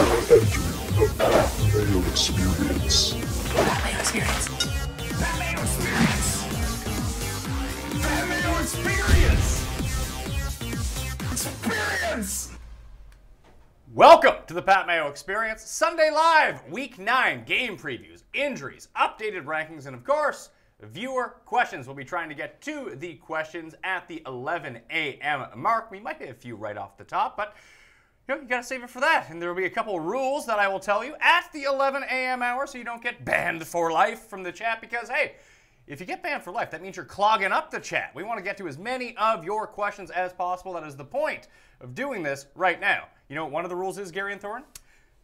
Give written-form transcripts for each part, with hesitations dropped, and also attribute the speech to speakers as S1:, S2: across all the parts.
S1: The Mayo Experience.
S2: Mayo Experience. Mayo Experience. Mayo Experience. Experience.
S3: Welcome to the Pat Mayo Experience, Sunday Live, Week 9 game previews, injuries, updated rankings, and of course, viewer questions. We'll be trying to get to the questions at the 11 a.m. mark. We might hit a few right off the top, but you gotta save it for that. And there will be a couple rules that I will tell you at the 11 a.m. hour so you don't get banned for life from the chat because, hey, if you get banned for life, that means you're clogging up the chat. We want to get to as many of your questions as possible. That is the point of doing this right now. You know what one of the rules is, Garion Thorne?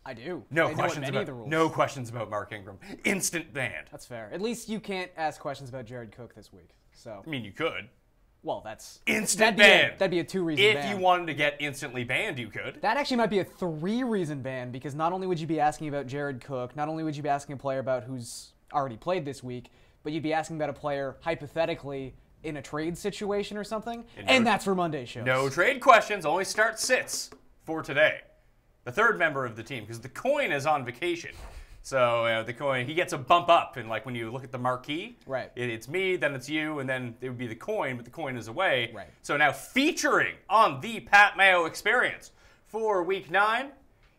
S4: I do.
S3: No questions about Mark Ingram. Instant banned.
S4: That's fair. At least you can't ask questions about Jared Cook this week. So.
S3: I mean, you could.
S4: Well, that's
S3: instant ban.
S4: That'd be a 2-reason ban.
S3: If you wanted to get instantly banned, you could.
S4: That actually might be a 3-reason ban because not only would you be asking about Jared Cook, not only would you be asking a player about who's already played this week, but you'd be asking about a player hypothetically in a trade situation or something, and that's for Monday's shows.
S3: No trade questions, only start sits for today. The third member of the team, because the coin is on vacation. So the coin, he gets a bump up, and like when you look at the marquee,
S4: right?
S3: It's me, then it's you, and then it would be the coin, but the coin is away.
S4: Right.
S3: So now featuring on the Pat Mayo Experience for Week 9,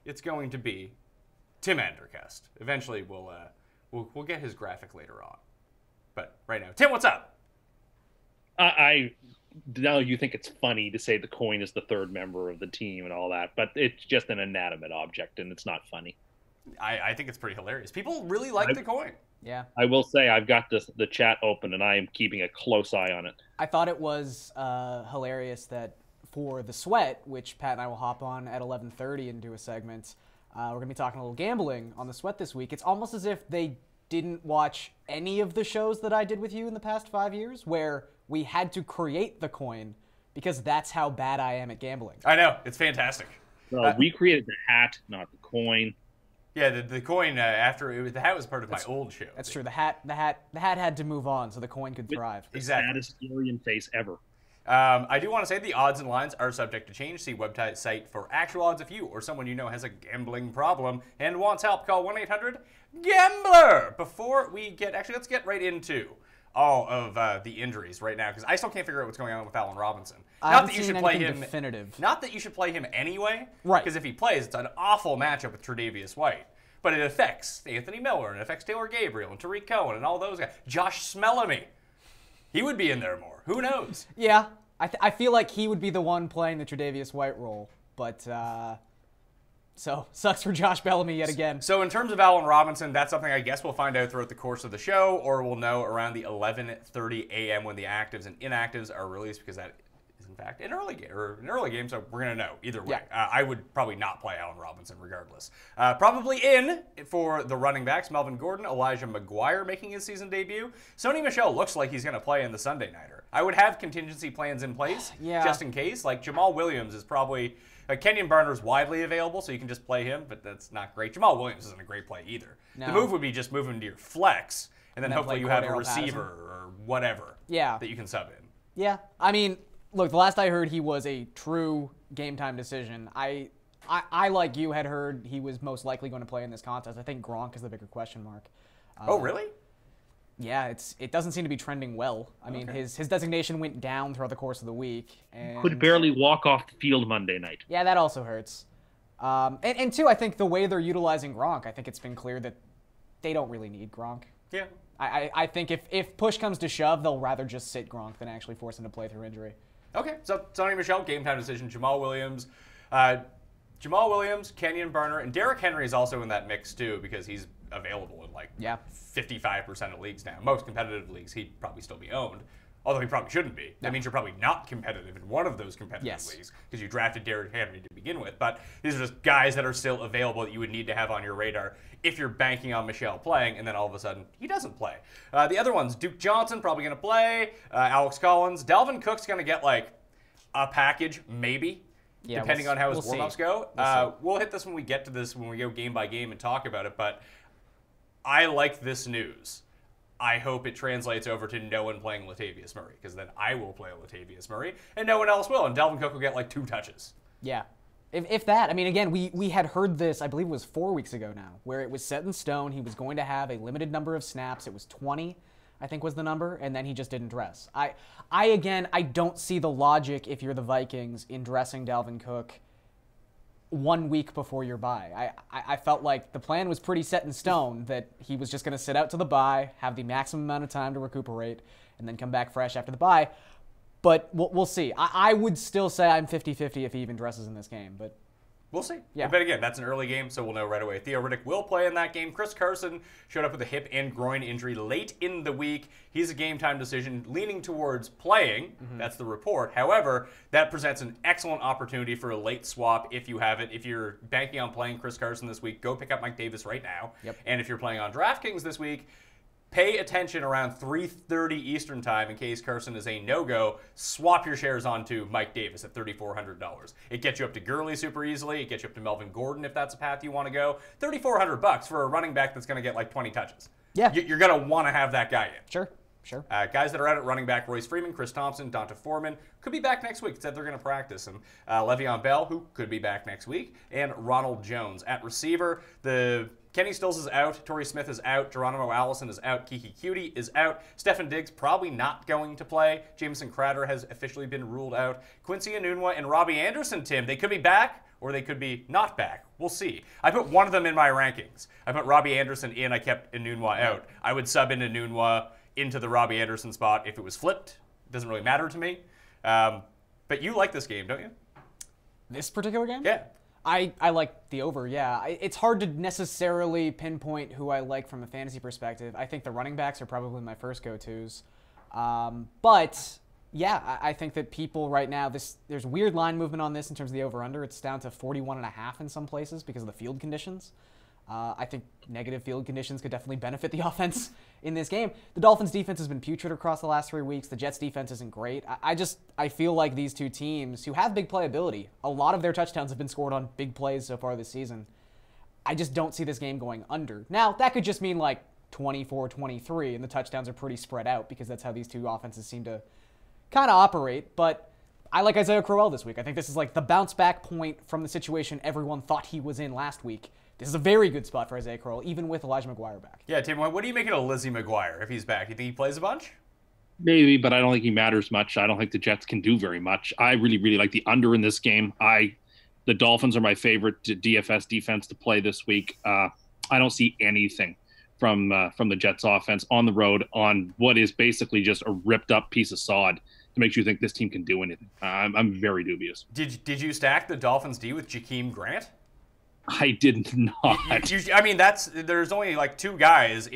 S3: it's going to be Tim Andercast. Eventually, we'll get his graphic later on, but right now, Tim, what's up?
S5: I know you think it's funny to say the coin is the third member of the team and all that, but it's just an inanimate object, and it's not funny.
S3: I think it's pretty hilarious. People really like the coin.
S4: Yeah.
S5: I will say I've got the chat open, and I am keeping a close eye on it.
S4: I thought it was hilarious that for the sweat, which Pat and I will hop on at 11:30 and do a segment, we're going to be talking a little gambling on the sweat this week. It's almost as if they didn't watch any of the shows that I did with you in the past 5 years, where we had to create the coin because that's how bad I am at gambling.
S3: I know. It's fantastic.
S5: We created the hat, not the coin.
S3: Yeah, the coin the hat was part of my old show.
S4: That's true. The hat had to move on so the coin could thrive.
S3: Exactly.
S5: The saddest alien face ever.
S3: I do want to say the odds and lines are subject to change. See website for actual odds if you or someone you know has a gambling problem and wants help. Call 1-800-GAMBLER. Before we let's get right into all of the injuries right now because I still can't figure out what's going on with Allen Robinson.
S4: Not that you should play him. Definitive.
S3: Not that you should play him anyway.
S4: Right.
S3: Because if he plays, it's an awful matchup with Tre'Davious White. But it affects Anthony Miller and it affects Taylor Gabriel and Tariq Cohen and all those guys. Josh Smellamy. He would be in there more. Who knows?
S4: Yeah. I feel like he would be the one playing the Tre'Davious White role. But, so, sucks for Josh Bellamy yet again.
S3: So in terms of Allen Robinson, that's something I guess we'll find out throughout the course of the show, or we'll know around the 11:30 a.m. when the actives and inactives are released, because that is in fact an early game, so we're going to know either way.
S4: Yeah.
S3: I would probably not play Allen Robinson regardless. Probably in for the running backs, Melvin Gordon, Elijah McGuire making his season debut. Sony Michel looks like he's going to play in the Sunday Nighter. I would have contingency plans in place just in case. Like Jamal Williams is probably... Kenyon Barner's widely available, so you can just play him, but that's not great. Jamal Williams isn't a great play either. No. The move would be just move him to your flex, and then hopefully you have a receiver or whatever that you can sub in.
S4: Yeah. I mean, look, the last I heard, he was a true game-time decision. I, like you, had heard he was most likely going to play in this contest. I think Gronk is the bigger question mark.
S3: Oh, really?
S4: Yeah, it doesn't seem to be trending well. I mean, his designation went down throughout the course of the week. And
S5: could barely walk off the field Monday night.
S4: Yeah, that also hurts. And two, I think the way they're utilizing Gronk, I think it's been clear that they don't really need Gronk.
S3: Yeah.
S4: I think if push comes to shove, they'll rather just sit Gronk than actually force him to play through injury.
S3: Okay, so Sony Michel, game time decision. Jamal Williams, Kenyon Barner, and Derrick Henry is also in that mix too because he's available in like 55% of leagues now. Most competitive leagues, he'd probably still be owned. Although he probably shouldn't be. That means you're probably not competitive in one of those competitive leagues because you drafted Derrick Henry to begin with. But these are just guys that are still available that you would need to have on your radar if you're banking on Michel playing, and then all of a sudden he doesn't play. The other ones, Duke Johnson probably going to play. Alex Collins. Dalvin Cook's going to get like a package, maybe. Yeah, depending on how his warm-ups go. We'll hit this when we get to this, when we go game by game and talk about it. But I like this news. I hope it translates over to no one playing Latavius Murray, because then I will play Latavius Murray, and no one else will, and Dalvin Cook will get like 2 touches.
S4: Yeah. If that. I mean, again, we had heard this, I believe it was 4 weeks ago now, where it was set in stone. He was going to have a limited number of snaps. It was 20, I think was the number, and then he just didn't dress. I don't see the logic if you're the Vikings in dressing Dalvin Cook 1 week before your bye. I felt like the plan was pretty set in stone that he was just going to sit out to the bye, have the maximum amount of time to recuperate, and then come back fresh after the bye. But we'll see. I would still say I'm 50-50 if he even dresses in this game, but
S3: we'll see.
S4: Yeah.
S3: But again, that's an early game, so we'll know right away. Theo Riddick will play in that game. Chris Carson showed up with a hip and groin injury late in the week. He's a game-time decision, leaning towards playing. That's the report. However, that presents an excellent opportunity for a late swap if you have it. If you're banking on playing Chris Carson this week, go pick up Mike Davis right now.
S4: Yep.
S3: And if you're playing on DraftKings this week, pay attention around 3:30 Eastern time in case Carson is a no-go. Swap your shares onto Mike Davis at $3,400. It gets you up to Gurley super easily. It gets you up to Melvin Gordon if that's a path you want to go. $3,400 for a running back that's going to get like 20 touches.
S4: Yeah.
S3: You're going to want to have that guy in.
S4: sure.
S3: Guys that are out at running back, Royce Freeman, Chris Thompson, Donta Foreman, could be back next week. Said they're going to practice him. Le'Veon Bell, who could be back next week, and Ronald Jones. At receiver, Kenny Stills is out, Torrey Smith is out, Geronimo Allison is out, Kiki Cutie is out, Stefan Diggs probably not going to play, Jamison Crowder has officially been ruled out, Quincy Enunwa and Robbie Anderson, Tim, they could be back or they could be not back. We'll see. I put one of them in my rankings. I put Robbie Anderson in, I kept Enunwa out. I would sub in Enunwa into the Robbie Anderson spot if it was flipped. It doesn't really matter to me. But you like this game, don't you?
S4: This particular game?
S3: Yeah.
S4: I like the over, yeah. It's hard to necessarily pinpoint who I like from a fantasy perspective. I think the running backs are probably my first go-tos. But, yeah, I think that people right now, there's weird line movement on this in terms of the over-under. It's down to 41.5 in some places because of the field conditions. I think negative field conditions could definitely benefit the offense in this game. The Dolphins' defense has been putrid across the last 3 weeks. The Jets' defense isn't great. I feel like these two teams who have big playability, a lot of their touchdowns have been scored on big plays so far this season. I just don't see this game going under. Now, that could just mean like 24-23, and the touchdowns are pretty spread out because that's how these two offenses seem to kind of operate. But I like Isaiah Crowell this week. I think this is like the bounce back point from the situation everyone thought he was in last week. This is a very good spot for Isaiah Crowell, even with Elijah McGuire back.
S3: Yeah, Tim, what do you make of Lizzie McGuire if he's back? You think he plays a bunch?
S5: Maybe, but I don't think he matters much. I don't think the Jets can do very much. I really, really like the under in this game. The Dolphins are my favorite DFS defense to play this week. I don't see anything from the Jets offense on the road on what is basically just a ripped up piece of sod that makes you think this team can do anything. I'm very dubious.
S3: Did you stack the Dolphins D with Jakeem Grant?
S5: I did not.
S3: I mean, there's only like two guys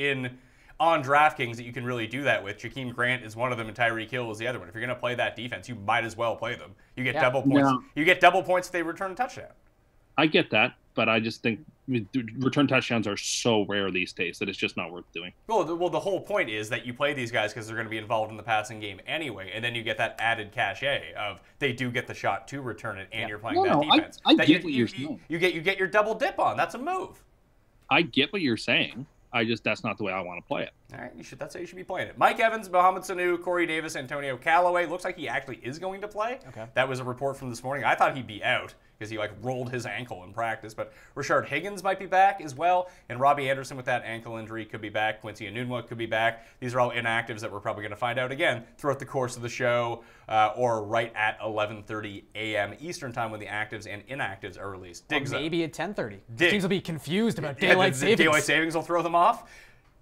S3: on DraftKings that you can really do that with. Jakeem Grant is one of them, and Tyreek Hill is the other one. If you're going to play that defense, you might as well play them. You get double points.
S5: Yeah.
S3: You get double points if they return a touchdown.
S5: I get that, but I just think return touchdowns are so rare these days that it's just not worth doing.
S3: Well, the whole point is that you play these guys because they're going to be involved in the passing game anyway, and then you get that added cachet of they do get the shot to return it, and you're playing that defense.
S5: I get what you're saying.
S3: You get your double dip on. That's a move.
S5: I get what you're saying. That's not the way I want to play it.
S3: All right, that's how you should be playing it. Mike Evans, Mohamed Sanu, Corey Davis, Antonio Callaway. Looks like he actually is going to play.
S4: Okay.
S3: That was a report from this morning. I thought he'd be out because he rolled his ankle in practice. But Rashard Higgins might be back as well, and Robbie Anderson with that ankle injury could be back. Quincy Enunwa could be back. These are all inactives that we're probably going to find out again throughout the course of the show, or right at 11:30 a.m. Eastern time when the actives and inactives are released.
S4: Diggs, or maybe at 10:30. Teams will be confused about daylight savings.
S3: Daylight savings will throw them off.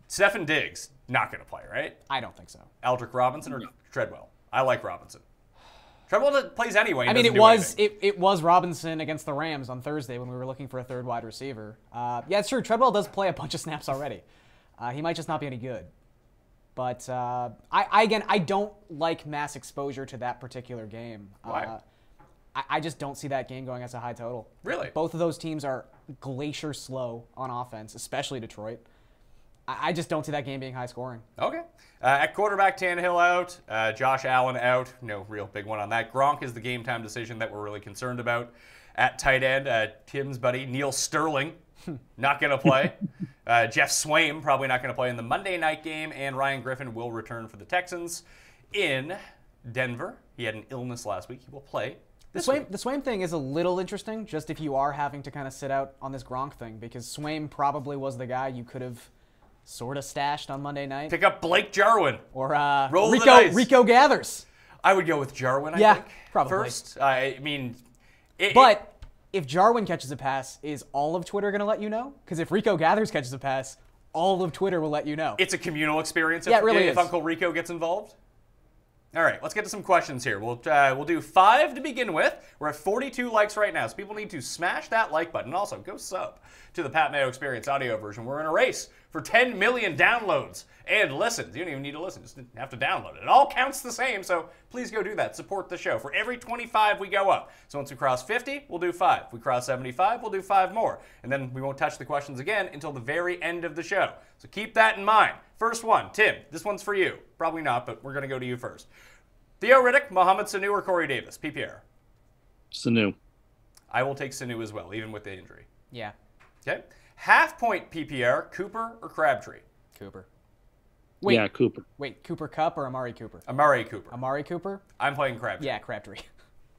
S3: Stefan Diggs, not going to play, right?
S4: I don't think so.
S3: Aldrick Robinson or Treadwell? I like Robinson. Treadwell plays anyway.
S4: I mean, it was Robinson against the Rams on Thursday when we were looking for a third wide receiver. Yeah, it's true. Treadwell does play a bunch of snaps already. He might just not be any good. But I don't like mass exposure to that particular game.
S3: Why?
S4: I just don't see that game going as a high total.
S3: Really?
S4: Both of those teams are glacier slow on offense, especially Detroit. I just don't see that game being high scoring.
S3: Okay. At quarterback, Tannehill out. Josh Allen out. No real big one on that. Gronk is the game time decision that we're really concerned about. At tight end, Tim's buddy, Neil Sterling, not going to play. Jeff Swaim, probably not going to play in the Monday night game. And Ryan Griffin will return for the Texans. In Denver, he had an illness last week. He will play
S4: The Swaim thing is a little interesting, just if you are having to kind of sit out on this Gronk thing, because Swaim probably was the guy you could have sort of stashed on Monday night.
S3: Pick up Blake Jarwin.
S4: Or
S3: Roll the dice.
S4: Rico Gathers.
S3: I would go with Jarwin, I think.
S4: Probably.
S3: First. I mean...
S4: But if Jarwin catches a pass, is all of Twitter going to let you know? Because if Rico Gathers catches a pass, all of Twitter will let you know.
S3: It's a communal experience
S4: it really
S3: if
S4: is.
S3: Uncle Rico gets involved. All right, let's get to some questions here. We'll do 5 to begin with. We're at 42 likes right now, so people need to smash that like button. Also, go sub to the Pat Mayo Experience audio version. We're in a race for 10 million downloads and listens. You don't even need to listen, just have to download it. It all counts the same, so please go do that. Support the show. For every 25, we go up. So once we cross 50, we'll do 5. If we cross 75, we'll do 5 more. And then we won't touch the questions again until the very end of the show. So keep that in mind. First one, Tim, this one's for you. Probably not, but we're going to go to you first. Theo Riddick, Mohamed Sanu, or Corey Davis? PPR.
S5: Sanu.
S3: I will take Sanu as well, even with the injury.
S4: Yeah.
S3: Okay. Half-point PPR, Cooper or Crabtree?
S4: Cooper. Wait,
S5: Yeah, Cooper.
S4: Wait, Cooper Kupp or Amari Cooper?
S3: Amari Cooper.
S4: Amari Cooper?
S3: I'm playing Crabtree.
S4: Yeah, Crabtree.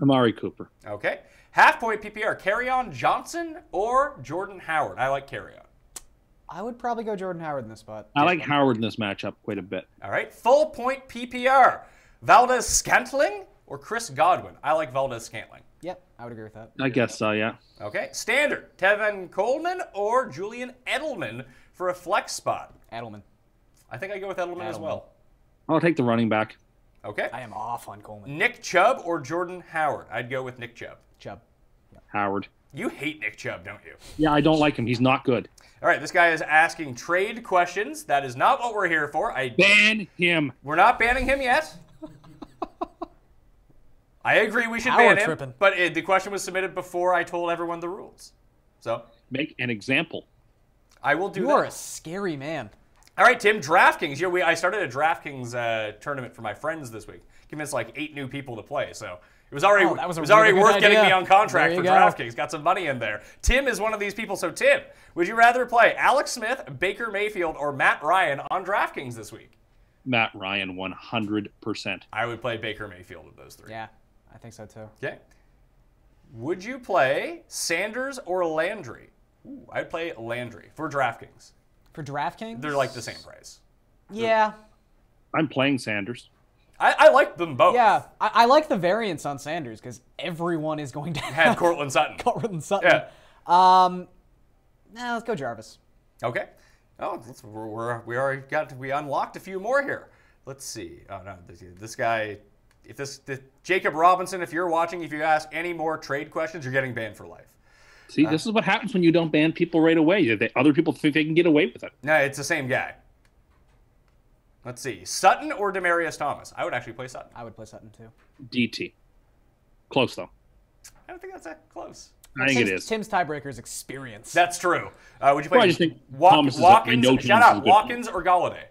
S5: Amari Cooper.
S3: Okay. Half-point PPR, Carrion Johnson or Jordan Howard? I like Carrion.
S4: I would probably go Jordan Howard in this spot.
S5: I like Howard in this matchup quite a bit.
S3: All right. Full-point PPR, Valdez Scantling or Chris Godwin? I like Valdez Scantling.
S4: Yep, I would agree with that.
S5: I guess so, yeah.
S3: Okay. Standard, Tevin Coleman or Julian Edelman for a flex spot?
S4: Edelman.
S3: I think I go with Edelman as well.
S5: I'll take the running back.
S3: Okay.
S4: I am off on Coleman.
S3: Nick Chubb or Jordan Howard? I'd go with Nick Chubb.
S4: Chubb.
S5: Howard.
S3: You hate Nick Chubb, don't you?
S5: Yeah, I don't like him. He's not good.
S3: All right, this guy is asking trade questions. That is not what we're here for.
S5: Ban him.
S3: We're not banning him yet. I agree we should
S4: Howard
S3: ban him,
S4: tripping.
S3: but the question was submitted before I told everyone the rules. So
S5: Make an example.
S3: I will do
S4: You
S3: that.
S4: are a scary man.
S3: All right, Tim, DraftKings. I started a DraftKings tournament for my friends this week. Convinced like 8 new people to play, so it was already,
S4: that was a
S3: it was already
S4: really
S3: worth
S4: good
S3: getting
S4: idea.
S3: me on contract
S4: There
S3: for
S4: you go.
S3: DraftKings. Got some money in there. Tim is one of these people. So, Tim, would you rather play Alex Smith, Baker Mayfield, or Matt Ryan on DraftKings this week?
S5: Matt Ryan, 100%.
S3: I would play Baker Mayfield of those 3.
S4: Yeah, I think so too.
S3: Okay. Would you play Sanders or Landry? Ooh, I'd play Landry for DraftKings.
S4: For DraftKings?
S3: They're like the same price.
S4: Yeah.
S5: I'm playing Sanders.
S3: I like them both.
S4: Yeah, I like the variance on Sanders because everyone is going to
S3: Had Courtland Sutton.
S4: Courtland Sutton.
S3: Yeah.
S4: Let's go Jarvis.
S3: Okay. Oh, we unlocked a few more here. Let's see. Oh no, this guy. If Jacob Robinson, if you're watching, if you ask any more trade questions, you're getting banned for life.
S5: See, this is what happens when you don't ban people right away. Other people think they can get away with it.
S3: No, it's the same guy. Let's see. Sutton or Demaryius Thomas? I would actually play Sutton.
S4: I would play Sutton too.
S5: DT. Close, though.
S3: I don't think that's that close.
S5: I think it is.
S4: Tim's tiebreaker is experience.
S3: That's true. Would you play
S5: Well, I just think Thomas is I know
S3: Watkins? Shut
S5: Thomas is
S3: up.
S5: good.
S3: Watkins or Galladay?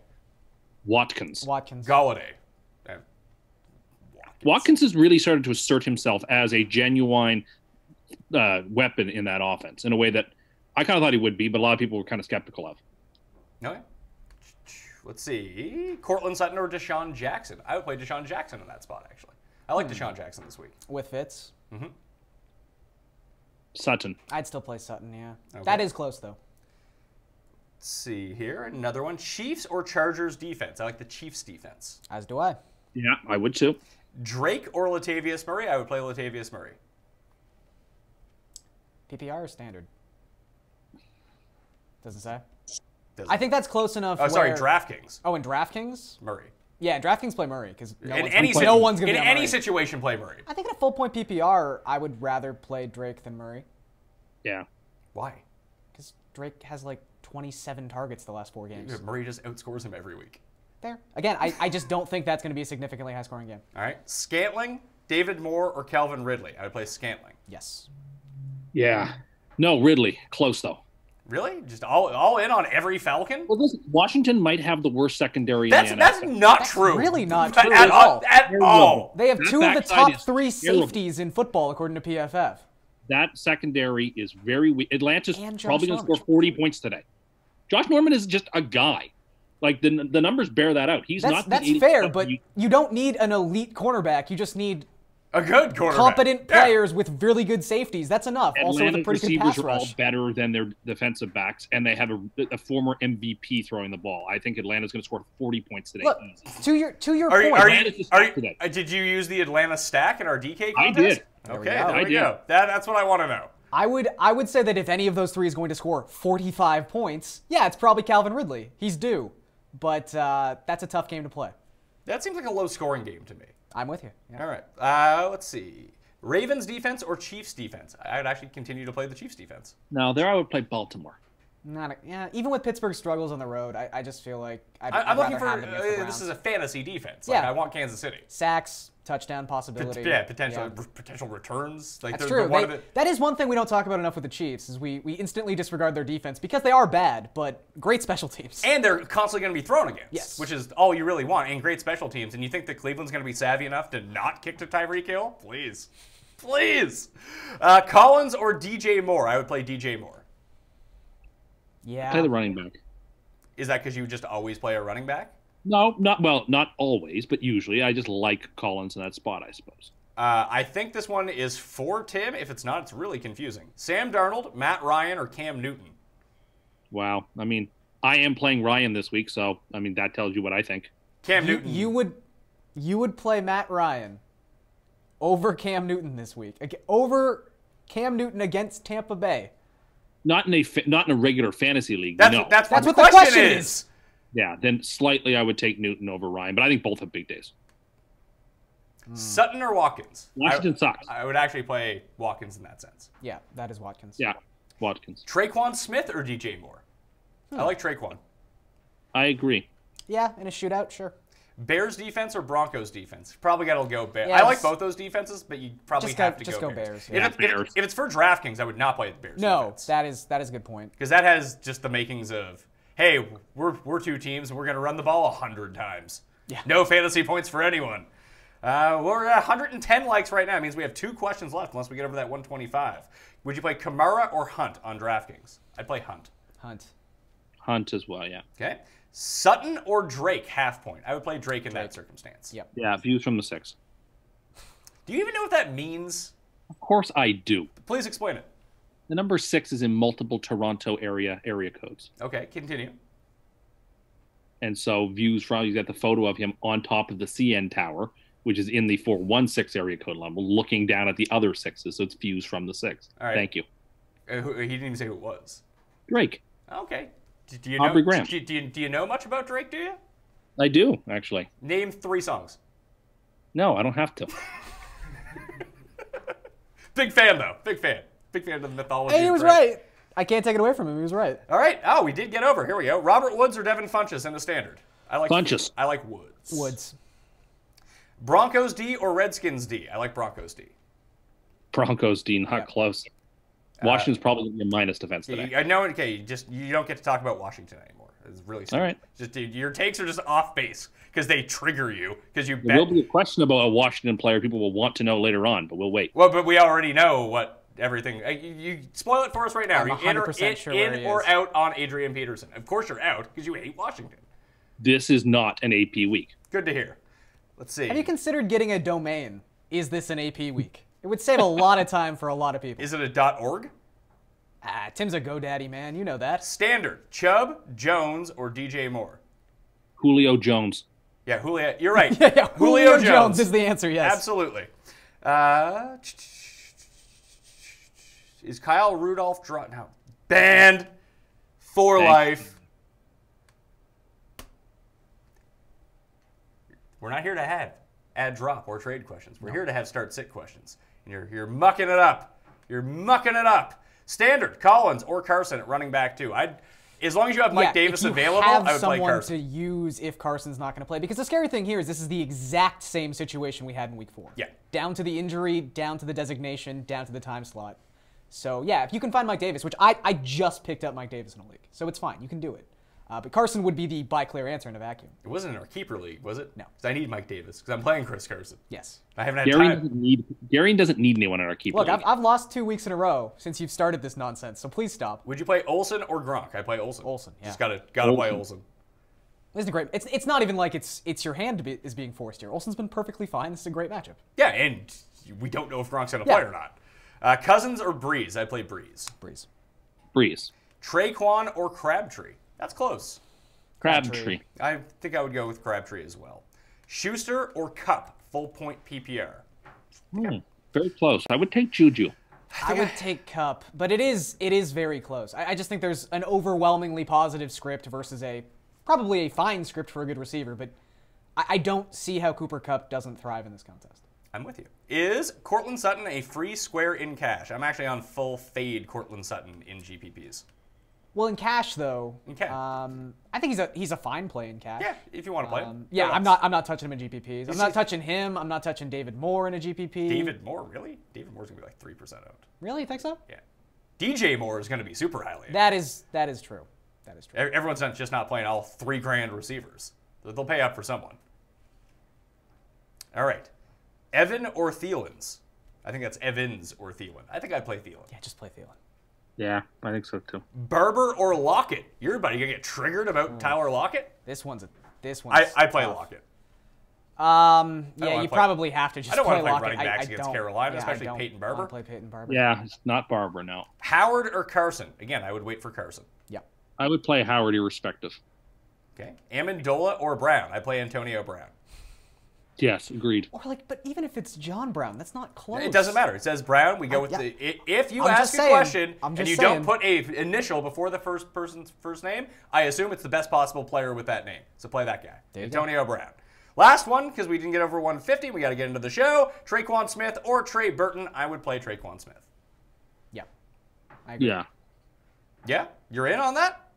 S5: Watkins.
S3: Galladay.
S5: Watkins has really started to assert himself as a genuine weapon in that offense in a way that I kind of thought he would be, but a lot of people were kind of skeptical of.
S3: Okay. Let's see. Courtland Sutton or Deshaun Jackson? I would play Deshaun Jackson in that spot, actually. I like Deshaun Jackson this week.
S4: With Fitz?
S5: Sutton.
S4: I'd still play Sutton, yeah.
S3: Okay.
S4: That is close, though.
S3: Let's see here. Another one. Chiefs or Chargers defense? I like the Chiefs defense.
S4: As do I.
S5: Yeah, I would too.
S3: Drake or Latavius Murray? I would play Latavius Murray.
S4: PPR or standard? Doesn't say.
S3: Doesn't.
S4: I think that's close enough.
S3: Oh, sorry,
S4: where-
S3: DraftKings.
S4: Oh, in DraftKings?
S3: Murray.
S4: Yeah, DraftKings play Murray because no
S3: In
S4: one's
S3: any
S4: going to be on
S3: any
S4: Murray.
S3: situation, play Murray.
S4: I think in a full point PPR, I would rather play Drake than Murray
S5: Yeah.
S3: Why?
S4: because Drake has like 27 targets the last 4 games.
S3: Murray just outscores him every week.
S4: There. Again, I just don't think that's going to be a significantly high scoring game.
S3: All right. Scantling, David Moore, or Calvin Ridley? I would play Scantling.
S4: Yes.
S5: Yeah. No, Ridley. Close, though.
S3: Really? Just all in on every Falcon?
S5: Well, listen, Washington might have the worst secondary
S3: That's
S5: in the NFL.
S3: not true.
S4: really not true
S3: at
S4: at all.
S3: At all.
S4: They have
S5: That
S4: 2 of the
S5: backside
S4: top
S5: is
S4: 3
S5: terrible.
S4: safeties in football, according to PFF.
S5: That secondary is very weak. Atlanta's
S4: And Josh
S5: probably going to
S4: Norman.
S5: score 40 points today. Josh Norman is just a guy. Like, the numbers bear that out. He's not the
S4: That's
S5: 80
S4: fair, but you don't need an elite cornerback. You just need
S3: A good quarterback.
S4: Competent players with really good safeties. That's enough. Also with a
S5: Atlanta's
S4: pretty good
S5: receivers
S4: pass
S5: are all
S4: rush.
S5: better than their defensive backs, and they have a former MVP throwing the ball. I think Atlanta's going to score 40 points today.
S4: Look,
S5: easy.
S4: to your
S3: Are
S4: point.
S3: you, did you use the Atlanta stack in our DK contest?
S5: I did.
S3: Okay,
S4: There
S3: there we go. That's what I want to know.
S4: I would say that if any of those three is going to score 45 points, yeah, it's probably Calvin Ridley. He's due. But that's a tough game to play.
S3: That seems like a low-scoring game to me.
S4: I'm with you. Yeah.
S3: All right. Let's see. Ravens defense or Chiefs defense? I would actually continue to play the Chiefs defense.
S5: No, there I would play Baltimore.
S4: Even with Pittsburgh's struggles on the road, I just feel like
S3: I'm looking for
S4: have them against the Browns.
S3: this is a fantasy defense. Like,
S4: Yeah.
S3: I want Kansas City.
S4: Sacks, touchdown possibility.
S3: Potential returns. Like
S4: That's
S3: they're
S4: true. That is one thing we don't talk about enough with the Chiefs is we instantly disregard their defense because they are bad, but great special teams.
S3: And they're constantly going to be thrown against,
S4: Yes.
S3: which is all you really want, and great special teams. And you think that Cleveland's going to be savvy enough to not kick to Tyreek Hill? Please. Collins or DJ Moore? I would play DJ Moore.
S4: Yeah.
S5: Play the running back.
S3: Is that because you just always play a running back?
S5: No, not always, but usually. I just like Collins in that spot, I suppose.
S3: I think this one is for Tim. If it's not, it's really confusing. Sam Darnold, Matt Ryan, or Cam Newton?
S5: Wow. I mean, I am playing Ryan this week, so, I mean, that tells you what I think.
S3: Cam Newton.
S4: You would play Matt Ryan over Cam Newton this week. Over Cam Newton against Tampa Bay.
S5: Not in a regular fantasy league.
S3: That's
S5: no.
S3: what
S4: the
S3: the
S4: question
S3: question
S4: is.
S3: is.
S5: Yeah, then slightly I would take Newton over Ryan, but I think both have big days.
S3: Sutton or Watkins?
S5: Washington sucks.
S3: I would actually play Watkins in that sense.
S4: Yeah, that is Watkins.
S5: Yeah, Watkins.
S3: Traquan Smith or DJ Moore? I like Traquan.
S5: I agree.
S4: Yeah, in a shootout, sure.
S3: Bears defense or Broncos defense? Probably got to go Bears.
S4: Yeah,
S3: I like both those defenses, but you probably have to
S4: just
S3: go
S4: go
S3: Bears.
S4: Bears, yeah.
S3: If it's for DraftKings, I would not play the Bears
S4: No,
S3: defense.
S4: that is a good point.
S3: Because that has just the makings of, hey, we're two teams and we're going to run the ball 100 times.
S4: Yeah.
S3: No fantasy points for anyone. We're at 110 likes right now. It means we have 2 questions left unless we get over that 125. Would you play Kamara or Hunt on DraftKings? I'd play Hunt.
S5: Hunt as well, yeah.
S3: Okay. Sutton or Drake, half point. I would play Drake in that circumstance.
S4: Yep.
S5: Yeah, views from the 6.
S3: Do you even know what that means?
S5: Of course I do.
S3: Please explain it.
S5: The number 6 is in multiple Toronto area codes.
S3: Okay, continue.
S5: And so views from, you got the photo of him on top of the CN tower, which is in the 416 area code level, looking down at the other 6s. So it's views from the 6.
S3: All right.
S5: Thank you.
S3: He didn't even say who it was.
S5: Drake.
S3: Okay. Do you
S5: Aubrey
S3: know?
S5: Graham.
S3: Do you know much about Drake? Do you?
S5: I do, actually.
S3: Name 3 songs.
S5: No, I don't have to.
S3: Big fan though. Big fan of the mythology.
S4: Hey, he
S3: of
S4: was
S3: Drake.
S4: right. I can't take it away from him. He was right.
S3: All right. Oh, we did get over. Here we go. Robert Woods or Devin Funchess in the standard. I like
S5: Funchess.
S3: I like Woods.
S4: Woods.
S3: Broncos D or Redskins D. I like Broncos D.
S5: Broncos, Dean, not close. Washington's probably going to be a minus defense today.
S3: I know. Okay, you don't get to talk about Washington anymore. It's really simple.
S5: All right.
S3: Just dude, your takes are just off base because they trigger you because you
S5: There
S3: bet.
S5: will be a question about a Washington player people will want to know later on, but we'll wait.
S3: Well, but we already know what everything. You spoil it for us right now.
S4: I'm
S3: Are you
S4: 100% sure where he
S3: in or
S4: is.
S3: out on Adrian Peterson? Of course you're out because you hate Washington.
S5: This is not an AP week.
S3: Good to hear. Let's see.
S4: Have you considered getting a domain? Is this an AP week? It would save a lot of time for a lot of people.
S3: Is it a .org?
S4: Tim's a GoDaddy man. You know that.
S3: Standard. Chubb, Jones, or DJ Moore?
S5: Julio Jones.
S3: Yeah, Julio. You're right.
S4: Yeah, Julio Jones is the answer, yes.
S3: Absolutely. Is Kyle Rudolph now banned for life? We're not here to have add drop or trade questions. We're here to have start sit questions. And you're mucking it up. You're mucking it up. Standard, Collins or Carson at running back too. As long as you have Mike Davis available, I would play
S4: someone
S3: Carson.
S4: to use if Carson's not going to play. Because the scary thing here is this is the exact same situation we had in week 4.
S3: Yeah.
S4: Down to the injury, down to the designation, down to the time slot. So, yeah, if you can find Mike Davis, which I just picked up Mike Davis in a league. So it's fine. You can do it. But Carson would be the by-clear answer in a vacuum.
S3: It wasn't in our keeper league, was it?
S4: No.
S3: Because I need Mike Davis because I'm playing Chris Carson.
S4: Yes.
S3: I haven't had time.
S5: Garion doesn't need anyone in our keeper
S4: Look,
S5: league.
S4: I've lost 2 weeks in a row since you've started this nonsense, so please stop.
S3: Would you play Olsen or Gronk? I play Olsen.
S4: Olsen, yeah.
S3: Just gotta play Olsen.
S4: Isn't it great? It's not even like it's your hand is being forced here. Olsen's been perfectly fine. This is a great matchup.
S3: Yeah, and we don't know if Gronk's going to play or not. Cousins or Breeze? I play Breeze.
S5: Breeze.
S3: Traquan or Crabtree? That's close.
S5: Crabtree.
S3: I think I would go with Crabtree as well. Schuster or Cup? Full point PPR.
S5: Very close. I would take Juju.
S4: I would take Cup, but it is very close. I just think there's an overwhelmingly positive script versus probably a fine script for a good receiver, but I don't see how Cooper Kupp doesn't thrive in this contest.
S3: I'm with you. Is Courtland Sutton a free square in cash? I'm actually on full fade Courtland Sutton in GPPs.
S4: Well, in cash though,
S3: Okay.
S4: I think he's a fine play in cash.
S3: Yeah, if you want to play him.
S4: Yeah, I'm not touching him in GPPs. I'm not touching him. I'm not touching David Moore in a GPP.
S3: David Moore, really? David Moore's gonna be like 3% owned.
S4: Really, you think so?
S3: Yeah. DJ Moore is gonna be super highly owned.
S4: That is true. That is true.
S3: Everyone's just not playing all $3,000 receivers. They'll pay up for someone. All right, Evan or Thielens? I think that's Evans or Thielen. I think I'd play Thielen.
S4: Yeah, just play Thielen.
S5: Yeah, I think so too.
S3: Barber or Lockett? You're about to get triggered about Tyler Lockett?
S4: This one's
S3: I play
S4: tough.
S3: Lockett.
S4: Yeah, you probably have to just
S3: I don't
S4: play
S3: want to play
S4: Lockett.
S3: running backs
S4: I
S3: against
S4: don't.
S3: Carolina,
S4: Yeah,
S3: especially
S4: I don't
S3: Peyton
S4: wanna
S3: Barber.
S4: play Peyton Barber.
S5: Yeah, it's not Barber now.
S3: Howard or Carson? Again, I would wait for Carson.
S4: Yeah.
S5: I would play Howard irrespective.
S3: Okay. Amendola or Brown? I play Antonio Brown.
S5: Yes, agreed.
S4: Or but even if it's John Brown, that's not close.
S3: It doesn't matter. It says Brown. We go with
S4: yeah.
S3: If you
S4: I'm
S3: ask
S4: just
S3: a
S4: saying.
S3: question
S4: I'm
S3: and
S4: just
S3: you
S4: saying.
S3: don't put a initial before the first person's first name, I assume it's the best possible player with that name. So play that guy.
S4: There you
S3: Antonio Brown. Last one, because we didn't get over 150, we got to get into the show. Traquan Smith or Trey Burton? I would play Traquan Smith.
S4: Yeah. I agree.
S5: Yeah,
S3: Yeah? You're in on that?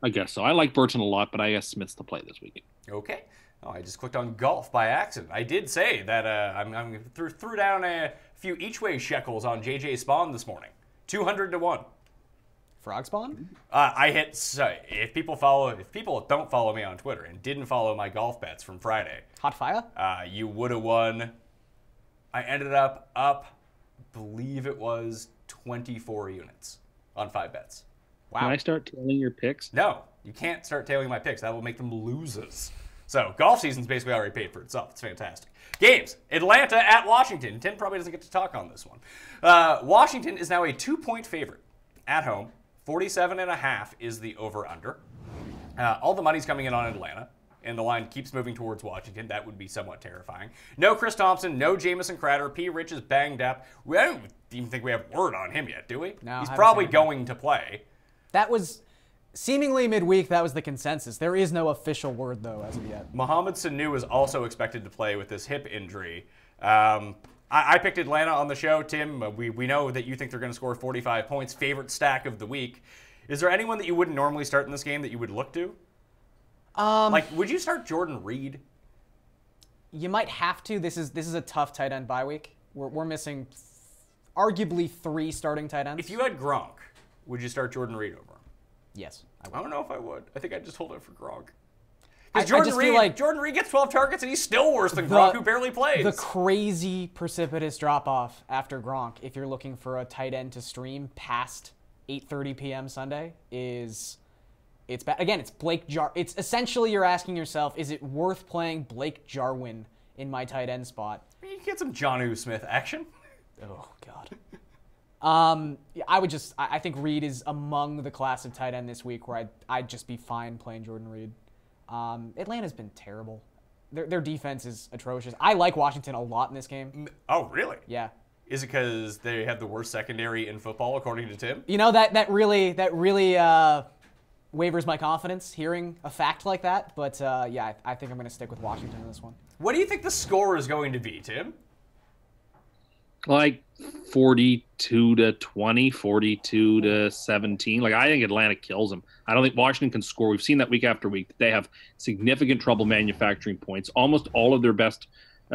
S5: I guess so. I like Burton a lot, but I guess Smith's the play this week.
S3: Okay. Oh, I just clicked on golf by accident. I did say that I threw down a few each-way shekels on JJ Spawn this morning. 200 to 1.
S4: Frog Spawn?
S3: I hit. So if people don't follow me on Twitter and didn't follow my golf bets from Friday,
S4: Hot fire?
S3: you would have won. I ended up, believe it was 24 units on 5 bets.
S4: Wow.
S5: Can I start telling your picks?
S3: No, you can't start tailing my picks. That will make them losers. So golf season's basically already paid for itself. It's fantastic. Games. Atlanta at Washington. Tim probably doesn't get to talk on this one. Washington is now a 2-point favorite at home. 47.5 is the over-under. All the money's coming in on Atlanta, and the line keeps moving towards Washington. That would be somewhat terrifying. No Chris Thompson, no Jamison Crowder. P. Rich is banged up. I don't even think we have word on him yet, do we?
S4: No,
S3: he's
S4: I haven't
S3: probably
S4: seen him.
S3: going to play.
S4: That was seemingly midweek. That was the consensus. There is no official word, though, as of yet.
S3: Mohamed Sanu is also expected to play with this hip injury. I picked Atlanta on the show. Tim, we know that you think they're going to score 45 points. Favorite stack of the week. Is there anyone that you wouldn't normally start in this game that you would look to? Would you start Jordan Reed?
S4: You might have to. This is a tough tight end bye week. We're missing arguably 3 starting tight ends.
S3: If you had Gronk, would you start Jordan Reed over him?
S4: Yes, I would.
S3: I don't know if I would. I think I'd just hold it for Gronk.
S4: I
S3: Because
S4: just feel like
S3: Jordan Reed gets 12 targets and he's still worse than Gronk, who barely plays.
S4: The crazy precipitous drop-off after Gronk, if you're looking for a tight end to stream past 8:30 p.m. Sunday, it's bad. Again, it's Blake It's essentially you're asking yourself, is it worth playing Blake Jarwin in my tight end spot?
S3: You can get some Jonnu Smith action.
S4: Oh, God. I think Reed is among the class of tight end this week where I'd just be fine playing Jordan Reed. Atlanta's been terrible. Their defense is atrocious. I like Washington a lot in this game.
S3: Oh, really?
S4: Yeah.
S3: Is it because they have the worst secondary in football, according to Tim?
S4: You know, that really wavers my confidence hearing a fact like that. But yeah, I think I'm going to stick with Washington in this one.
S3: What do you think the score is going to be, Tim?
S5: Like 42 to 20, 42 to 17. I think Atlanta kills them. I don't think Washington can score. We've seen that week after week. They have significant trouble manufacturing points. Almost all of their best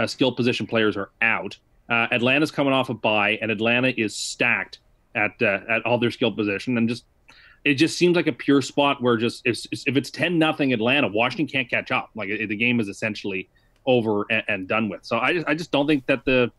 S5: skill position players are out. Atlanta's coming off a bye, and Atlanta is stacked at all their skill position. And it just seems like a pure spot where just if it's 10-0 Atlanta, Washington can't catch up. The game is essentially over and done with. So I just don't think that the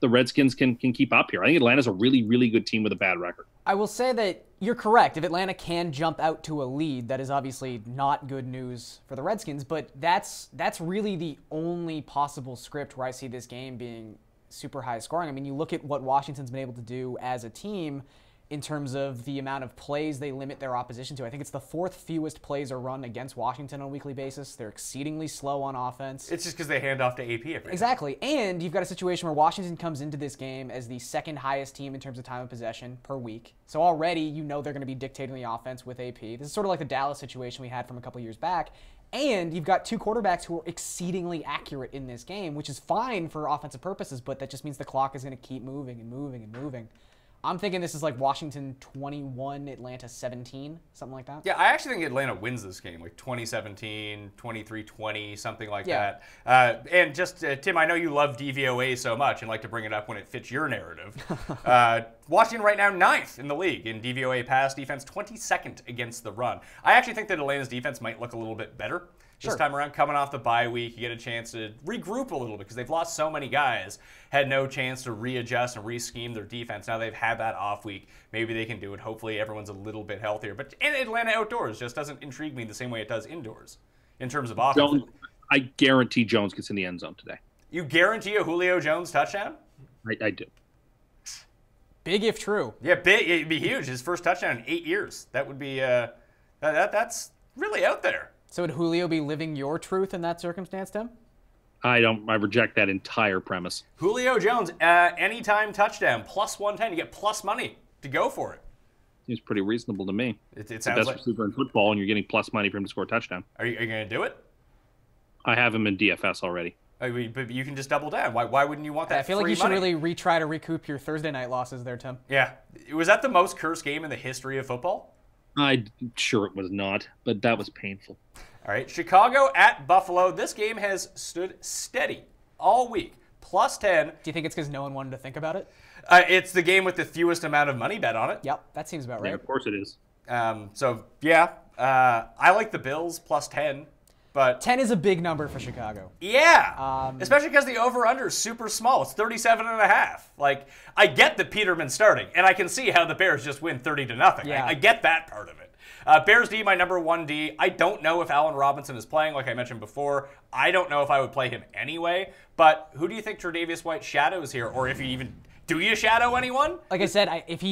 S5: Redskins can keep up here. I think Atlanta's a really, really good team with a bad record.
S4: I will say that you're correct. If Atlanta can jump out to a lead, that is obviously not good news for the Redskins, but that's really the only possible script where I see this game being super high scoring. I mean, you look at what Washington's been able to do as a team in terms of the amount of plays they limit their opposition to. I think it's the 4th fewest plays are run against Washington on a weekly basis. They're exceedingly slow on offense.
S3: It's just because they hand off to AP every
S4: Exactly. And you've got a situation where Washington comes into this game as the 2nd highest team in terms of time of possession per week. So already you know they're going to be dictating the offense with AP. This is sort of like the Dallas situation we had from a couple years back. And you've got 2 quarterbacks who are exceedingly accurate in this game, which is fine for offensive purposes, but that just means the clock is going to keep moving and moving and moving. I'm thinking this is like Washington 21, Atlanta 17, something like that.
S3: Yeah, I actually think Atlanta wins this game, like 2017, 23-20, something like that. And just, Tim, I know you love DVOA so much and like to bring it up when it fits your narrative. Washington right now 9th in the league in DVOA pass defense, 22nd against the run. I actually think that Atlanta's defense might look a little bit better this time around. Coming off the bye week, you get a chance to regroup a little bit because they've lost so many guys, had no chance to readjust and re-scheme their defense. Now they've had that off week. Maybe they can do it. Hopefully everyone's a little bit healthier. But Atlanta outdoors just doesn't intrigue me the same way it does indoors in terms of offense.
S5: I guarantee Jones gets in the end zone today.
S3: You guarantee a Julio Jones touchdown?
S5: I do.
S4: Big if true.
S3: Yeah, big. It'd be huge. His first touchdown in 8 years. That would be that's really out there.
S4: So would Julio be living your truth in that circumstance, Tim?
S5: I reject that entire premise.
S3: Julio Jones, anytime touchdown, plus 110. You get plus money to go for it.
S5: Seems pretty reasonable to me.
S3: It
S5: the
S3: sounds
S5: best
S3: like
S5: receiver in football, and you're getting plus money for him to score a touchdown.
S3: Are you going to do it?
S5: I have him in DFS already.
S3: But you can just double down. Why wouldn't you want that?
S4: I feel like you should really retry to recoup your Thursday night losses there, Tim.
S3: Yeah. Was that the most cursed game in the history of football?
S5: I'm sure it was not, but that was painful.
S3: All right, Chicago at Buffalo. This game has stood steady all week, plus 10.
S4: Do you think it's because no one wanted to think about it?
S3: It's the game with the fewest amount of money bet on it.
S4: Yep, that seems about right.
S5: Yeah, of course it is.
S3: I like the Bills plus 10. But
S4: 10 is a big number for Chicago.
S3: Yeah, especially because the over-under is super small. It's 37.5. Like, I get that Peterman's starting, and I can see how the Bears just win 30-0.
S4: Yeah.
S3: I get that part of it. Bears D, my number 1 D. I don't know if Allen Robinson is playing, like I mentioned before. I don't know if I would play him anyway. But who do you think Tre'Davious White shadows here, or if you even do you shadow anyone?
S4: Like I said, if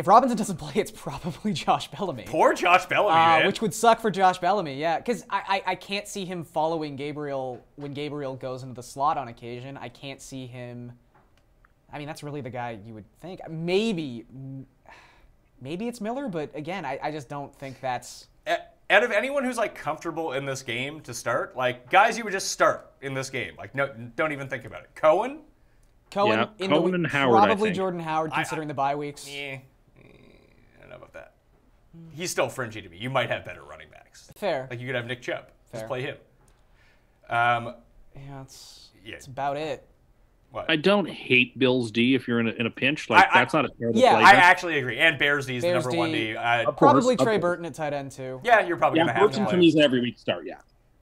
S4: Robinson doesn't play, it's probably Josh Bellamy.
S3: Poor Josh Bellamy, man.
S4: Which would suck for Josh Bellamy, yeah. Because I can't see him following Gabriel when Gabriel goes into the slot on occasion. I can't see him. I mean, that's really the guy you would think. Maybe it's Miller, but again, I just don't think that's...
S3: Out of anyone who's like comfortable in this game to start, like guys you would just start in this game. Like, no, don't even think about it. Cohen
S5: and Howard,
S4: probably Jordan Howard, considering the bye weeks.
S3: I don't know about that. He's still fringy to me. You might have better running backs.
S4: Fair.
S3: Like you could have Nick Chubb.
S4: Fair.
S3: Just play him.
S4: That's about it.
S3: What?
S5: I don't hate Bills D if you're in a pinch. That's not a terrible play.
S3: I actually agree. And Bears D is the
S4: Bears
S3: number 1 D.
S4: Probably Trey Burton at tight end too.
S3: Yeah, you're probably going to have
S5: Burton to me is an every week start, yeah.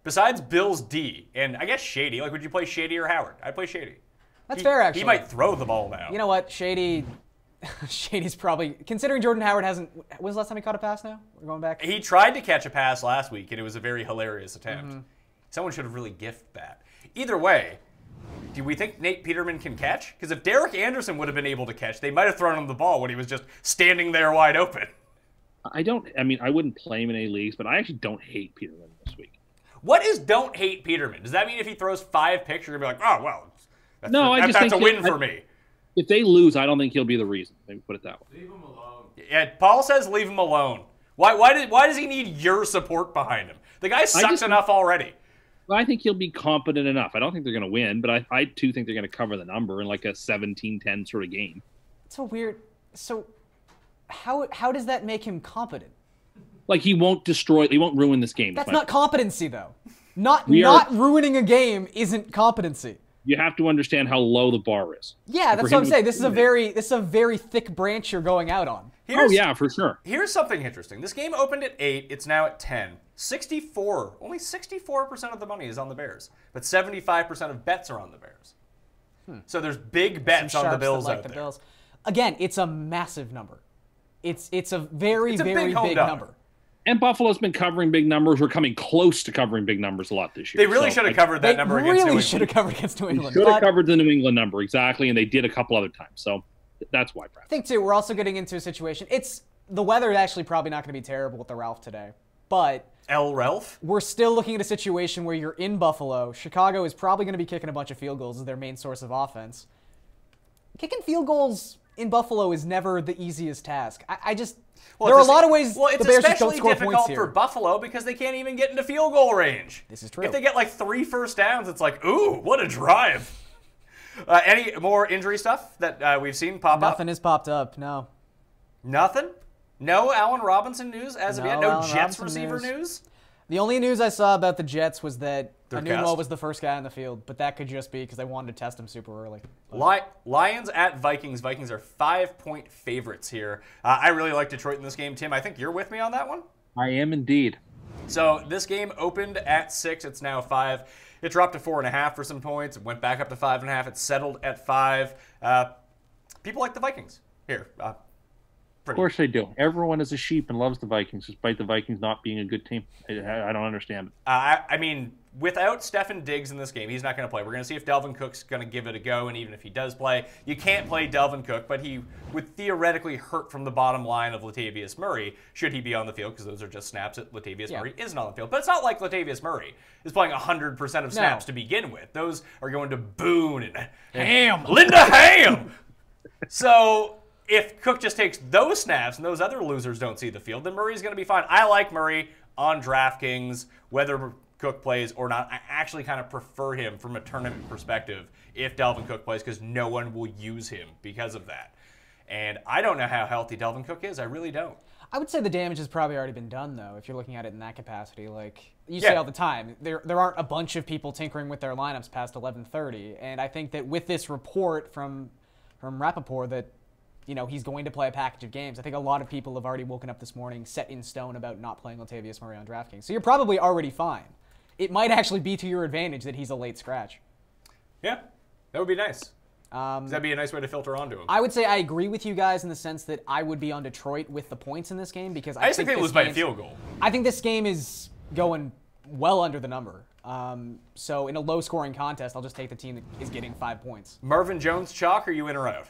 S3: Besides Bills D, and I guess Shady, like would you play Shady or Howard? I'd play Shady.
S4: That's fair, actually.
S3: He might throw the ball now.
S4: You know what? Shady's probably, considering Jordan Howard hasn't, when's the last time he caught a pass now? We're going back.
S3: He tried to catch a pass last week, and it was a very hilarious attempt. Someone should have really gifted that. Either way, do we think Nate Peterman can catch? Because if Derek Anderson would have been able to catch, they might have thrown him the ball when he was just standing there wide open.
S5: I wouldn't play him in any leagues, but I actually don't hate Peterman this week.
S3: What is don't hate Peterman? Does that mean if he throws 5 picks, you're going to be like, oh, well, that's a win for me?
S5: If they lose, I don't think he'll be the reason. Maybe put it that way.
S2: Leave him alone.
S3: Yeah, Paul says leave him alone. Why does he need your support behind him? The guy sucks enough already.
S5: I think he'll be competent enough. I don't think they're going to win, but I too think they're going to cover the number in like a 17-10 sort of game.
S4: It's a weird. So, how does that make him competent?
S5: Like he won't ruin this game.
S4: That's not competency, though. Not ruining a game isn't competency.
S5: You have to understand how low the bar is.
S4: Yeah, that's what I'm saying. This is a very thick branch you're going out on.
S5: For sure.
S3: Here's something interesting. This game opened at 8. It's now at 10. Only 64% of the money is on the Bears, but 75% of bets are on the Bears. So there's big bets on the Bills out there.
S4: Again, it's a massive number. It's a very big number.
S5: And Buffalo's been covering big numbers. We're coming close to covering big numbers a lot this year.
S3: They really should have covered that number against New England.
S4: They really should have covered against New England.
S5: They should have covered the New England number, exactly, and they did a couple other times. So that's why, perhaps.
S4: I think, too, we're also getting into a situation. The weather is actually probably not going to be terrible with the Ralph today. But
S3: Ralph?
S4: We're still looking at a situation where you're in Buffalo. Chicago is probably going to be kicking a bunch of field goals as their main source of offense. Kicking field goals in Buffalo is never the easiest task. There are a lot of ways the Bears just don't score points here. Well, it's especially difficult for Buffalo
S3: because they can't even get into field goal range.
S4: This is true.
S3: If they get like 3 first downs, it's like, ooh, what a drive. Any more injury stuff that we've seen pop up?
S4: Nothing has popped up, no.
S3: Nothing? No Allen Robinson news as of yet? No
S4: Allen
S3: Jets
S4: Robinson
S3: receiver news?
S4: The only news I saw about the Jets was that Anunua
S3: cast.
S4: was the first guy on the field, but that could just be because they wanted to test him super early.
S3: Lions at Vikings. Vikings are 5-point favorites here. I really like Detroit in this game. Tim, I think you're with me on that one?
S5: I am indeed.
S3: So this game opened at 6. It's now 5. It dropped to 4.5 for some points. It went back up to 5.5. It settled at 5. People like the Vikings here.
S5: Of course they do. Everyone is a sheep and loves the Vikings, despite the Vikings not being a good team. I don't understand it.
S3: I mean, without Stefan Diggs in this game, he's not going to play. We're going to see if Dalvin Cook's going to give it a go, and even if he does play, you can't play Dalvin Cook, but he would theoretically hurt from the bottom line of Latavius Murray should he be on the field, because those are just snaps that Latavius Murray isn't on the field. But it's not like Latavius Murray is playing 100% of snaps to begin with. Those are going to Boone and
S4: Ham.
S3: Linda Ham! So if Cook just takes those snaps and those other losers don't see the field, then Murray's going to be fine. I like Murray on DraftKings, whether Cook plays or not. I actually kind of prefer him from a tournament perspective if Dalvin Cook plays because no one will use him because of that. And I don't know how healthy Dalvin Cook is. I really don't.
S4: I would say the damage has probably already been done, though, if you're looking at it in that capacity. Like you say all the time, there aren't a bunch of people tinkering with their lineups past 11:30. And I think that with this report from Rappaport that he's going to play a package of games, I think a lot of people have already woken up this morning set in stone about not playing Latavius Murray on DraftKings. So you're probably already fine. It might actually be to your advantage that he's a late scratch.
S3: Yeah, that would be nice. That'd be a nice way to filter onto him.
S4: I would say I agree with you guys in the sense that I would be on Detroit with the points in this game because
S3: I just think they lose by a field goal.
S4: I think this game is going well under the number. So in a low-scoring contest, I'll just take the team that is getting 5 points.
S3: Marvin Jones chalk, are you in or out?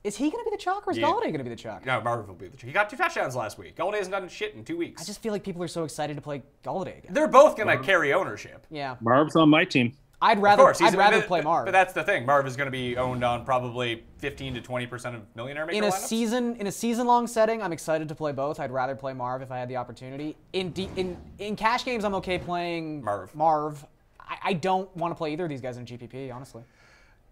S4: Is he going to be the chalk or is Galladay going to be the chalk?
S3: No, Marvin will be the chalk. He got 2 touchdowns last week. Galladay hasn't done shit in 2 weeks.
S4: I just feel like people are so excited to play Galladay again.
S3: They're both going to carry ownership.
S4: Yeah.
S5: Marv's on my team.
S4: I'd rather play Marv.
S3: But that's the thing. Marv is going to be owned on probably 15 to 20% of millionaire maker lineups.
S4: In a season-long setting, I'm excited to play both. I'd rather play Marv if I had the opportunity. In cash games, I'm okay playing Marv. I don't want to play either of these guys in GPP, honestly.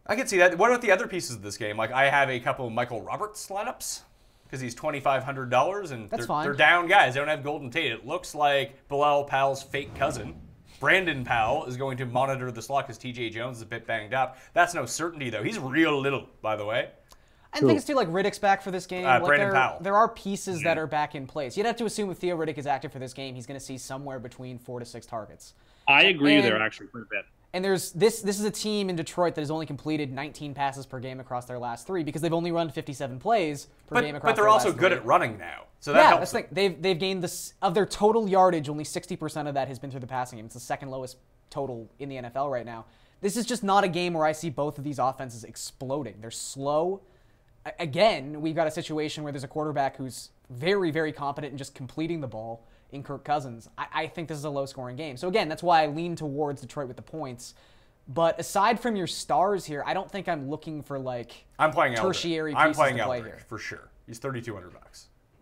S3: I can see that. What about the other pieces of this game? Like, I have a couple of Michael Roberts lineups because he's $2,500, and they're down guys. They don't have Golden Tate. It looks like Bilal Powell's fake cousin, Brandon Powell, is going to monitor the slot because TJ Jones is a bit banged up. That's no certainty, though. He's real little, by the way.
S4: I think it's too, like, Riddick's back for this game.
S3: Brandon Powell.
S4: There are pieces that are back in place. You'd have to assume if Theo Riddick is active for this game, he's going to see somewhere between 4 to 6 targets.
S5: I agree there, actually, quite a bit.
S4: And this is a team in Detroit that has only completed 19 passes per game across their last 3 because they've only run 57 plays per game across their last 3.
S3: But they're also good at running now, so that helps.
S4: That's the thing. They've gained of their total yardage, only 60% of that has been through the passing game. It's the second lowest total in the NFL right now. This is just not a game where I see both of these offenses exploding. They're slow. Again, we've got a situation where there's a quarterback who's very, very competent in just completing the ball in Kirk Cousins. I think this is a low-scoring game. So again, that's why I lean towards Detroit with the points. But aside from your stars here, I don't think I'm looking for tertiary pieces to play here.
S3: For sure. He's $3,200.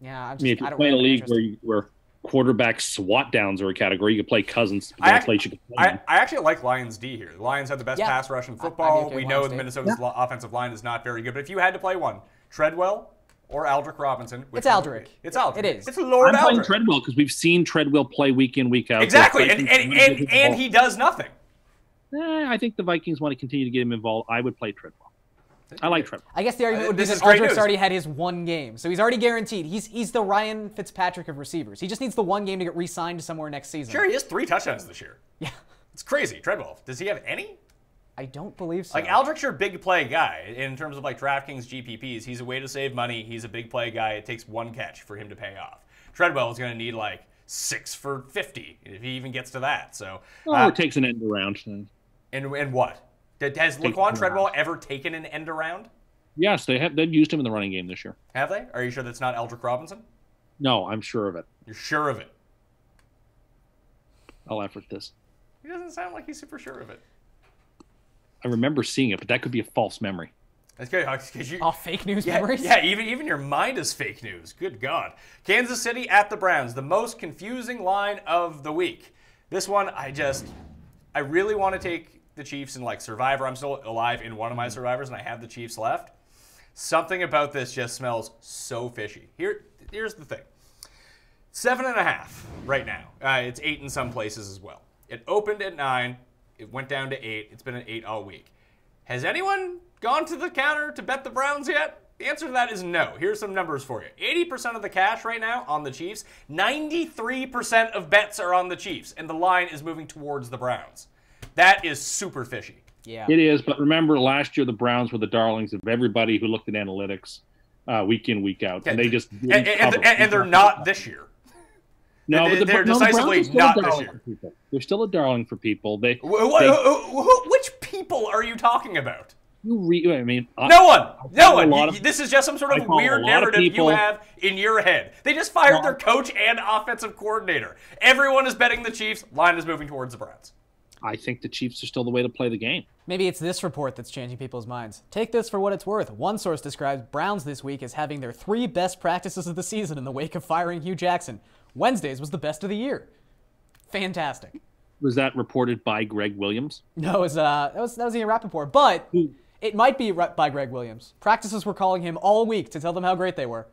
S4: Yeah,
S5: if you're playing a league where quarterback swat downs are a category, you could play Cousins.
S3: I actually like Lions D here. The Lions have the best pass rush in football. We know Minnesota's offensive line is not very good. But if you had to play one, Treadwell or Aldrick Robinson.
S4: It's Aldrick.
S3: It's Aldrick.
S4: It is.
S3: It's Lord Aldrick.
S5: I'm playing Treadwell because we've seen Treadwell play week in, week out.
S3: Exactly, and he does nothing.
S5: I think the Vikings want to continue to get him involved. I would play Treadwell. I like Treadwell.
S4: I guess the argument would be that Aldrick's already had his 1 game, so he's already guaranteed. He's the Ryan Fitzpatrick of receivers. He just needs the 1 game to get re-signed somewhere next season.
S3: Sure, he has 3 touchdowns this year.
S4: Yeah.
S3: It's crazy. Treadwell, does he have any?
S4: I don't believe so.
S3: Like, Aldrick's your big play guy in terms of, like, DraftKings GPPs. He's a way to save money. He's a big play guy. It takes 1 catch for him to pay off. Treadwell is going to need like 6 for 50 if he even gets to that. So,
S5: or takes an end around.
S3: And what? Has Laquan Treadwell ever taken an end around?
S5: Yes, they've used him in the running game this year.
S3: Have they? Are you sure that's not Eldrick Robinson?
S5: No, I'm sure of it.
S3: You're sure of it?
S5: I'll effort this.
S3: He doesn't sound like he's super sure of it.
S5: I remember seeing it, but that could be a false memory.
S3: That's good. Because you
S4: fake news memories?
S3: Yeah, even your mind is fake news. Good God. Kansas City at the Browns, the most confusing line of the week. This one, I really want to take the Chiefs in like Survivor. I'm still alive in one of my Survivors, and I have the Chiefs left. Something about this just smells so fishy. Here's the thing. 7.5 right now. It's 8 in some places as well. It opened at 9. It went down to 8. It's been an 8 all week. Has anyone gone to the counter to bet the Browns yet? The answer to that is no. Here's some numbers for you. 80% of the cash right now on the Chiefs. 93% of bets are on the Chiefs, and the line is moving towards the Browns. That is super fishy.
S4: Yeah,
S5: it is. But remember, last year the Browns were the darlings of everybody who looked at analytics week in, week out, and they just
S3: and they're not this year.
S5: No, but
S3: they're decisively not this year.
S5: They're still a darling for people. Which
S3: people are you talking about?
S5: No
S3: one. This is just some sort of weird narrative you have in your head. They just fired their coach and offensive coordinator. Everyone is betting the Chiefs. Line is moving towards the Browns.
S5: I think the Chiefs are still the way to play the game.
S4: Maybe it's this report that's changing people's minds. Take this for what it's worth. One source describes Browns this week as having their 3 best practices of the season in the wake of firing Hugh Jackson. Wednesdays was the best of the year. Fantastic.
S5: Was that reported by Greg Williams?
S4: No, that was Ian Rappaport, but it might be by Greg Williams. Practices were calling him all week to tell them how great they were.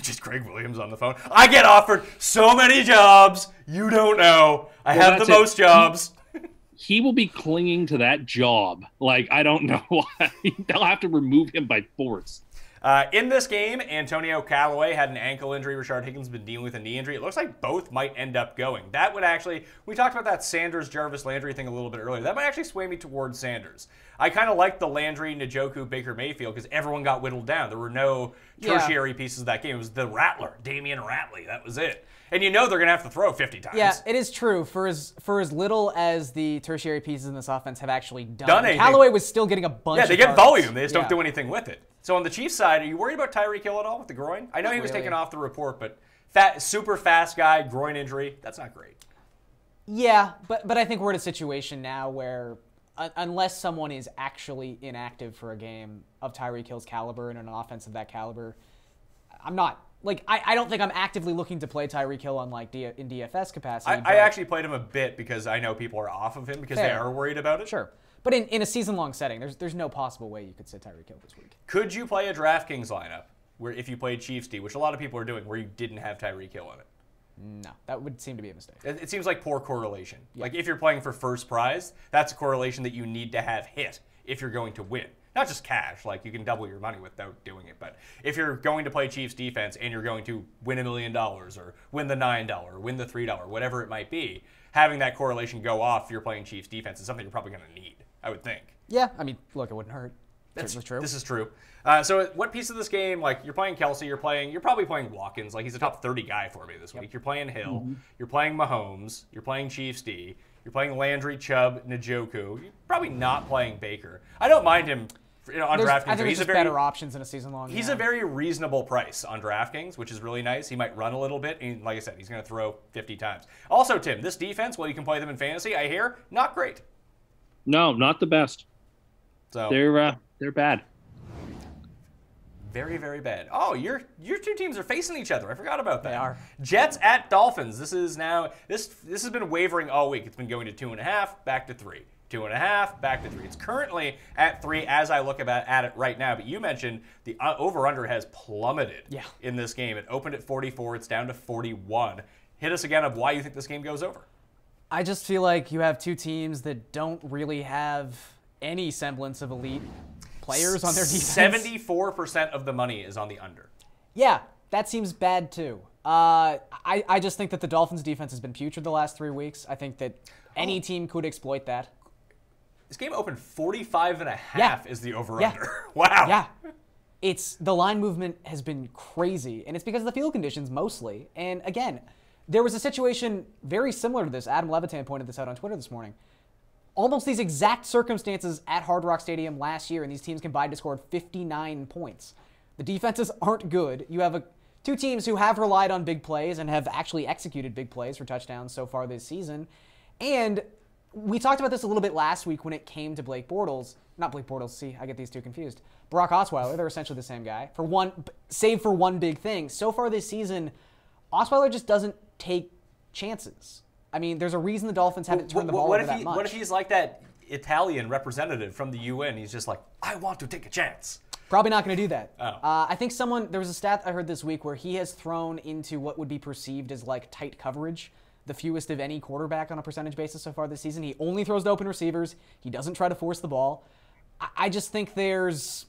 S3: Just Greg Williams on the phone. I get offered so many jobs. You don't know. I have the most jobs.
S5: He will be clinging to that job. Like, I don't know why. They'll have to remove him by force.
S3: In this game, Antonio Callaway had an ankle injury. Rashard Higgins has been dealing with a knee injury. It looks like both might end up going. That would actually, we talked about that Sanders-Jarvis-Landry thing a little bit earlier. That might actually sway me towards Sanders. I kind of like the Landry, Njoku, Baker Mayfield because everyone got whittled down. There were no tertiary pieces of that game. It was the Rattler, Damian Ratley. That was it. And you know they're going to have to throw 50 times.
S4: Yeah, it is true. For as little as the tertiary pieces in this offense have actually done Callaway was still getting a bunch of
S3: they get volume. They just don't do anything with it. So on the Chiefs side, are you worried about Tyreek Hill at all with the groin? I know he was taken off the report, but super fast guy, groin injury, that's not great.
S4: Yeah, but I think we're in a situation now where unless someone is actually inactive for a game of Tyreek Hill's caliber and an offense of that caliber, I'm not. Like, I don't think I'm actively looking to play Tyreek Hill on in DFS capacity.
S3: I actually played him a bit because I know people are off of him because they are worried about it.
S4: Sure. But in a season-long setting, there's no possible way you could sit Tyreek Hill this week.
S3: Could you play a DraftKings lineup where if you played Chiefs D, which a lot of people are doing, where you didn't have Tyreek Hill in it?
S4: No, that would seem to be a mistake.
S3: It seems like poor correlation. Yeah. Like if you're playing for first prize, that's a correlation that you need to have hit if you're going to win. Not just cash, like you can double your money without doing it, but if you're going to play Chiefs defense and you're going to win $1 million or win the $9 or win the $3, whatever it might be, having that correlation go off if you're playing Chiefs defense is something you're probably going to need, I would think.
S4: Yeah, I mean, look, it wouldn't hurt. That's true.
S3: This is true. So what piece of this game, like you're playing Kelsey, you're probably playing Watkins, like he's a top 30 guy for me this week. You're playing Hill, you're playing Mahomes, you're playing Chiefs D, you're playing Landry, Chubb, Njoku. You're probably not playing Baker. I don't mind him on DraftKings.
S4: I think there's better options in a season long.
S3: He's a very reasonable price on DraftKings, which is really nice. He might run a little bit, and like I said, he's going to throw 50 times. Also, Tim, this defense, while you can play them in fantasy, I hear not great.
S5: No, not the best.
S3: So
S5: they're bad.
S3: Very, very bad. Oh, your two teams are facing each other. I forgot about that.
S4: They are.
S3: Jets at Dolphins. This has been wavering all week. It's been going to 2.5, back to 3. 2.5, back to 3. It's currently at 3 as I look at it right now. But you mentioned the over-under has plummeted in this game. It opened at 44. It's down to 41. Hit us again of why you think this game goes over.
S4: I just feel like you have two teams that don't really have any semblance of elite players on their defense.
S3: 74% of the money is on the under.
S4: Yeah, that seems bad too. I just think that the Dolphins' defense has been putrid the last 3 weeks. I think that any team could exploit that.
S3: This game opened 45.5 is the over-under.
S4: Yeah.
S3: Wow.
S4: Yeah. the line movement has been crazy, and it's because of the field conditions mostly. And again, there was a situation very similar to this. Adam Levitan pointed this out on Twitter this morning. Almost these exact circumstances at Hard Rock Stadium last year, and these teams combined to score 59 points. The defenses aren't good. You have two teams who have relied on big plays and have actually executed big plays for touchdowns so far this season. And we talked about this a little bit last week when it came to Blake Bortles. Not Blake Bortles, see, I get these two confused. Brock Osweiler, they're essentially the same guy, save for one big thing. So far this season, Osweiler just doesn't take chances. I mean, there's a reason the Dolphins haven't turned the ball over that much.
S3: What if he's like that Italian representative from the UN? He's just like, I want to take a chance.
S4: Probably not going to do that.
S3: Oh.
S4: I think there was a stat I heard this week where he has thrown into what would be perceived as like tight coverage, the fewest of any quarterback on a percentage basis so far this season. He only throws to open receivers. He doesn't try to force the ball. I just think these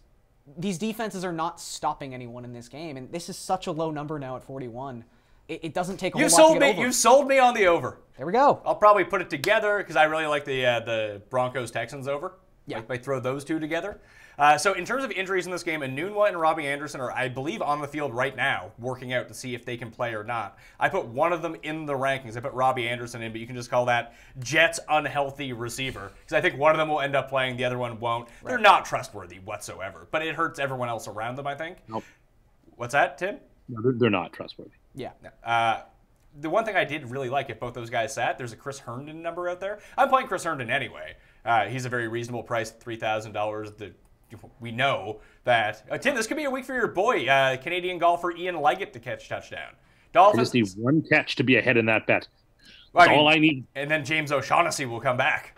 S4: defenses are not stopping anyone in this game, and this is such a low number now at 41. It doesn't take a whole lot to get over.
S3: You sold me on the over.
S4: There we go.
S3: I'll probably put it together because I really like the Broncos-Texans over.
S4: Yeah.
S3: I throw those two together. So in terms of injuries in this game, Enunwa and Robbie Anderson are, I believe, on the field right now, working out to see if they can play or not. I put one of them in the rankings. I put Robbie Anderson in, but you can just call that Jets unhealthy receiver because I think one of them will end up playing, the other one won't. Right. They're not trustworthy whatsoever, but it hurts everyone else around them, I think.
S5: Nope.
S3: What's that, Tim?
S5: No, they're not trustworthy.
S4: Yeah.
S3: The one thing I did really like, if both those guys sat, there's a Chris Herndon number out there. I'm playing Chris Herndon anyway. He's a very reasonable price, $3,000. We know that. Tim, this could be a week for your boy, Canadian golfer Ian Leggett, to catch touchdown. Dolphins.
S5: I just need one catch to be ahead in that bet. That's all I need.
S3: And then James O'Shaughnessy will come back.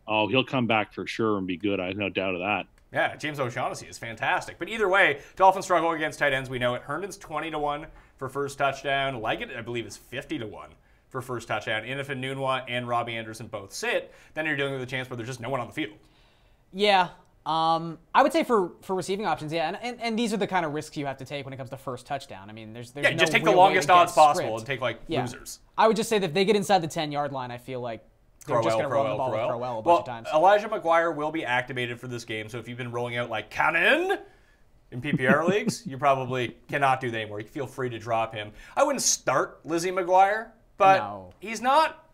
S5: Oh, he'll come back for sure and be good. I have no doubt of that.
S3: Yeah, James O'Shaughnessy is fantastic. But either way, Dolphins struggle against tight ends. We know it. Herndon's 20-1 for first touchdown. Leggett, I believe, is 50-1 for first touchdown. And if Enunwa and Robbie Anderson both sit, then you're dealing with a chance where there's just no one on the field.
S4: Yeah. I would say for receiving options, yeah, and these are the kind of risks you have to take when it comes to first touchdown. I mean, there's no
S3: just take the
S4: real
S3: longest
S4: way to
S3: odds
S4: get
S3: possible
S4: script.
S3: and take losers.
S4: I would just say that if they get inside the 10-yard line, I feel like they're just going to run the ball with Crowell a bunch of times.
S3: Elijah McGuire will be activated for this game, so if you've been rolling out like cannon in PPR leagues, you probably cannot do that anymore. You can feel free to drop him. I wouldn't start Lizzie McGuire, but he's not.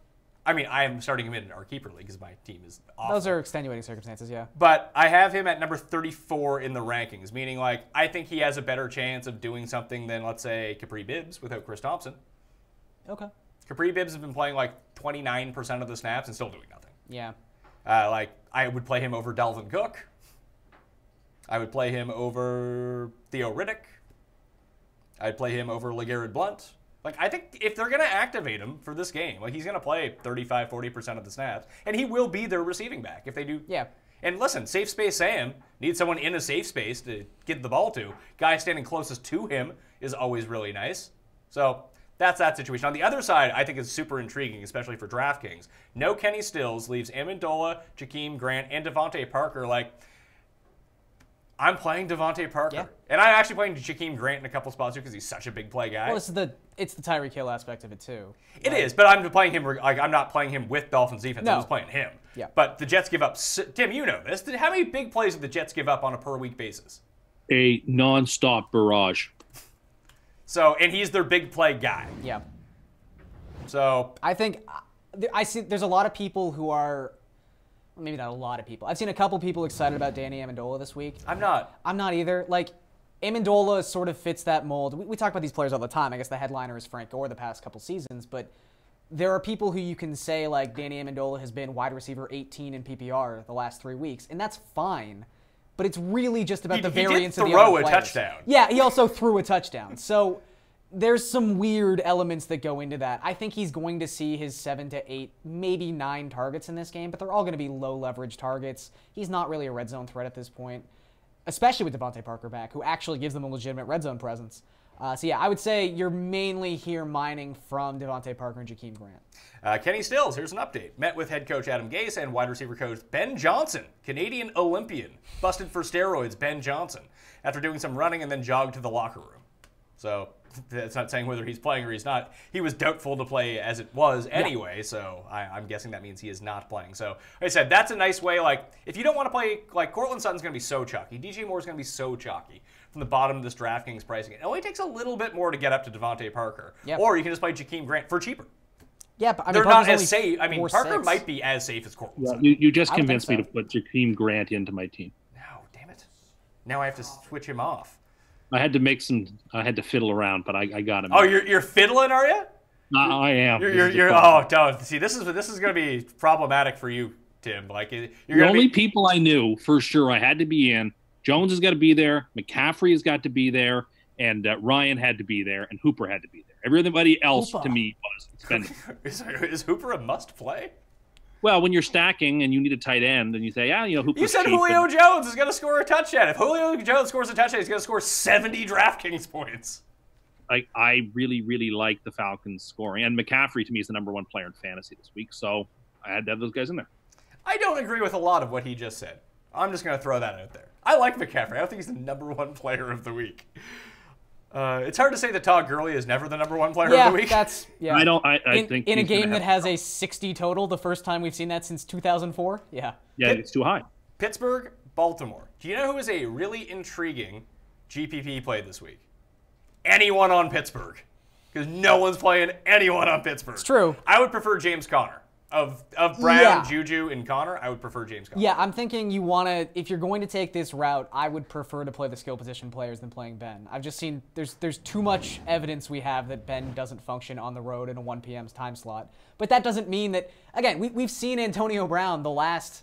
S3: I mean, I am starting him in our keeper league because my team is awful.
S4: Those are extenuating circumstances, yeah.
S3: But I have him at number 34 in the rankings, meaning I think he has a better chance of doing something than, let's say, Capri Bibbs without Chris Thompson.
S4: Okay.
S3: Capri Bibbs has been playing 29% of the snaps and still doing nothing.
S4: Yeah.
S3: I would play him over Dalvin Cook. I would play him over Theo Riddick. I'd play him over LeGarrette Blount. I think if they're going to activate him for this game, he's going to play 35, 40% of the snaps, and he will be their receiving back if they do.
S4: Yeah.
S3: And listen, safe space Sam needs someone in a safe space to get the ball to. Guy standing closest to him is always really nice. So that's that situation. On the other side, I think it's super intriguing, especially for DraftKings. No Kenny Stills leaves Amendola, Jakeem Grant, and Devontae Parker. I'm playing Devontae Parker.
S4: Yeah.
S3: And I'm actually playing Jakeem Grant in a couple spots too because he's such a big play guy.
S4: Well, it's the Tyreek Hill aspect of it too.
S3: It is, but I'm playing him. I'm not playing him with Dolphins defense.
S4: No.
S3: I'm just playing him.
S4: Yeah.
S3: But the Jets give up. Tim, you know this. How many big plays do the Jets give up on a per week basis?
S5: A nonstop barrage.
S3: So, and he's their big play guy.
S4: Yeah.
S3: So
S4: I think I see. There's a lot of people who are. Maybe not a lot of people. I've seen a couple people excited about Danny Amendola this week.
S3: I'm not.
S4: I'm not either. Amendola sort of fits that mold. We talk about these players all the time. I guess the headliner is Frank Gore the past couple seasons, but there are people who you can say Danny Amendola has been wide receiver 18 in PPR the last 3 weeks, and that's fine. But it's really just about the variance of the other players.
S3: He did throw a touchdown.
S4: Yeah, he also threw a touchdown. So there's some weird elements that go into that. I think he's going to see his 7 to 8, maybe 9 targets in this game, but they're all going to be low leverage targets. He's not really a red zone threat at this point, especially with Devontae Parker back, who actually gives them a legitimate red zone presence. So yeah, I would say you're mainly here mining from Devontae Parker and Jakeem Grant.
S3: Kenny Stills, here's an update. Met with head coach Adam Gase and wide receiver coach Ben Johnson, Canadian Olympian, busted for steroids Ben Johnson, after doing some running and then jogged to the locker room. So that's not saying whether he's playing or he's not. He was doubtful to play as it was anyway, so I'm guessing that means he is not playing. So, like I said, that's a nice way. Like, if you don't want to play, like, Courtland Sutton's going to be so chalky. DJ Moore's going to be so chalky from the bottom of this DraftKings pricing. It only takes a little bit more to get up to Devontae Parker. Yep. Or you can just play Jakeem Grant for cheaper.
S4: Yeah, but I mean,
S3: they're
S4: Parker's
S3: not as safe. I mean, Parker
S4: 4'6".
S3: might be as safe as Courtland Sutton.
S5: You just convinced me to put Jakeem Grant into my team.
S3: No, damn it. Now I have to switch him off.
S5: I had to fiddle around, but I got him.
S3: Oh, you're fiddling, are you?
S5: I am.
S3: Don't. See, this is going to be problematic for you, Tim. Like, you're
S5: the only people I knew for sure I had to be in. Jones has got to be there. McCaffrey has got to be there. And Ryan had to be there. And Hooper had to be there. Everybody else to me was expended.
S3: Is Hooper a must play?
S5: Well, when you're stacking and you need a tight end, and you say, Hooper's
S3: You said
S5: cheap,
S3: Julio Jones is going to score a touchdown. If Julio Jones scores a touchdown, he's going to score 70 DraftKings points.
S5: I really, really like the Falcons scoring. And McCaffrey, to me, is the number one player in fantasy this week. So I had to have those guys in there.
S3: I don't agree with a lot of what he just said. I'm just going to throw that out there. I like McCaffrey. I don't think he's the number one player of the week. It's hard to say that Todd Gurley is never the number one player of the week.
S5: I think
S4: in a game that has a 60 total, the first time we've seen that since 2004. Yeah.
S5: Yeah, it's too high.
S3: Pittsburgh, Baltimore. Do you know who is a really intriguing GPP play this week? Anyone on Pittsburgh, because no one's playing anyone on Pittsburgh.
S4: It's true.
S3: I would prefer James Conner. Of Brown, Juju, and Connor, I would prefer James Conner.
S4: Yeah, I'm thinking you want to, if you're going to take this route, I would prefer to play the skill position players than playing Ben. I've just seen there's too much evidence we have that Ben doesn't function on the road in a 1 p.m. time slot. But that doesn't mean that, again, we've seen Antonio Brown the last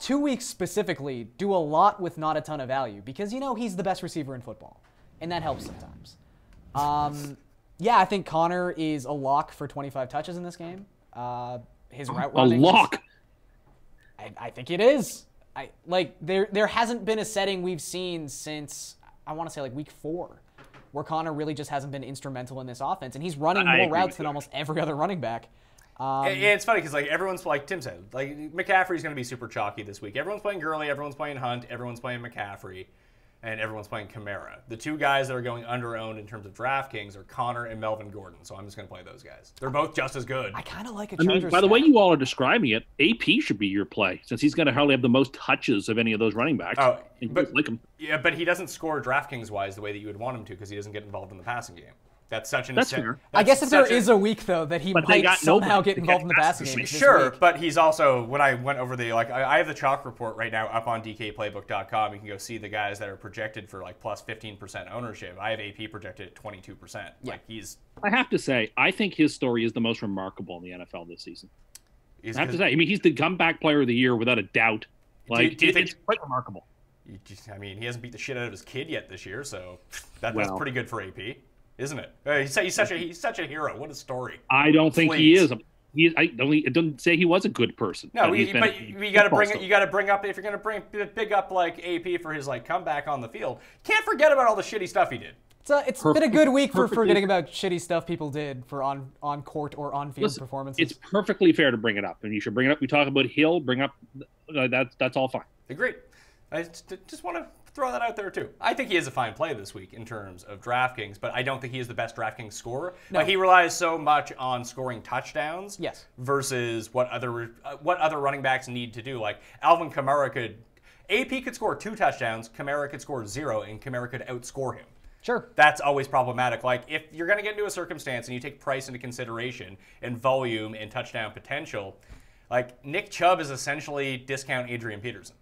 S4: 2 weeks specifically do a lot with not a ton of value because, he's the best receiver in football. And that helps sometimes. Yeah, I think Connor is a lock for 25 touches in this game. His route running.
S5: A lock.
S4: I think it is. There hasn't been a setting we've seen since I want to say week 4, where Connor really just hasn't been instrumental in this offense, and he's running more routes than almost every other running back.
S3: And it's funny because everyone's like Tim said, McCaffrey's going to be super chalky this week. Everyone's playing Gurley, everyone's playing Hunt, everyone's playing McCaffrey. And everyone's playing Kamara. The two guys that are going under-owned in terms of DraftKings are Connor and Melvin Gordon, so I'm just going to play those guys. They're both just as good.
S4: I kind of like a Chargers
S5: by the way you all are describing it, AP should be your play, since he's going to hardly have the most touches of any of those running backs.
S3: Oh, but he doesn't score DraftKings-wise the way that you would want him to because he doesn't get involved in the passing game. That's such an...
S5: That's fair.
S4: I guess if there is a week, though, that he might somehow get involved in the passing game.
S3: Sure, but he's also, when I went over the, I have the chalk report right now up on DKPlaybook.com. You can go see the guys that are projected for, plus 15% ownership. I have AP projected at 22%.
S4: Yeah.
S5: I have to say, I think his story is the most remarkable in the NFL this season. I have to say, he's the comeback player of the year without a doubt.
S3: Do you think
S5: it's quite remarkable.
S3: He hasn't beat the shit out of his kid yet this year, so that's pretty good for AP. Isn't it? He's such a hero. What a story.
S5: I don't think he is. It doesn't say he was a good person.
S3: No, but you got to bring it. You got to bring up if you're going to big up AP for his comeback on the field. Can't forget about all the shitty stuff he did.
S4: It's been a good week for forgetting about shitty stuff people did for on court or on field performances.
S5: It's perfectly fair to bring it up, and you should bring it up. We talk about Hill. Bring up that's all fine.
S3: Agreed. I just want to throw that out there too. I think he is a fine play this week in terms of DraftKings, but I don't think he is the best DraftKings scorer. No. He relies so much on scoring touchdowns versus what other running backs need to do. Alvin Kamara AP could score 2 touchdowns, Kamara could score 0, and Kamara could outscore him.
S4: Sure.
S3: That's always problematic. If you're going to get into a circumstance and you take price into consideration and volume and touchdown potential, Nick Chubb is essentially discount Adrian Peterson.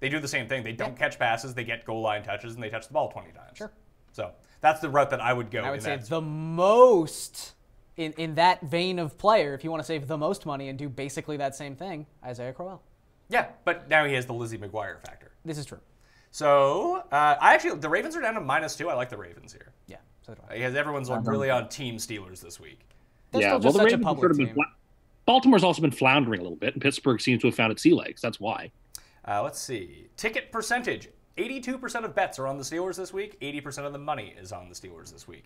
S3: They do the same thing. They don't catch passes. They get goal line touches, and they touch the ball 20 times.
S4: Sure.
S3: So that's the route that I would go.
S4: I would say the most, in that vein of player, if you want to save the most money and do basically that same thing, Isaiah Crowell.
S3: Yeah, but now he has the Lizzie McGuire factor.
S4: This is true.
S3: So the Ravens are down to -2. I like the Ravens here.
S4: Yeah, so do I.
S3: Because everyone's really on Team Steelers this week.
S4: They're still just such a public team.
S5: Baltimore's also been floundering a little bit, and Pittsburgh seems to have found its sea legs. That's why.
S3: Let's see. Ticket percentage. 82% of bets are on the Steelers this week. 80% of the money is on the Steelers this week.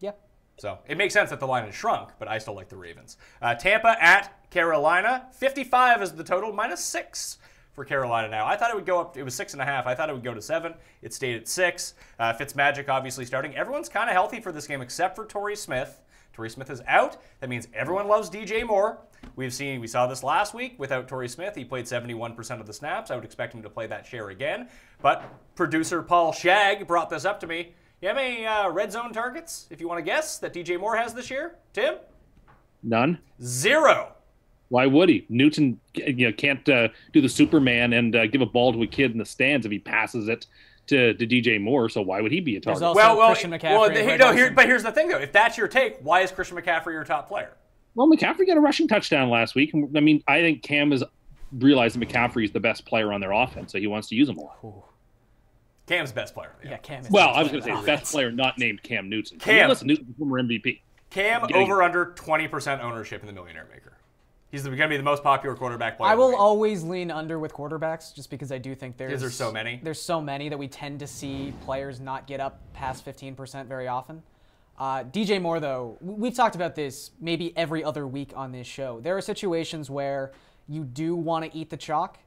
S4: Yep.
S3: So it makes sense that the line has shrunk, but I still like the Ravens. Tampa at Carolina. 55 is the total, -6 for Carolina now. I thought it would go up. It was 6.5. I thought it would go to 7. It stayed at 6. Fitzmagic obviously starting. Everyone's kind of healthy for this game except for Torrey Smith. Torrey Smith is out. That means everyone loves DJ Moore. We saw this last week without Torrey Smith. He played 71% of the snaps. I would expect him to play that share again. But producer Paul Shag brought this up to me. You have any red zone targets, if you want to guess, that DJ Moore has this year? Tim?
S5: None.
S3: 0.
S5: Why would he? Newton can't do the Superman and give a ball to a kid in the stands if he passes it to DJ Moore, so why would he be a target?
S4: Christian McCaffrey.
S3: But here's the thing, though. If that's your take, why is Christian McCaffrey your top player?
S5: Well, McCaffrey got a rushing touchdown last week. I mean, I think Cam has realized that McCaffrey is the best player on their offense, so he wants to use him a lot.
S4: Ooh.
S3: Cam's best player.
S4: Yeah, Cam is
S5: I was going to say best player not named Cam Newton.
S3: Cam.
S5: Listen, Newton's former MVP.
S3: Cam over under 20% ownership in the Millionaire Maker. He's going to be the most popular quarterback player.
S4: I will always lean under with quarterbacks just because I do think there's
S3: so many.
S4: There's so many that we tend to see players not get up past 15% very often. DJ Moore, though, we've talked about this maybe every other week on this show. There are situations where you do want to eat the chalk.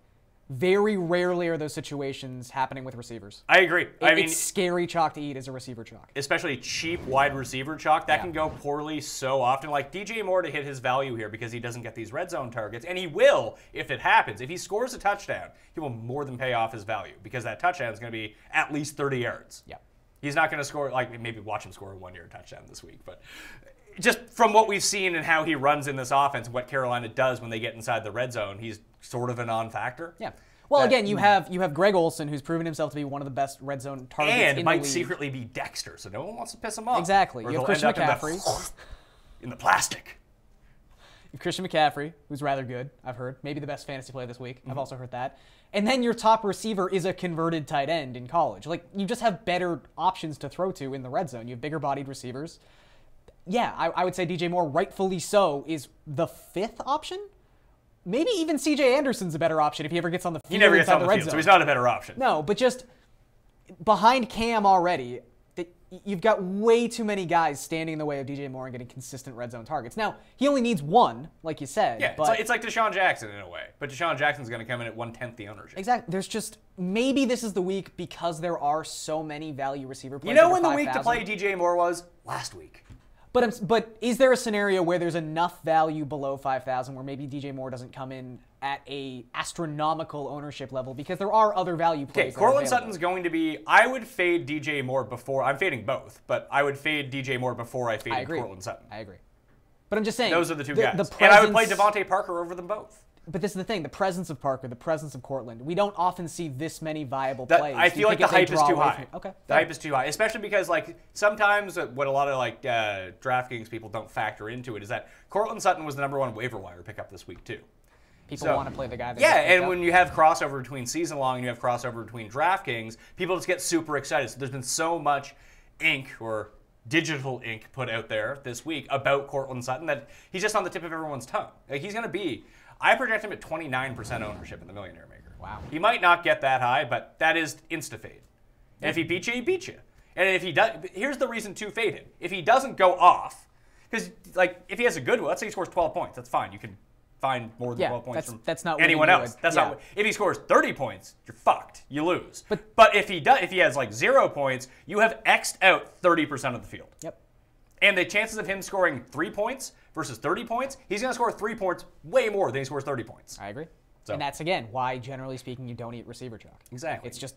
S4: Very rarely are those situations happening with receivers.
S3: I agree.
S4: It's scary chalk to eat as a receiver chalk.
S3: Especially cheap wide receiver chalk. That can go poorly so often. Like DJ Moore to hit his value here because he doesn't get these red zone targets. And he will if it happens. If he scores a touchdown, he will more than pay off his value because that touchdown is going to be at least 30 yards.
S4: Yeah.
S3: He's not going to score, maybe watch him score a 1-yard touchdown this week. But just from what we've seen and how he runs in this offense and what Carolina does when they get inside the red zone, he's sort of a non-factor.
S4: Yeah. Well, again, you have Greg Olsen, who's proven himself to be one of the best red zone targets in the league.
S3: And might secretly be Dexter, so no one wants to piss him off.
S4: Exactly. You have Christian McCaffrey.
S3: In the plastic.
S4: You have Christian McCaffrey, who's rather good, I've heard. Maybe the best fantasy player this week. I've also heard that. And then your top receiver is a converted tight end in college. You just have better options to throw to in the red zone. You have bigger-bodied receivers. Yeah, I would say DJ Moore, rightfully so, is the 5th option. Maybe even CJ Anderson's a better option if he ever gets on the field.
S3: He never gets on the
S4: red
S3: field,
S4: zone.
S3: so he's not a better option.
S4: No, but just behind Cam already, you've got way too many guys standing in the way of DJ Moore and getting consistent red zone targets. Now, he only needs one, like you said.
S3: Yeah,
S4: but
S3: it's like Deshaun Jackson in a way. But Deshaun Jackson's going to come in at 1/10 the ownership.
S4: Exactly. There's just, maybe this is the week because there are so many value receiver players.
S3: You know when the week to play DJ Moore was? Last week.
S4: But is there a scenario where there's enough value below 5,000 where maybe DJ Moore doesn't come in at a astronomical ownership level because there are other value plays?
S3: Okay, Courtland Sutton's going to be. I would fade DJ Moore before. I'm fading both, but I would fade DJ Moore before I faded Courtland Sutton.
S4: I agree. But I'm just saying
S3: those are the two guys, and I would play Devontae Parker over them both.
S4: But this is the thing: the presence of Parker, the presence of Courtland. We don't often see this many viable plays.
S3: I feel like the hype is too high.
S4: Okay,
S3: the hype is too high, especially because sometimes what a lot of DraftKings people don't factor into it is that Courtland Sutton was the #1 waiver wire pickup this week too.
S4: People want to play the guy that
S3: and when you have crossover between season long and you have crossover between DraftKings, people just get super excited. So there's been so much ink or digital ink put out there this week about Courtland Sutton that he's just on the tip of everyone's tongue. He's going to be. I project him at 29% ownership in the Millionaire Maker.
S4: Wow.
S3: He might not get that high, but that is insta-fade. And if he beats you, he beats you. And if he does, here's the reason to fade him. If he doesn't go off, because if he has a good one, let's say he scores 12 points, that's fine. You can find more than 12 points from anyone else. That's not. If he scores 30 points, you're fucked. You lose. But if he has 0 points, you have X'd out 30% of the field.
S4: Yep.
S3: And the chances of him scoring 3 points versus 30 points, he's going to score 3 points way more than he scores 30 points.
S4: I agree. So. And that's, again, why, generally speaking, you don't eat receiver chalk.
S3: Exactly.
S4: It's just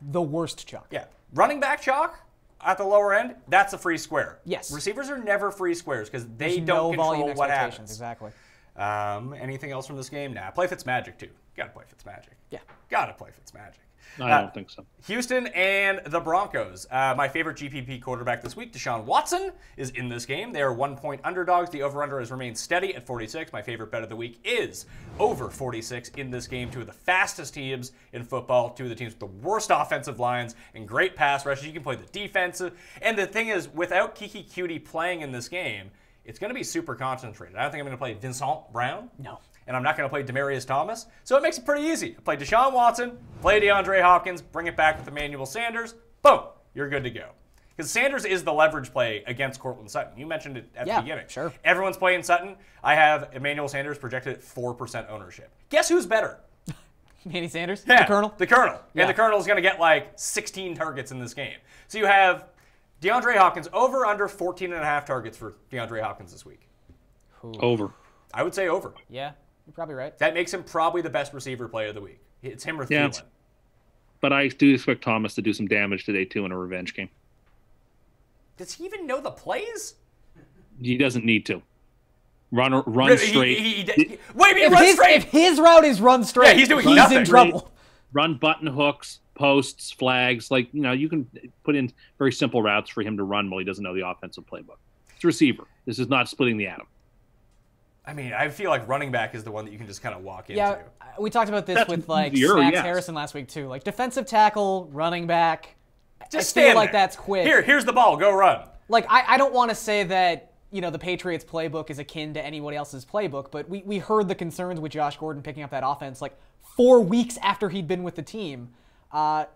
S4: the worst chalk.
S3: Yeah. Running back chalk at the lower end, that's a free square.
S4: Yes.
S3: Receivers are never free squares because they
S4: There's
S3: don't
S4: no
S3: control what happens.
S4: Exactly.
S3: Anything else from this game? Nah. Play Fitzmagic, too. Gotta play Fitzmagic.
S4: Yeah.
S3: Gotta play Fitzmagic.
S5: I don't think so.
S3: Houston and the Broncos. My favorite GPP quarterback this week, Deshaun Watson, is in this game. They are 1-point underdogs. The over-under has remained steady at 46. My favorite bet of the week is over 46 in this game. Two of the fastest teams in football. Two of the teams with the worst offensive lines and great pass rushes. You can play the defensive. And the thing is, without Kiki Cutie playing in this game, it's going to be super concentrated. I don't think I'm going to play Vincent Brown.
S4: No.
S3: And I'm not going to play Demaryius Thomas. So it makes it pretty easy. Play Deshaun Watson, play DeAndre Hopkins, bring it back with Emmanuel Sanders. Boom, you're good to go. Because Sanders is the leverage play against Courtland Sutton. You mentioned it at the beginning.
S4: Sure.
S3: Everyone's playing Sutton. I have Emmanuel Sanders projected at 4% ownership. Guess who's better?
S4: Manny Sanders?
S3: Yeah,
S4: The Colonel?
S3: The Colonel.
S4: Yeah.
S3: And the Colonel's going to get like 16 targets in this game. So you have DeAndre Hopkins over under 14.5 targets for DeAndre Hopkins this week.
S5: Over.
S3: I would say over.
S4: Yeah, you're probably right.
S3: That makes him probably the best receiver play of the week. It's him or
S5: Yeah.
S3: Thielen.
S5: But I do expect Thomas to do some damage today, too, in a revenge game.
S3: Does he even know the plays?
S5: He doesn't need to. Run straight.
S3: Wait, he runs straight.
S4: If his route is run straight,
S3: Yeah, he's doing
S4: he's
S3: nothing.
S4: in trouble.
S5: Run button hooks, posts, flags. Like, you can put in very simple routes for him to run while he doesn't know the offensive playbook. It's a receiver. This is not splitting the atom.
S3: I mean, I feel like running back is the one that you can just kind of walk into.
S4: Yeah, we talked about this
S5: That's
S4: with like
S5: easier,
S4: Snacks
S5: yes.
S4: Harrison last week too. Like defensive tackle, running back.
S3: Just
S4: I
S3: stand
S4: feel like
S3: there.
S4: that's quick.
S3: Here's the ball. Go run.
S4: Like I don't want to say that the Patriots playbook is akin to anybody else's playbook, but we heard the concerns with Josh Gordon picking up that offense like 4 weeks after he'd been with the team. And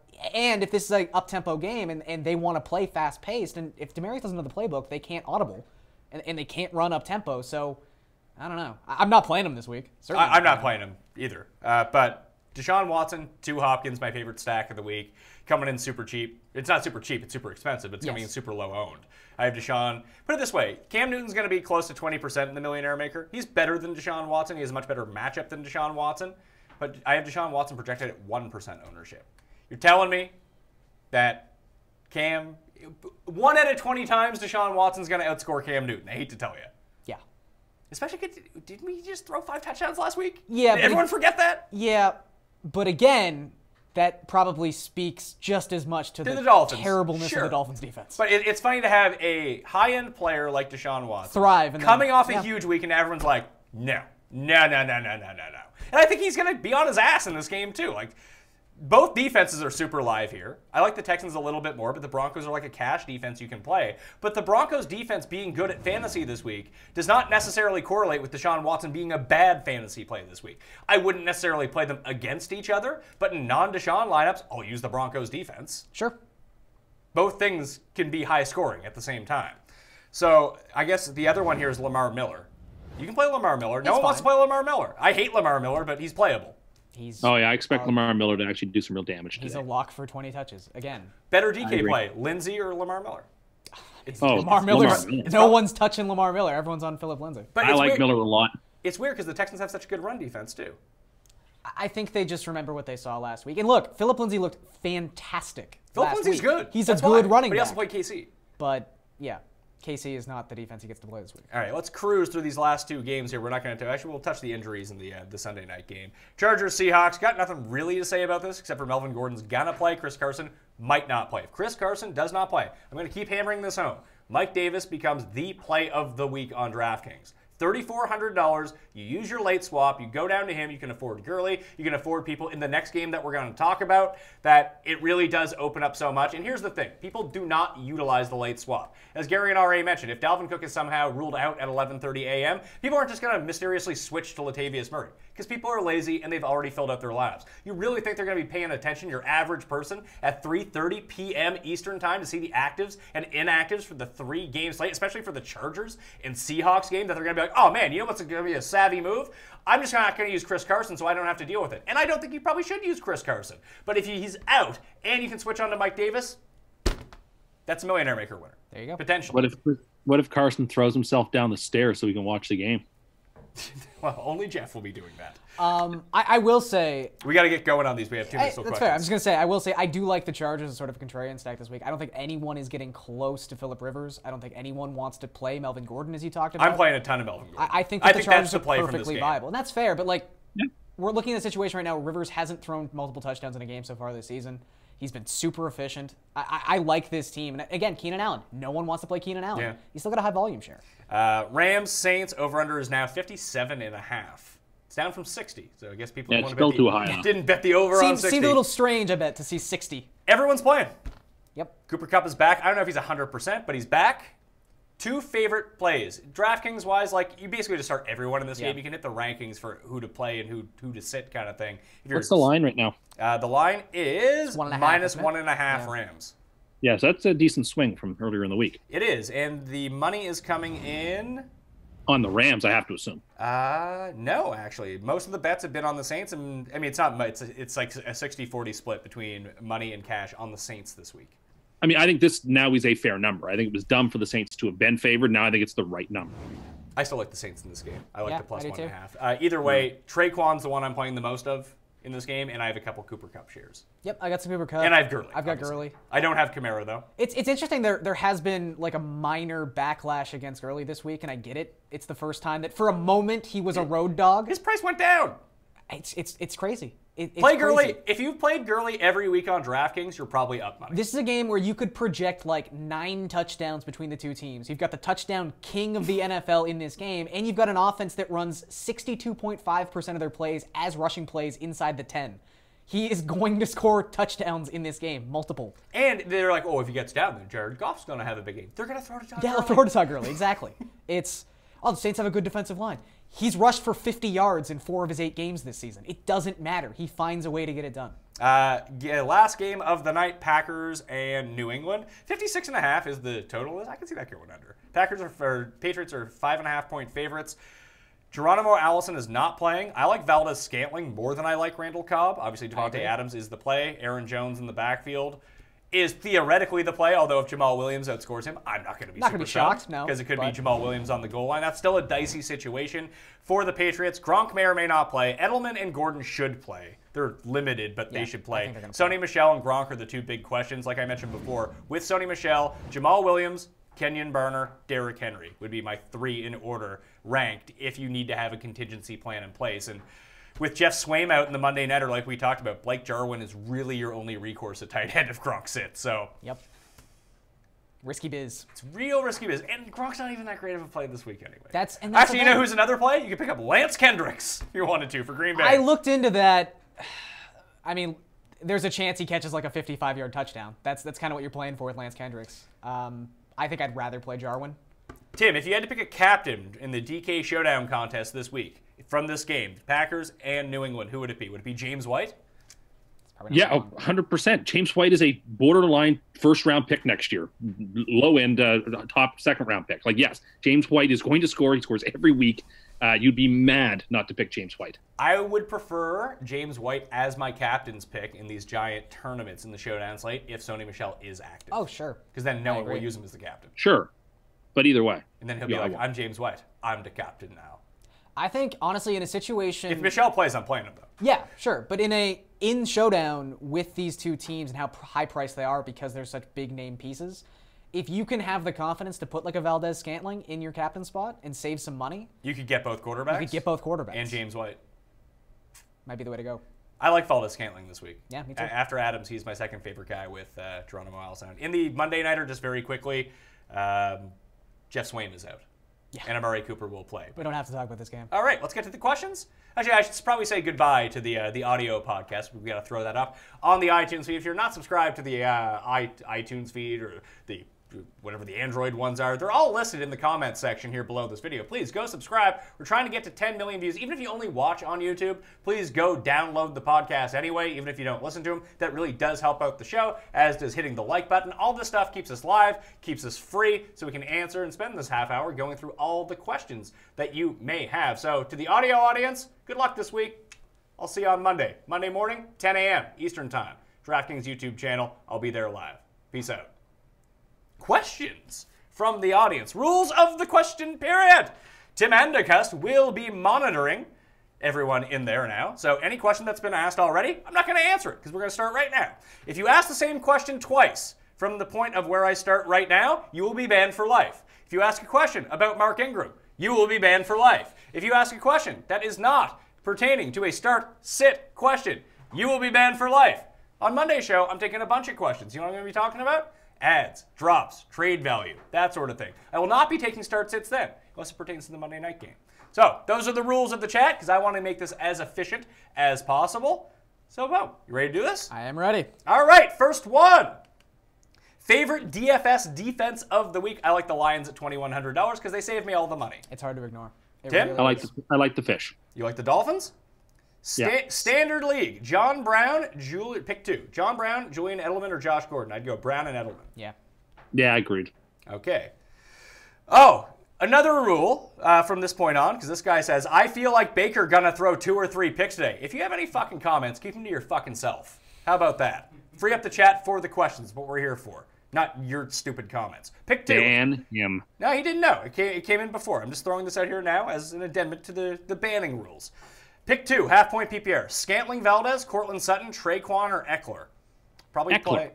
S4: if this is an up-tempo game and they want to play fast-paced, and if Demaryius doesn't know the playbook, they can't audible, and they can't run up-tempo. So I don't know. I'm not playing him this week. Certainly
S3: I'm not playing him either. But Deshaun Watson, 2 Hopkins, my favorite stack of the week, coming in super cheap. It's not super cheap. It's super expensive. It's coming in super low owned. I have Deshaun. Put it this way. Cam Newton's going to be close to 20% in the Millionaire Maker. He's better than Deshaun Watson. He has a much better matchup than Deshaun Watson. But I have Deshaun Watson projected at 1% ownership. You're telling me that Cam, 1 out of 20 times Deshaun Watson's going to outscore Cam Newton. I hate to tell you.
S4: Yeah.
S3: Especially, didn't we just throw 5 touchdowns last week?
S4: Yeah.
S3: Did everyone forget that?
S4: Yeah, but again, that probably speaks just as much to the
S3: Dolphins.
S4: terribleness
S3: Sure.
S4: of the Dolphins defense.
S3: But it's funny to have a high-end player like Deshaun Watson
S4: Thrive. And
S3: coming
S4: then,
S3: off a huge week, and everyone's like, no. And I think he's going to be on his ass in this game, too. Like, both defenses are super live here. I like the Texans a little bit more, but the Broncos are like a cash defense you can play. But the Broncos defense being good at fantasy this week does not necessarily correlate with Deshaun Watson being a bad fantasy play this week. I wouldn't necessarily play them against each other, but in non-Deshaun lineups, I'll use the Broncos defense.
S4: Sure.
S3: Both things can be high scoring at the same time. So I guess the other one here is Lamar Miller. You can play Lamar Miller. No one wants to play Lamar Miller. I hate Lamar Miller, but he's playable.
S5: I expect Lamar Miller to actually do some real damage today.
S4: He's a lock for 20 touches. Again.
S3: Better DK play, Lindsey or Lamar Miller?
S4: Lamar Miller. No one's touching Lamar Miller. Everyone's on Phillip Lindsay.
S3: But
S5: I like Miller a lot.
S3: It's weird because the Texans have such a good run defense, too.
S4: I think they just remember what they saw last week. And look, Phillip Lindsay looked fantastic.
S3: Phillip Lindsay's good.
S4: He's
S3: That's
S4: a good running
S3: back.
S4: back.
S3: But he also played KC.
S4: But, yeah. KC is not the defense he gets to play this week.
S3: All right, let's cruise through these last 2 games here. We're not going to actually we'll touch the injuries in the Sunday night game. Chargers Seahawks, got nothing really to say about this except for Melvin Gordon's gonna play. Chris Carson might not play. If Chris Carson does not play, I'm going to keep hammering this home. Mike Davis becomes the play of the week on DraftKings. $3,400, you use your late swap, you go down to him, you can afford Gurley, you can afford people in the next game that we're going to talk about, that it really does open up so much. And here's the thing, people do not utilize the late swap. As Garion already mentioned, if Dalvin Cook is somehow ruled out at 11:30 a.m., people aren't just going to mysteriously switch to Latavius Murray, because people are lazy and they've already filled out their lineups. You really think they're going to be paying attention, your average person, at 3:30 p.m. Eastern time to see the actives and inactives for the 3 game slate, especially for the Chargers and Seahawks game, that they're going to be like, oh man, you know what's going to be a savvy move? I'm just not going to use Chris Carson so I don't have to deal with it. And I don't think you probably should use Chris Carson. But if he's out and you can switch on to Mike Davis, that's a Millionaire Maker winner.
S4: There you go.
S3: Potentially.
S5: What if Carson throws himself down the stairs so we can watch the game?
S3: Well, only Jeff will be doing that.
S4: I will say...
S3: We got to get going on these. We have 2 minutes till
S4: That's
S3: questions.
S4: fair. I'm just going to say, I will say, I do like the Chargers as sort of a contrarian stack this week. I don't think anyone is getting close to Phillip Rivers. I don't think anyone wants to play Melvin Gordon, as you talked about.
S3: I'm playing a ton of Melvin Gordon.
S4: I think the Chargers
S3: that's the
S4: are
S3: play from this
S4: perfectly
S3: game.
S4: viable. And that's fair, but we're looking at a situation right now where Rivers hasn't thrown multiple touchdowns in a game so far this season. He's been super efficient. I like this team. And again, Keenan Allen. No one wants to play Keenan Allen.
S3: Yeah.
S4: He's still got a high volume share.
S3: Rams, Saints, over-under is now 57.5. It's down from 60, so I guess people
S5: Yeah,
S3: didn't
S5: it's
S3: want
S5: still
S3: to
S5: too high.
S3: didn't bet the over on 60.
S4: Seemed a little strange, I bet, to see 60.
S3: Everyone's playing.
S4: Yep.
S3: Cooper Kupp is back. I don't know if he's 100%, but he's back. 2 favorite plays. DraftKings-wise, you basically just start everyone in this game. You can hit the rankings for who to play and who to sit kind of thing.
S5: What's the line right now?
S3: The line is
S4: -1.5,
S3: minus
S4: isn't it?
S3: 1.5 Rams.
S5: Yeah, so that's a decent swing from earlier in the week.
S3: It is, and the money is coming in
S5: on the Rams, I have to assume.
S3: No, actually. Most of the bets have been on the Saints, and I mean, it's not much. It's like a 60-40 split between money and cash on the Saints this week.
S5: I mean, I think this now is a fair number. I think it was dumb for the Saints to have been favored. Now I think it's the right number.
S3: I still like the Saints in this game. I like the plus
S4: I do
S3: 1.5. Either way, Traquan's the one I'm playing the most of in this game, and I have a couple Cooper Kupp shares.
S4: Yep, I got some Cooper Kupp.
S3: And I have Gurley.
S4: I've got Gurley.
S3: I don't have Kamara, though.
S4: It's interesting. There has been like a minor backlash against Gurley this week, and I get it. It's the first time that for a moment he was a road dog.
S3: His price went down.
S4: It's crazy. It's
S3: Play Gurley.
S4: crazy.
S3: If you've played Gurley every week on DraftKings, you're probably up money.
S4: This is a game where you could project like 9 touchdowns between the two teams. You've got the touchdown king of the NFL in this game, and you've got an offense that runs 62.5% of their plays as rushing plays inside the 10. He is going to score touchdowns in this game, multiple.
S3: And they're like, oh, if he gets down, then Jared Goff's going to have a big game. They're going to throw to Todd Gurley.
S4: Yeah, they'll throw to Todd Gurley, exactly. The Saints have a good defensive line. He's rushed for 50 yards in 4 of his 8 games this season. It doesn't matter. He finds a way to get it done.
S3: Last game of the night, Packers and New England. 56.5 is the total. I can see that going under. Patriots are 5.5-point favorites. Geronimo Allison is not playing. I like Valdez-Scantling more than I like Randall Cobb. Obviously, Devontae Adams is the play. Aaron Jones in the backfield is theoretically the play, although if Jamal Williams outscores him, I'm not going to be
S4: shocked, no.
S3: Because it could be Jamal Williams on the goal line. That's still a dicey situation for the Patriots. Gronk may or may not play. Edelman and Gordon should play. They're limited, but they should play. Sony Michel and Gronk are the 2 big questions, like I mentioned before. With Sony Michel, Jamal Williams, Kenyon Barner, Derrick Henry would be my 3 in order ranked if you need to have a contingency plan in place. And with Jeff Swaim out in the Monday Nighter, like we talked about, Blake Jarwin is really your only recourse at tight end if Gronk sits. So,
S4: yep. Risky biz.
S3: It's real risky biz. And Gronk's not even that great of a play this week anyway.
S4: That's
S3: Actually, you know who's another play? You can pick up Lance Kendricks if you wanted to for Green Bay.
S4: I looked into that. I mean, there's a chance he catches like a 55-yard touchdown. That's kind of what you're playing for with Lance Kendricks. I think I'd rather play Jarwin.
S3: Tim, if you had to pick a captain in the DK Showdown contest this week from this game, Packers and New England, who would it be? Would it be James White?
S5: Yeah, 100%. James White is a borderline first-round pick next year. Low-end, top second-round pick. Like, yes, James White is going to score. He scores every week. You'd be mad not to pick James White.
S3: I would prefer James White as my captain's pick in these giant tournaments in the Showdown slate if Sony Michel is active.
S4: Oh, sure.
S3: Because then no one will use him as the captain.
S5: Sure. But either way.
S3: And then he'll be like, I'm James White. I'm the captain now.
S4: I think, honestly, in a situation...
S3: If Michel plays, I'm playing him, though.
S4: Yeah, sure. But in Showdown, with these two teams and how high-priced they are because they're such big-name pieces, if you can have the confidence to put like a Valdez-Scantling in your captain spot and save some money...
S3: You could get both quarterbacks.
S4: You could get both quarterbacks.
S3: And James White.
S4: Might be the way to go.
S3: I like Valdez-Scantling this week.
S4: Yeah, me too.
S3: After Adams, he's my second favorite guy with Geronimo Allison. In the Monday Nighter, just very quickly, Jeff Swaim is out. Yeah. And Amari Cooper will play.
S4: We don't have to talk about this game.
S3: All right, let's get to the questions. Actually, I should probably say goodbye to the audio podcast. We've got to throw that up on the iTunes feed. If you're not subscribed to the iTunes feed or the whatever the Android ones are, they're all listed in the comments section here below this video. Please go subscribe. We're trying to get to 10 million views. Even if you only watch on YouTube, please go download the podcast anyway, even if you don't listen to them. That really does help out the show, as does hitting the like button. All this stuff keeps us live, keeps us free, so we can answer and spend this half hour going through all the questions that you may have. So to the audio audience, good luck this week. I'll see you on Monday. Monday morning, 10 a.m. Eastern Time. DraftKings YouTube channel. I'll be there live. Peace out. Questions from the audience. Rules of the question period. Tim Andacust will be monitoring everyone in there now. So any question that's been asked already, I'm not going to answer it because we're going to start right now. If you ask the same question twice from the point of where I start right now, you will be banned for life. If you ask a question about Mark Ingram, you will be banned for life. If you ask a question that is not pertaining to a start-sit question, you will be banned for life. On Monday's show, I'm taking a bunch of questions. You know what I'm going to be talking about? Ads, drops, trade value, that sort of thing. I will not be taking start-sits then, unless it pertains to the Monday night game. So, those are the rules of the chat, because I want to make this as efficient as possible. So, Bo, you ready to do this?
S4: I am ready.
S3: All right, first one. Favorite DFS defense of the week? I like the Lions at $2,100 because they save me all the money.
S4: It's hard to ignore.
S3: Tim?
S4: Really
S5: I like the fish.
S3: You like the Dolphins?
S5: Yeah.
S3: Standard league. John Brown, pick 2. John Brown, Julian Edelman, or Josh Gordon? I'd go Brown and Edelman.
S4: Yeah.
S5: Yeah, I agreed.
S3: Okay. Oh, Another rule from this point on, because this guy says, I feel like Baker gonna throw 2 or 3 picks today. If you have any fucking comments, keep them to your fucking self. How about that? Free up the chat for the questions, what we're here for. Not your stupid comments. Pick 2.
S5: Ban him.
S3: No, he didn't know. It came in before. I'm just throwing this out here now as an addendum to the banning rules. Pick 2, half-point PPR. Scantling Valdez, Courtland Sutton, Traquan, or Eckler? Probably
S5: Eckler.
S3: play.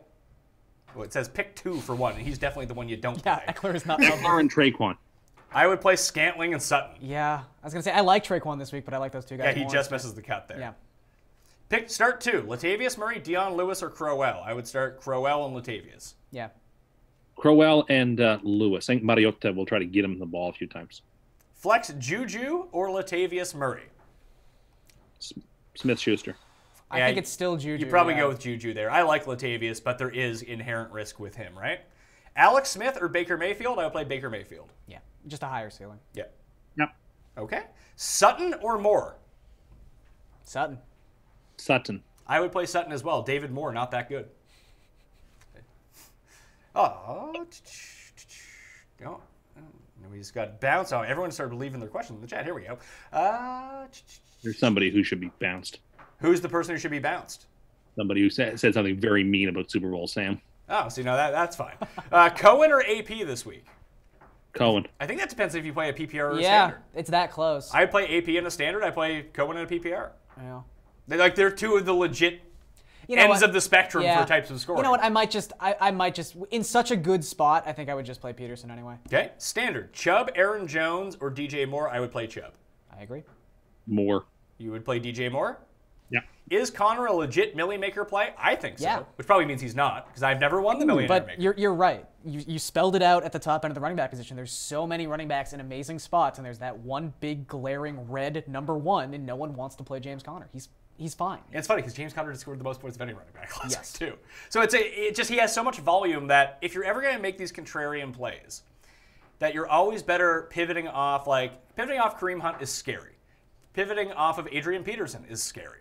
S3: Well, it says pick 2 for 1, and he's definitely the one you don't
S4: Yeah,
S3: play.
S4: Eckler is not.
S5: Eckler and Traquan.
S3: I would play Scantling and Sutton.
S4: Yeah, I was gonna say I like Traquan this week, but I like those two guys.
S3: Yeah, he
S4: more.
S3: just misses the cut there.
S4: Yeah.
S3: Start 2, Latavius Murray, Dion Lewis, or Crowell. I would start Crowell and Latavius.
S4: Yeah.
S5: Crowell and Lewis. I think Mariota will try to get him the ball a few times.
S3: Flex Juju or Latavius Murray?
S5: Smith-Schuster.
S4: I think it's still Juju.
S3: You probably
S4: yeah.
S3: go with Juju there. I like Latavius, but there is inherent risk with him, right? Alex Smith or Baker Mayfield? I would play Baker Mayfield.
S4: Yeah, just a higher ceiling.
S3: Yeah.
S5: Yep.
S3: Okay. Sutton or Moore?
S4: Sutton.
S5: Sutton.
S3: I would play Sutton as well. David Moore, not that good. Oh. No, he's got bounce. Oh, everyone started leaving their questions in the chat. Here we go.
S5: There's somebody who should be bounced.
S3: Who's the person who should be bounced?
S5: Somebody who said something very mean about Super Bowl Sam.
S3: Oh, so that's fine. Cohen or AP this week?
S5: Cohen.
S3: I think that depends if you play a PPR or a
S4: Yeah,
S3: standard.
S4: it's that close.
S3: I play AP in a standard. I play Cohen in a PPR.
S4: Yeah.
S3: They're 2 of the legit
S4: You know
S3: ends
S4: what?
S3: of the spectrum
S4: Yeah.
S3: for types of scoring.
S4: You know what? I might just in such a good spot. I think I would just play Peterson anyway.
S3: Okay, standard. Chubb, Aaron Jones, or DJ Moore? I would play Chubb.
S4: I agree.
S5: Moore.
S3: You would play DJ Moore?
S5: Yeah.
S3: Is Connor a legit Millie Maker play? I think so.
S4: Yeah.
S3: Which probably means he's not, because I've never won the Millionaire
S4: But
S3: Maker.
S4: you're right. You spelled it out at the top end of the running back position. There's so many running backs in amazing spots, and there's that one big glaring red number 1, and no one wants to play James Conner. He's fine.
S3: And it's funny because James Conner just scored the most points of any running back last
S4: Yes.
S3: week, too. So he has so much volume that if you're ever going to make these contrarian plays, that you're always better pivoting off Kareem Hunt is scary. Pivoting off of Adrian Peterson is scary.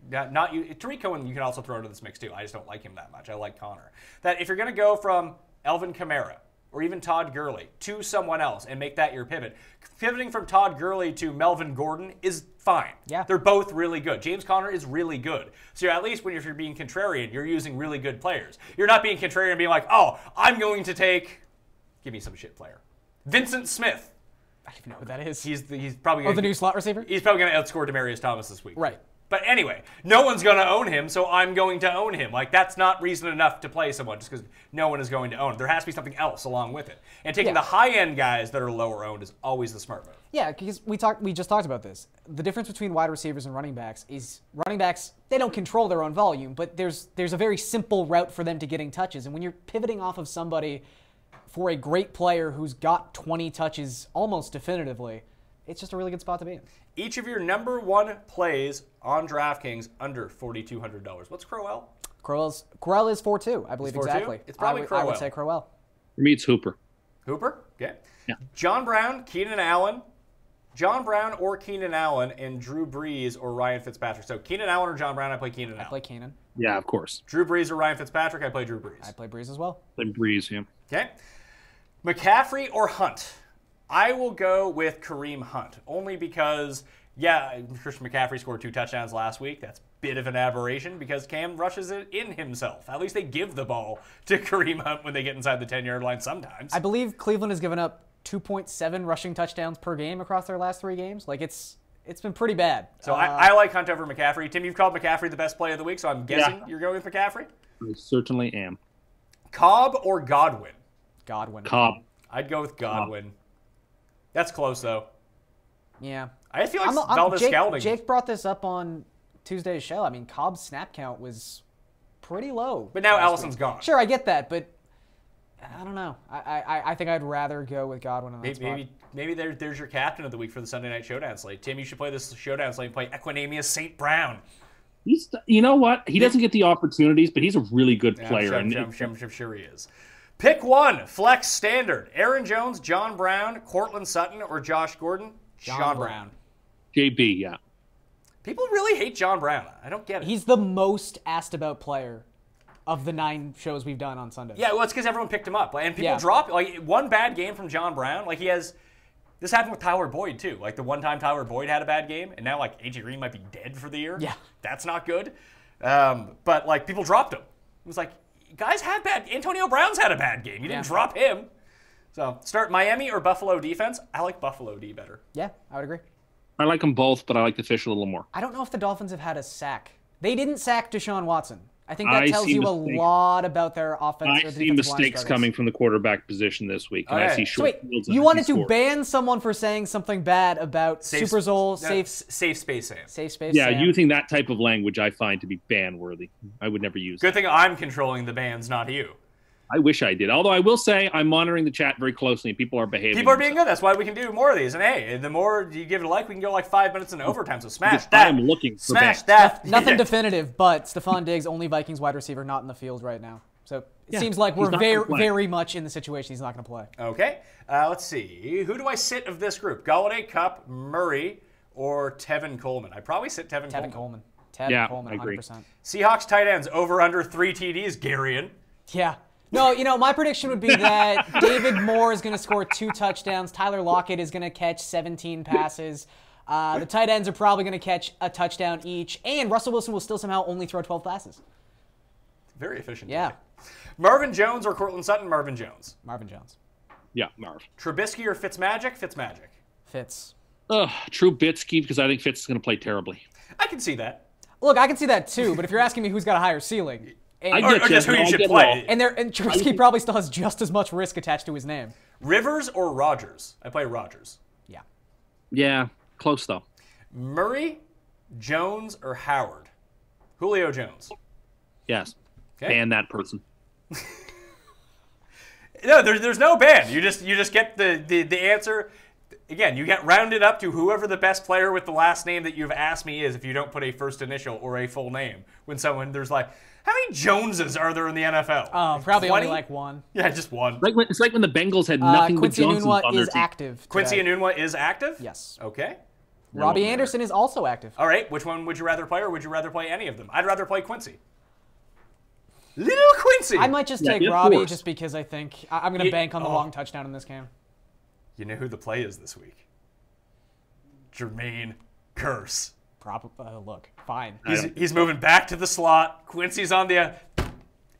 S3: Not you. Tariq Cohen, you can also throw into this mix too. I just don't like him that much. I like Connor. That if you're going to go from Elvin Kamara or even Todd Gurley to someone else and make that your pivot, pivoting from Todd Gurley to Melvin Gordon is fine.
S4: Yeah.
S3: They're both really good. James Conner is really good. So at least if you're being contrarian, you're using really good players. You're not being contrarian and being like, oh, I'm going to take, give me some shit player, Vincent Smith.
S4: I don't even know who that is.
S3: He's probably
S4: the new slot receiver?
S3: He's probably going to outscore Demaryius Thomas this week.
S4: Right.
S3: But anyway, no one's going to own him, so I'm going to own him. Like, that's not reason enough to play someone just because no one is going to own him. There has to be something else along with it. And taking the high-end guys that are lower owned is always the smart move.
S4: Yeah, because we just talked about this. The difference between wide receivers and running backs is running backs, they don't control their own volume, but there's a very simple route for them to getting touches. And when you're pivoting off of somebody for a great player who's got 20 touches almost definitively, it's just a really good spot to be in.
S3: Each of your number 1 plays on DraftKings under $4,200. What's Crowell?
S4: Crowell is 4-2, I believe.
S3: It's 4-2?
S4: Exactly.
S3: It's probably
S4: I
S3: Crowell.
S4: would say Crowell.
S5: For me, it's Hooper.
S3: Hooper? Okay.
S5: Yeah.
S3: John Brown, Keenan Allen. John Brown or Keenan Allen and Drew Brees or Ryan Fitzpatrick. So Keenan Allen or John Brown, I play Keenan Allen.
S4: I play Keenan.
S5: Yeah, of course.
S3: Drew Brees or Ryan Fitzpatrick, I play Drew Brees.
S4: I play Breeze as well.
S5: Play Breeze, yeah.
S3: Okay. McCaffrey or Hunt? I will go with Kareem Hunt, only because, Christian McCaffrey scored 2 touchdowns last week. That's a bit of an aberration because Cam rushes it in himself. At least they give the ball to Kareem Hunt when they get inside the 10-yard line sometimes.
S4: I believe Cleveland has given up 2.7 rushing touchdowns per game across their last 3 games. Like, it's been pretty bad.
S3: So I like Hunt over McCaffrey. Tim, you've called McCaffrey the best play of the week, so I'm guessing you're going with McCaffrey?
S5: I certainly am.
S3: Cobb or Godwin?
S4: Godwin.
S5: Cobb.
S3: I'd go with Godwin. That's close, though.
S4: Yeah.
S3: I feel like Valdez-Scalding.
S4: Jake brought this up on Tuesday's show. I mean, Cobb's snap count was pretty low.
S3: But now Allison's gone.
S4: Sure, I get that, but I don't know. I think I'd rather go with Godwin on that spot.
S3: Maybe there's your captain of the week for the Sunday Night Showdown slate. Tim, you should play this Showdown slate and play Equinemius St. Brown.
S5: You know what? He doesn't get the opportunities, but he's a really good player.
S3: I'm sure he is. Pick 1, flex standard. Aaron Jones, John Brown, Courtland Sutton, or Josh Gordon?
S4: John Brown.
S5: JB, yeah.
S3: People really hate John Brown. I don't get it.
S4: He's the most asked about player of the 9 shows we've done on Sunday.
S3: Yeah, well, it's because everyone picked him up. And people drop. Like, one bad game from John Brown, like he has This happened with Tyler Boyd, too. Like, the one time Tyler Boyd had a bad game, and now, like, A.J. Green might be dead for the year.
S4: Yeah.
S3: That's not good. But, like, people dropped him. It was like, guys had bad... Antonio Brown's had a bad game. You didn't drop him. So, start Miami or Buffalo defense. I like Buffalo D better.
S4: Yeah, I would agree.
S5: I like them both, but I like the Fish a little more.
S4: I don't know if the Dolphins have had a sack. They didn't sack Deshaun Watson. I think that tells you a lot about their offense.
S5: I see mistakes coming from the quarterback position this week, and I see short fields.
S4: You wanted to ban someone for saying something bad about Super Bowl safe
S3: space Sam.
S4: Safe space.
S5: Yeah,
S4: Sam.
S5: using that type of language I find to be ban-worthy. I would never use.
S3: Good thing I'm controlling the bans, not you.
S5: I wish I did. Although I will say I'm monitoring the chat very closely, and people are behaving.
S3: People are being good. That's why we can do more of these. And hey, the more you give it a like, we can go like 5 minutes into overtime. So smash that.
S5: I'm looking for
S3: smash that.
S4: Nothing definitive, but Stephon Diggs, only Vikings wide receiver, not in the field right now. So it seems like we're very much in the situation he's not going to play.
S3: Okay. Let's see. Who do I sit of this group? Galladay, Kupp, Murray, or Tevin Coleman? I'd probably sit Tevin Coleman.
S4: Tevin Coleman,
S5: I agree.
S4: 100%.
S3: Seahawks tight ends over under 3 TDs. Garion.
S4: Yeah. No, my prediction would be that David Moore is going to score 2 touchdowns. Tyler Lockett is going to catch 17 passes. The tight ends are probably going to catch a touchdown each. And Russell Wilson will still somehow only throw 12 passes.
S3: Very efficient.
S4: Yeah.
S3: Marvin Jones or Courtland Sutton? Marvin Jones.
S4: Marvin Jones.
S5: Yeah, Marv.
S3: Trubisky or Fitzmagic? Fitzmagic.
S4: Fitz.
S5: Trubisky, because I think Fitz is going to play terribly.
S3: I can see that.
S4: Look, I can see that too, but if you're asking me who's got a higher ceiling...
S3: Or just who you should play.
S4: And Trubisky probably still has just as much risk attached to his name.
S3: Rivers or Rodgers? I play Rodgers.
S4: Yeah.
S5: Yeah, close though.
S3: Murray, Jones, or Howard? Julio Jones.
S5: Yes.
S3: Okay.
S5: Ban that person.
S3: No, there's no ban. You just get the answer. Again, you get rounded up to whoever the best player with the last name that you've asked me is if you don't put a first initial or a full name. When there's like, how many Joneses are there in the NFL?
S4: Oh, probably
S3: 20?
S4: only like one.
S3: Yeah, just one.
S5: It's like when the Bengals had nothing but
S4: Quincy
S5: Johnsons
S4: Enunwa
S5: on their
S4: is
S5: team.
S4: active.
S3: Quincy
S4: today.
S3: Enunwa is active?
S4: Yes.
S3: Okay.
S4: Robbie Anderson is also active.
S3: All right. Which one would you rather play, or would you rather play any of them? I'd rather play Quincy. Little Quincy.
S4: I might just take Robbie just because I think I'm going to bank on the long touchdown in this game.
S3: You know who the play is this week? Jermaine Kearse.
S4: Look, fine.
S3: He's moving back to the slot. Quincy's on the...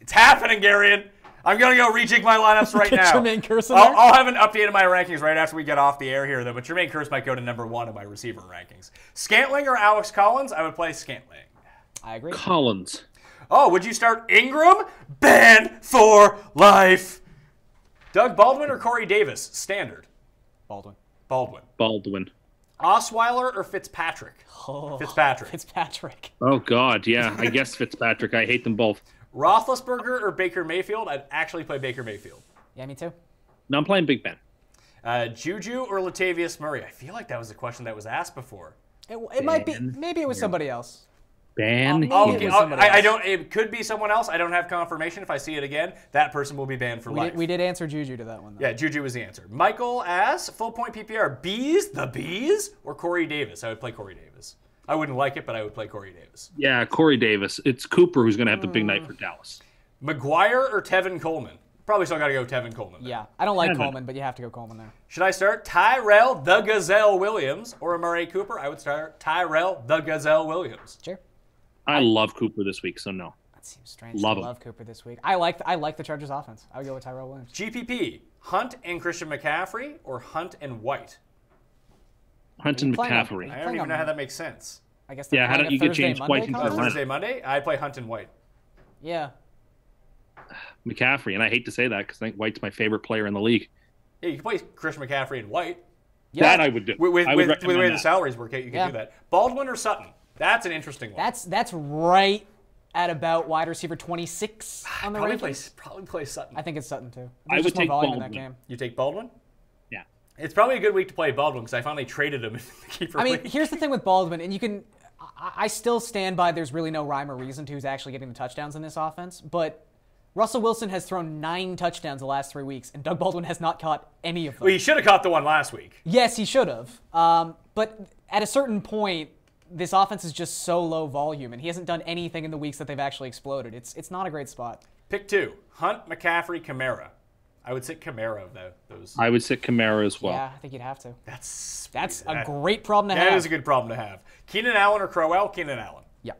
S3: It's happening, Garion. I'm going to go rejig my lineups right now.
S4: Jermaine Kearse in there?
S3: I'll have an update of my rankings right after we get off the air here, though, but Jermaine Kearse might go to number 1 in my receiver rankings. Scantling or Alex Collins? I would play Scantling.
S4: I agree.
S5: Collins.
S3: Oh, would you start Ingram? Banned for life. Doug Baldwin or Corey Davis? Standard.
S4: Baldwin.
S3: Osweiler or Fitzpatrick?
S4: Oh,
S3: Fitzpatrick.
S5: Oh, God, yeah. I guess Fitzpatrick. I hate them both.
S3: Roethlisberger or Baker Mayfield? I'd actually play Baker Mayfield.
S4: Yeah, me too.
S5: No, I'm playing Big Ben.
S3: Juju or Latavius Murray? I feel like that was a question that was asked before.
S4: It might be. Maybe it was somebody else.
S5: Ban.
S3: It could be someone else. I don't have confirmation. If I see it again, that person will be banned for life.
S4: We did answer Juju to that one, though.
S3: Yeah, Juju was the answer. Michael asks, full point PPR, the Bees, or Corey Davis? I would play Corey Davis. I wouldn't like it, but I would play Corey Davis.
S5: Yeah, Corey Davis. It's Cooper who's going to have the big night for Dallas.
S3: McGuire or Tevin Coleman? Probably still got to go Tevin Coleman.
S4: Yeah, I don't like Coleman, but you have to go Coleman there.
S3: Should I start Tyrell the Gazelle Williams or Murray Cooper? I would start Tyrell the Gazelle Williams.
S4: Sure.
S5: I love Cooper this week, so no.
S4: That seems strange. Love Cooper this week. I like the Chargers offense. I would go with Tyrell Williams.
S3: GPP, Hunt and Christian McCaffrey or Hunt and White?
S5: Hunt and McCaffrey.
S3: I don't even know how that makes sense.
S4: I guess
S5: how don't you get James White into the
S3: Thursday, Monday? I play Hunt and White.
S4: Yeah.
S5: McCaffrey, and I hate to say that because I think White's my favorite player in the league.
S3: Yeah, you can play Christian McCaffrey and White.
S4: Yeah.
S5: That I would do.
S3: With the way the salaries work, you can do that. Baldwin or Sutton? That's an interesting one.
S4: That's right at about wide receiver 26 on the rankings.
S3: Probably play Sutton.
S4: I think it's Sutton too.
S5: I would take Baldwin.
S4: In that game.
S3: You take Baldwin?
S5: Yeah.
S3: It's probably a good week to play Baldwin because I finally traded him in the keeper league.
S4: Here's the thing with Baldwin, and you can. I still stand by there's really no rhyme or reason to who's actually getting the touchdowns in this offense, but Russell Wilson has thrown 9 touchdowns the last 3 weeks, and Doug Baldwin has not caught any of them.
S3: Well, he should have caught the one last week.
S4: Yes, he should have. But at a certain point, this offense is just so low volume, and he hasn't done anything in the weeks that they've actually exploded. It's not a great spot.
S3: Pick 2. Hunt, McCaffrey, Kamara. I would sit Kamara though. Those.
S5: I would sit Kamara as well.
S4: Yeah, I think you'd have to.
S3: That's
S4: a great problem to have.
S3: That is a good problem to have. Keenan Allen or Crowell? Keenan Allen.
S4: Yeah.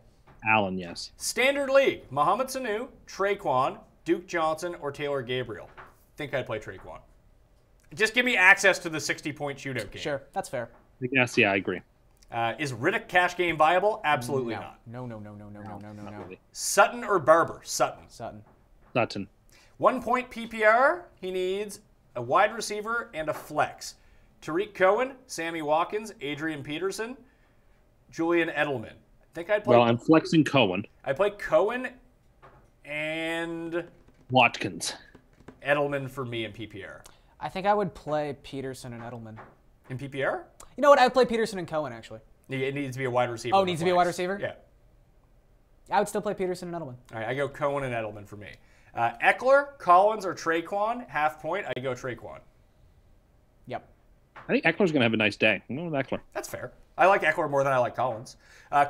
S5: Allen, yes.
S3: Standard League: Mohamed Sanu, Traquan, Duke Johnson, or Taylor Gabriel. Think I'd play Traquan. Just give me access to the 60-point shootout game.
S4: Sure, that's fair.
S5: Yes, yeah, I agree.
S3: Is Riddick cash game viable? Absolutely
S4: No.
S3: not.
S4: No.
S5: Not really.
S3: Sutton or Barber? Sutton.
S5: Sutton.
S3: 1 point PPR. He needs a wide receiver and a flex. Tariq Cohen, Sammy Watkins, Adrian Peterson, Julian Edelman. I think I'd play.
S5: Well, I'm flexing Cohen.
S3: I play Cohen and
S5: Watkins.
S3: Edelman for me in PPR.
S4: I think I would play Peterson and Edelman.
S3: In PPR?
S4: You know what? I would play Peterson and Cohen, actually.
S3: It needs to be a wide receiver.
S4: Oh, it needs to be a wide receiver?
S3: Yeah.
S4: I would still play Peterson and Edelman.
S3: All right, I go Cohen and Edelman for me. Eckler, Collins, or Traquan, half point. I go Traquan.
S4: Yep.
S5: I think Eckler's going to have a nice day. I'm going with Eckler.
S3: That's fair. I like Eckler more than I like Collins.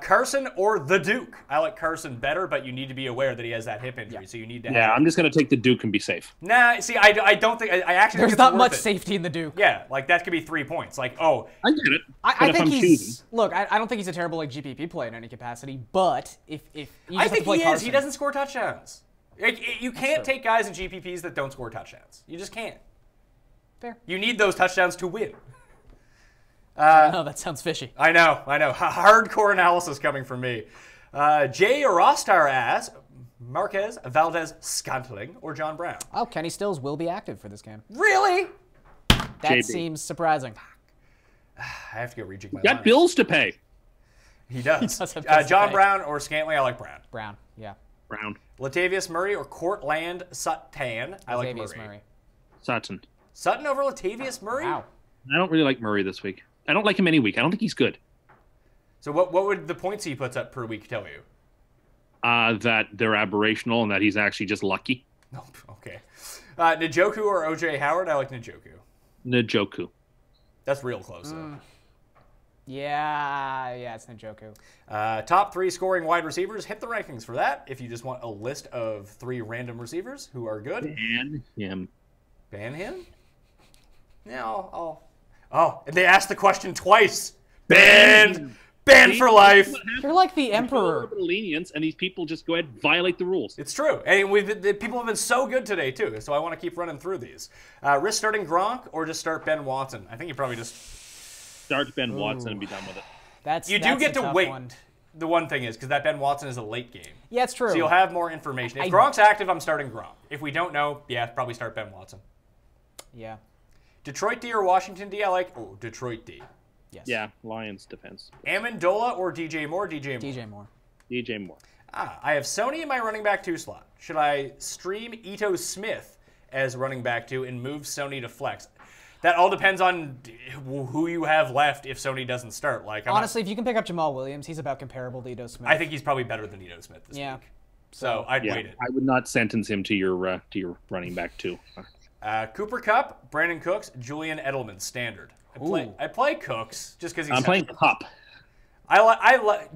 S3: Carson or the Duke. I like Carson better, but you need to be aware that he has that hip injury, so you need to.
S5: Yeah, I'm just going to take the Duke and be safe.
S3: Nah, see, I don't think I actually.
S4: There's
S3: think
S4: not
S3: it's
S4: much
S3: worth it.
S4: safety in the Duke.
S3: Yeah, like that could be 3 points. Like, oh,
S5: I get it.
S4: I think he's look. I don't think he's a terrible like GPP play in any capacity. But if you just
S3: I
S4: have
S3: think
S4: to play
S3: he is.
S4: Carson,
S3: He doesn't score touchdowns. You can't take guys in GPPs that don't score touchdowns. You just can't.
S4: Fair.
S3: You need those touchdowns to win.
S4: No, that sounds fishy.
S3: I know. Hardcore analysis coming from me. Jay Rostar asks, Marquez, Valdez, Scantling, or John Brown?
S4: Oh, Kenny Stills will be active for this game.
S3: Really?
S4: That
S5: JB.
S4: seems surprising.
S3: I have to go rejig my
S5: Got
S3: lineup.
S5: bills to pay.
S3: He does.
S4: does have bills to
S3: John
S4: pay.
S3: Brown or Scantling? I like Brown.
S4: Brown, yeah.
S5: Brown.
S3: Latavius Murray or Courtland Sutton? I like
S4: Latavius
S3: Murray.
S5: Sutton.
S3: Sutton over Latavius Murray?
S4: Wow.
S5: I don't really like Murray this week. I don't like him any week. I don't think he's good.
S3: So what would the points he puts up per week tell you?
S5: That they're aberrational and that he's actually just lucky.
S3: Nope. Okay. Njoku or OJ Howard? I like Njoku.
S5: Njoku.
S3: That's real close, though.
S4: Yeah, it's Njoku.
S3: Top 3 scoring wide receivers. Hit the rankings for that if you just want a list of 3 random receivers who are good.
S5: And him.
S3: Ban him? Yeah, Oh, and they asked the question twice. Banned! Banned for life!
S4: You're like the emperor.
S5: Lenience, and these people just go ahead and violate the rules.
S3: It's true. And the people have been so good today, too, so I want to keep running through these. Risk starting Gronk or just start Ben Watson? I think you probably just...
S5: Start Ben Watson and be done with it.
S3: You do get to wait. The one thing is, because that Ben Watson is a late game.
S4: Yeah, it's true.
S3: So you'll have more information. If Gronk's active, I'm starting Gronk. If we don't know, probably start Ben Watson.
S4: Yeah.
S3: Detroit D or Washington D? I like Detroit D.
S4: Yes.
S5: Yeah, Lions defense.
S3: Amendola or DJ Moore? DJ Moore.
S5: DJ Moore.
S3: I have Sony in my running back 2 slot. Should I stream Ito Smith as running back 2 and move Sony to flex? That all depends on who you have left if Sony doesn't start.
S4: Honestly, if you can pick up Jamal Williams, he's about comparable to Ito Smith.
S3: I think he's probably better than Ito Smith this week. So I'd wait it.
S5: I would not sentence him to your running back 2.
S3: Cooper Kupp, Brandon Cooks, Julian Edelman, standard. I play Cooks just because he's.
S5: I'm playing Kupp.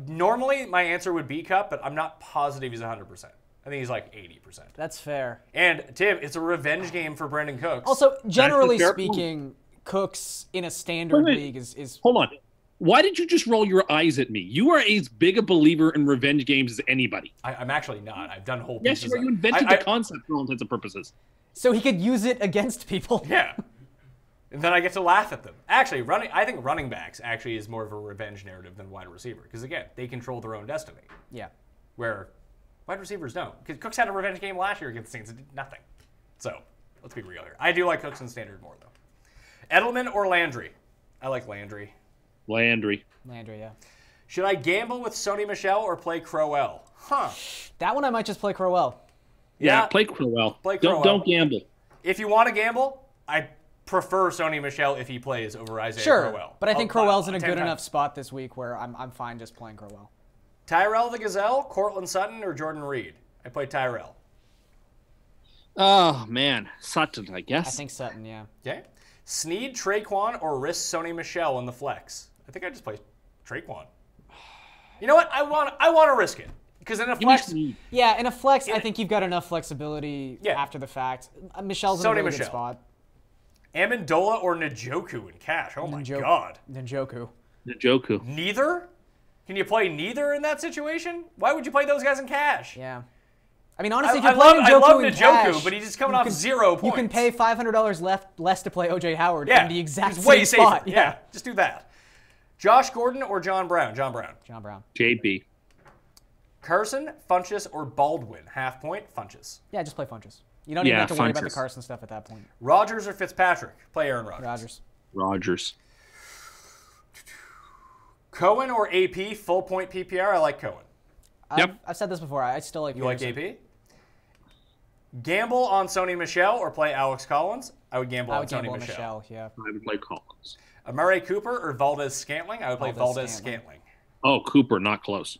S3: Normally my answer would be Kupp, but I'm not positive he's 100%. I think he's like 80%.
S4: That's fair.
S3: And Tim, it's a revenge game for Brandon Cooks.
S4: Also, generally speaking, Cooks in a standard league is.
S5: Hold on. Why did you just roll your eyes at me? You are as big a believer in revenge games as anybody.
S3: I'm actually not. I've done whole
S5: Yes,
S3: pieces.
S5: you invented the concept for all intents and purposes.
S4: So he could use it against people.
S3: Yeah. And then I get to laugh at them. Actually, I think running backs actually is more of a revenge narrative than wide receiver. Because, again, they control their own destiny.
S4: Yeah.
S3: Where wide receivers don't. Because Cooks had a revenge game last year against the Saints and did nothing. So, let's be real here. I do like Cooks in standard more, though. Edelman or Landry? I like Landry.
S5: Landry,
S4: yeah.
S3: Should I gamble with Sony Michel or play Crowell?
S4: That one I might just play Crowell.
S5: Yeah, play Crowell.
S3: Play Crowell.
S5: Don't gamble.
S3: If you want to gamble, I prefer Sony Michel if he plays over Isaiah Crowell.
S4: But I think Crowell's in a good enough spot this week where I'm fine just playing Crowell.
S3: Tyrell the Gazelle, Courtland Sutton, or Jordan Reed? I play Tyrell.
S5: Oh, man. Sutton, I guess.
S4: I think Sutton, yeah.
S3: Okay. Snead, Traquan, or risk Sony Michel in the flex? I think I just play Traquan. You know what? I want to risk it. Because in a flex,
S4: Yeah, in a flex, I think you've got enough flexibility after the fact. Michelle's in a really good spot.
S3: Amendola or Njoku in cash? Oh my God.
S4: Njoku.
S3: Neither? Can you play neither in that situation? Why would you play those guys in cash?
S4: Yeah. I mean, honestly, if you're
S3: I
S4: playing
S3: love
S4: Njoku in
S3: Njoku,
S4: cash,
S3: but he's just coming off 0 points.
S4: You can pay $500 less to play O.J. Howard in the exact same
S3: way
S4: spot.
S3: safer. Yeah, just do that. Josh Gordon or John Brown? John Brown.
S5: JB.
S3: Carson, Funchess, or Baldwin? Half point, Funchess.
S4: Yeah, just play Funchess. You don't even have to worry about the Carson stuff at that point.
S3: Rodgers or Fitzpatrick? Play Aaron Rodgers.
S5: Rodgers.
S3: Cohen or AP, full point PPR? I like Cohen.
S4: I've said this before. I still like Peterson.
S3: You like AP? Gamble on Sony Michel or play Alex Collins? I would gamble on Sony Michel.
S4: Yeah.
S5: I would play Collins.
S3: Amari Cooper or Valdez Scantling? I would play Valdez Scantling.
S5: Oh, Cooper, not close.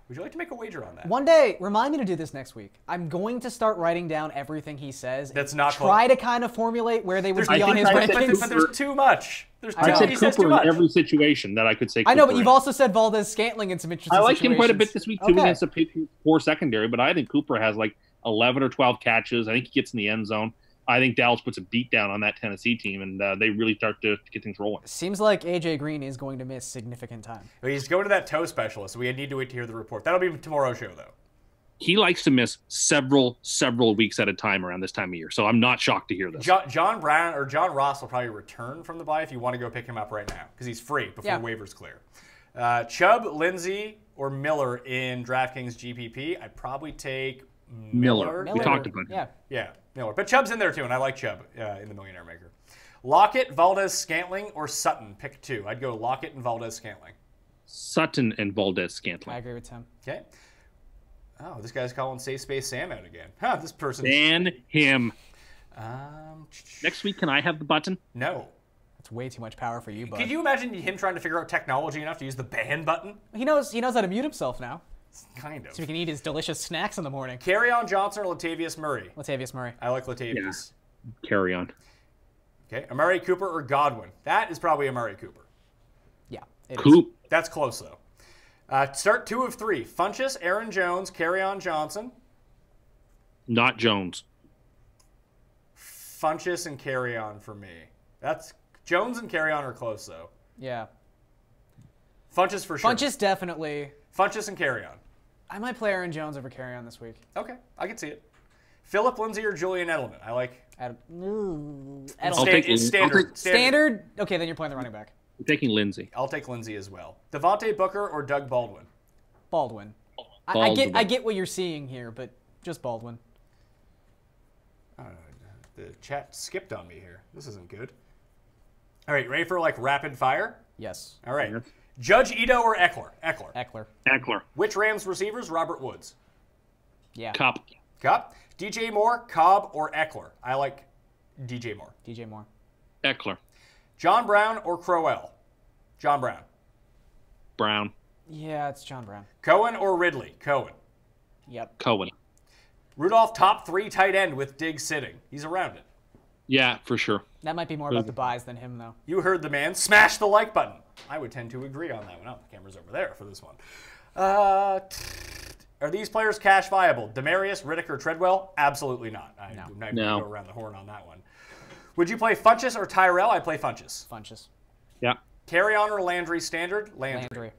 S3: Would you like to make a wager on that?
S4: One day, remind me to do this next week. I'm going to start writing down everything he says.
S3: That's not
S4: try to kind of formulate where they would be on his rankings.
S3: But there's too much.
S5: I said Cooper in every situation that I could say Cooper.
S4: I know, but you've also said Valdez Scantling in some interesting situations.
S5: I like him quite a bit this week, too, against the Patriots' poor secondary, but I think Cooper has like 11 or 12 catches. I think he gets in the end zone. I think Dallas puts a beat down on that Tennessee team, and they really start to get things rolling.
S4: Seems like A.J. Green is going to miss significant time.
S3: He's going to that toe specialist, so we need to wait to hear the report. That'll be tomorrow's show, though.
S5: He likes to miss several weeks at a time around this time of year, so I'm not shocked to hear this.
S3: John Brown or John Ross will probably return from the bye if you want to go pick him up right now, because he's free before waivers clear. Chubb, Lindsey, or Miller in DraftKings GPP. I'd probably take Miller.
S5: We talked about him.
S3: Yeah, Miller. But Chubb's in there too, and I like Chubb in the Millionaire Maker. Lockett, Valdez, Scantling, or Sutton? Pick two. I'd go Lockett and Valdez, Scantling.
S5: Sutton and Valdez, Scantling.
S4: I agree with Tim.
S3: Okay. Oh, this guy's calling Safe Space Sam out again. Huh, this person.
S5: Ban him. Next week, can I have the button?
S3: No.
S4: That's way too much power for you, bud.
S3: Could you imagine him trying to figure out technology enough to use the ban button?
S4: He knows how to mute himself now.
S3: Kind of.
S4: So he can eat his delicious snacks in the morning.
S3: Garion Johnson or Latavius Murray?
S4: Latavius Murray.
S3: I like Latavius.
S5: Yeah. Carry on.
S3: Okay. Amari Cooper or Godwin? That is probably Amari Cooper.
S4: Yeah, it
S5: is.
S3: That's close, though. Start 2 of 3. Funchess, Aaron Jones, Garion Johnson.
S5: Not Jones.
S3: Funchess and Garion for me. That's Jones and Garion are close, though.
S4: Yeah.
S3: Funchess for sure.
S4: Funchess definitely.
S3: Funchess and Garion.
S4: I might play Aaron Jones over Garion this week.
S3: Okay, I can see it. Philip Lindsay or Julian Edelman? I like.
S4: Edelman.
S3: It's standard.
S4: Standard? Okay, then you're playing the running back.
S5: I'm taking Lindsay.
S3: I'll take Lindsay as well. Devontae Booker or Doug Baldwin?
S4: Baldwin. I get what you're seeing here, but just Baldwin.
S3: The chat skipped on me here. This isn't good. All right, ready for like rapid fire?
S4: Yes.
S3: All right. Judge Ito or Eckler?
S5: Eckler.
S3: Which Rams receivers? Robert Woods.
S4: Yeah.
S5: Cup.
S3: DJ Moore, Cobb, or Eckler? I like DJ Moore.
S4: DJ Moore.
S5: Eckler.
S3: John Brown or Crowell? John Brown.
S5: Brown.
S4: Yeah, it's John Brown.
S3: Cohen or Ridley? Cohen.
S4: Yep.
S5: Cohen.
S3: Rudolph, top 3 tight end with Diggs sitting. He's around it.
S5: Yeah, for sure.
S4: That might be more about the buys than him, though.
S3: You heard the man. Smash the like button. I would tend to agree on that one. Oh, the camera's over there for this one. Are these players cash viable? Demarius, Riddick, or Treadwell? Absolutely not. I'm not even going to go around the horn on that one. Would you play Funchess or Tyrell? I play Funchess.
S4: Funchess.
S5: Yeah.
S3: Carry-on or Landry standard?
S5: Landry.